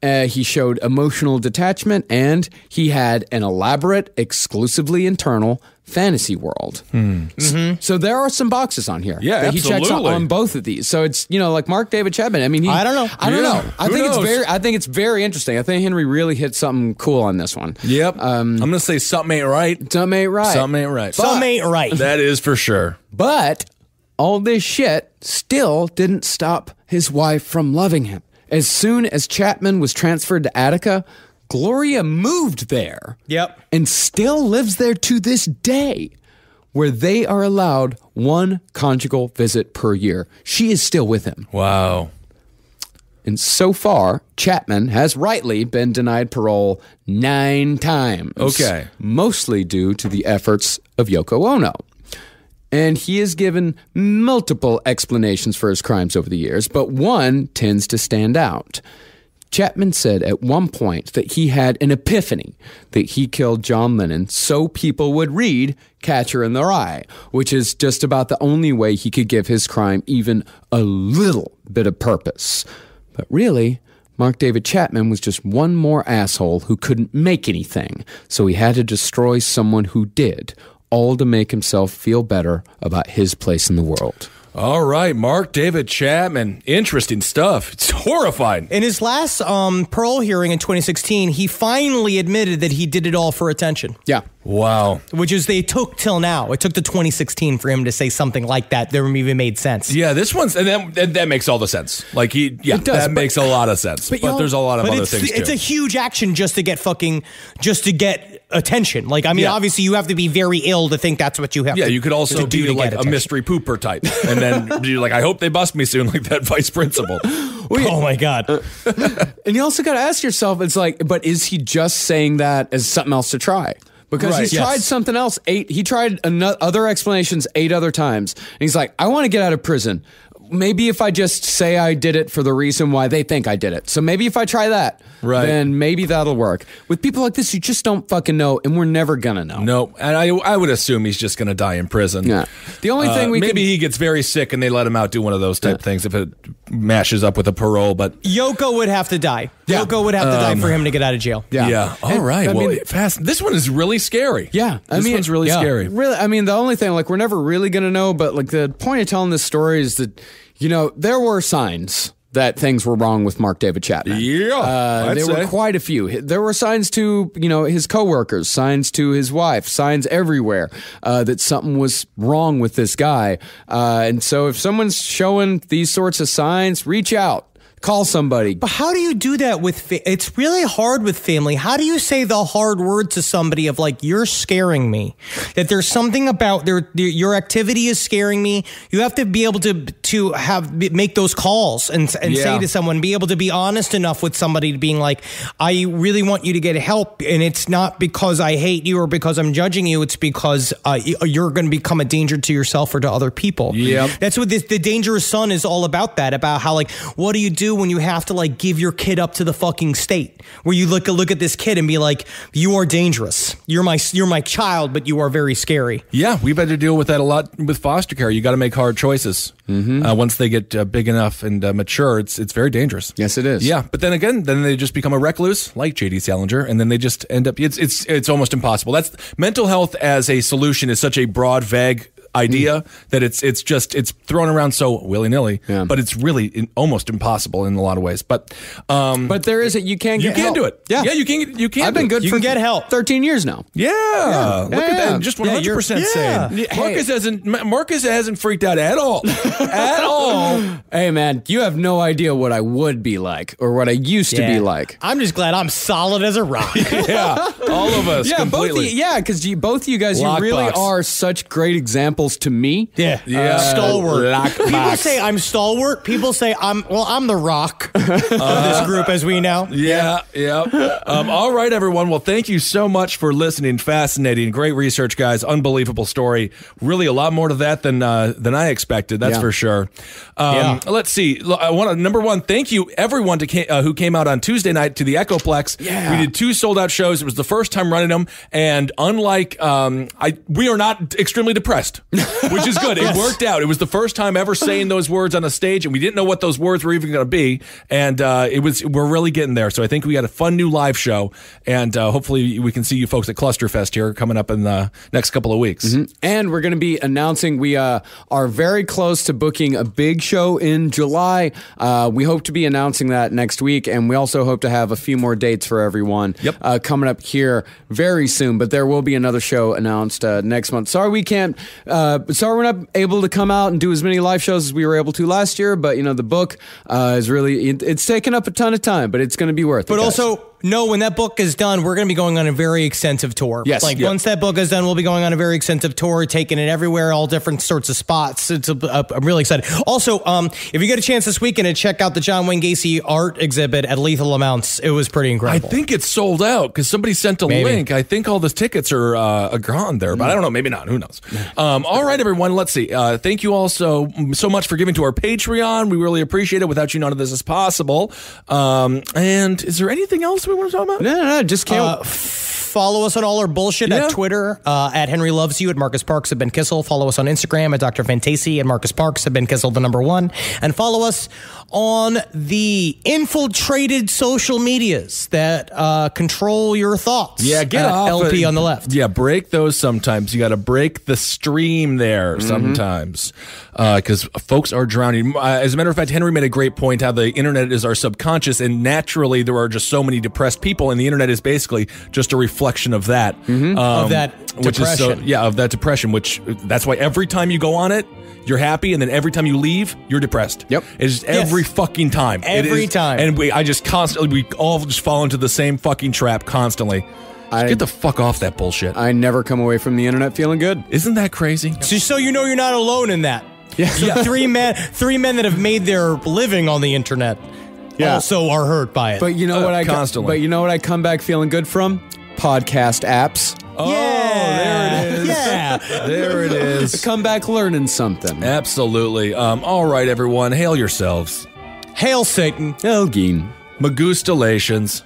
A: He showed emotional detachment, and he had an elaborate, exclusively internal fantasy world. So there are some boxes on here.
E: Yeah,
A: that he checks
E: absolutely.
A: on both of these. So it's, you know, like Mark David Chapman. I mean,
F: I don't know.
A: I don't know.
E: Who
A: I think it's very interesting. I think Henry really hit something cool on this one.
E: Yep. I'm gonna say something ain't right.
A: Something ain't right.
E: Something ain't right.
F: Some ain't right.
E: That is for sure.
A: But all this shit still didn't stop his wife from loving him. As soon as Chapman was transferred to Attica, Gloria moved there.
F: Yep.
A: And still lives there to this day, where they are allowed one conjugal visit per year. She is still with him.
E: Wow.
A: And so far, Chapman has rightly been denied parole 9 times.
E: Okay.
A: Mostly due to the efforts of Yoko Ono. And he has given multiple explanations for his crimes over the years, but one tends to stand out. Chapman said at one point that he had an epiphany that he killed John Lennon so people would read Catcher in the Rye, which is just about the only way he could give his crime even a little bit of purpose. But really, Mark David Chapman was just one more asshole who couldn't make anything, so he had to destroy someone who did, all to make himself feel better about his place in the world.
E: All right, Mark David Chapman. Interesting stuff. It's horrifying.
F: In his last parole hearing in 2016, he finally admitted that he did it all for attention.
A: Yeah.
E: Wow.
F: Which is, they took till now. It took to 2016 for him to say something like that even made sense.
E: Yeah, this one's, and that makes all the sense. Like,
A: It does,
E: that makes a lot of sense. But there's a lot of other things, too.
F: It's a huge action just to get attention. Like, I mean, obviously you have to be very ill to think that's what you have to do.
E: Yeah, you could also
F: do
E: be
F: to
E: like
F: get
E: a
F: attention.
E: mystery pooper type. And then you're like, I hope they bust me soon, like that vice principal.
F: Oh my God.
A: And you also got to ask yourself, it's like, but is he just saying that as something else to try? Because
E: Right,
A: he's
E: yes.
A: tried something else. He tried other explanations 8 other times. And he's like, I want to get out of prison. Maybe if I just say I did it for the reason why they think I did it. So maybe if I try that, then maybe that'll work. With people like this, you just don't fucking know, and we're never going to know.
E: No, and I would assume he's just going to die in prison.
A: Yeah. The only thing
E: maybe he gets very sick and they let him out do one of those type things if it mashes up with a parole. But
F: Yoko would have to die.
A: Yeah.
F: Yoko would have to die for him to get out of jail.
A: Yeah.
E: All right.
A: I
E: Well,
A: mean-
E: this one is really scary.
A: Yeah,
E: This one's really scary.
A: Really, I mean, the only thing, like, we're never really going to know, but, like, the point of telling this story is that, you know, there were signs that things were wrong with Mark David Chapman.
E: Yeah, I'd
A: there
E: say.
A: were quite a few. There were signs to, you know, his coworkers, signs to his wife, signs everywhere that something was wrong with this guy. And so if someone's showing these sorts of signs, reach out. Call somebody.
F: But how do you do that with it's really hard with family. How do you say the hard word to somebody of like, you're scaring me, that there's something about your activity is scaring me? You have to be able to make those calls and say to someone, be able to be honest enough with somebody being like, I really want you to get help, and it's not because I hate you or because I'm judging you, it's because you're going to become a danger to yourself or to other people.
A: Yep.
F: That's what the Dangerous Son is all about, about how, like, what do you do when you have to, like, give your kid up to the fucking state, where you look at this kid and be like, you are dangerous, you're my child, but you are very scary.
E: Yeah, we've had to deal with that a lot with foster care. You got to make hard choices. Once they get big enough and mature, it's very dangerous.
A: Yes, it is.
E: Yeah, but then again, they just become a recluse, like J.D. Salinger, and then they just end up. It's almost impossible. That's mental health as a solution is such a broad, vague idea that it's thrown around so willy-nilly, but it's really almost impossible in a lot of ways. But
A: there is you can
E: do it. Yeah, you can.
A: I've been good.
F: You
A: for
F: can get help.
A: 13 years now.
E: Look at that. Just 100% sane. Marcus hasn't freaked out at all. At all.
A: Hey man, you have no idea what I would be like or what I used to be like.
F: I'm just glad I'm solid as a rock.
E: Yeah, all of us. Completely.
A: Because both of you guys, you really are such great examples to me.
F: Stalwart. People say I'm stalwart. People say I'm the rock of this group, as we know.
E: All right, everyone. Well, thank you so much for listening. Fascinating, great research, guys. Unbelievable story. Really, a lot more to that than I expected. That's for sure. Let's see. I want to number one. Thank you, everyone who came out on Tuesday night to the Echoplex. We did 2 sold-out shows. It was the first time running them, and unlike we are not extremely depressed. Which is good. It worked out. It was the first time ever saying those words on a stage, and we didn't know what those words were even going to be. And we're really getting there. So I think we got a fun new live show, and hopefully we can see you folks at Clusterfest here coming up in the next couple of weeks.
A: And we're going to be announcing we are very close to booking a big show in July. We hope to be announcing that next week, and we also hope to have a few more dates for everyone coming up here very soon. But there will be another show announced next month. Sorry we're not able to come out and do as many live shows as we were able to last year, but the book is really it's taken up a ton of time, but it's going to be worth it.
F: But also, when that book is done, we're going to be going on a very extensive tour.
A: Yes.
F: Once that book is done, we'll be going on a very extensive tour, taking it everywhere, all different sorts of spots. I'm really excited. Also, if you get a chance this weekend to check out the John Wayne Gacy art exhibit at Lethal Amounts, it was pretty incredible.
E: I think it's sold out because somebody sent a link. I think all the tickets are gone there, but I don't know. Maybe not. Who knows? All right, everyone. Let's see. Thank you all so much for giving to our Patreon. We really appreciate it. Without you, none of this is possible. And is there anything else we want to talk about?
A: No, just can't.
F: Follow us on all our bullshit at Twitter, at Henry Loves You, at Marcus Parks, at Ben Kissel. Follow us on Instagram at Dr. Fantasy, at Marcus Parks, at Ben Kissel, the number 1. And follow us on the infiltrated social medias that control your thoughts.
E: Yeah, get off
F: LP on the left.
E: Yeah, break those sometimes. You got to break the stream there sometimes because folks are drowning. As a matter of fact, Henry made a great point how the internet is our subconscious, and naturally there are just so many depressed people, and the internet is basically just a reflection of that.
F: Of that depression.
E: Of that depression, which that's why every time you go on it, you're happy, and then every time you leave, you're depressed.
A: Yep.
E: It's just every fucking time.
F: Every time.
E: And we all just fall into the same fucking trap constantly. Get the fuck off that bullshit.
A: I never come away from the internet feeling good.
E: Isn't that crazy?
F: So you know you're not alone in that. So 3 men that have made their living on the internet also are hurt by it.
A: But you know what
E: constantly.
A: But you know what I come back feeling good from? Podcast apps.
E: Oh, there it is.
F: Yeah.
E: There it is.
A: Come back learning something.
E: Absolutely. All right, everyone. Hail yourselves.
F: Hail Satan.
A: Elgin.
E: Magustalations.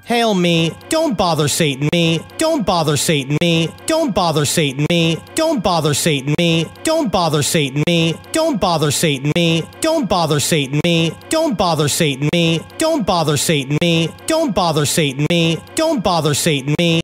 F: Hail me. Don't bother Satan me. Don't bother Satan me. Don't bother Satan me. Don't bother Satan me. Don't bother Satan me. Don't bother Satan me. Don't bother Satan me. Don't bother Satan me. Don't bother Satan me. Don't bother Satan me. Don't bother Satan me.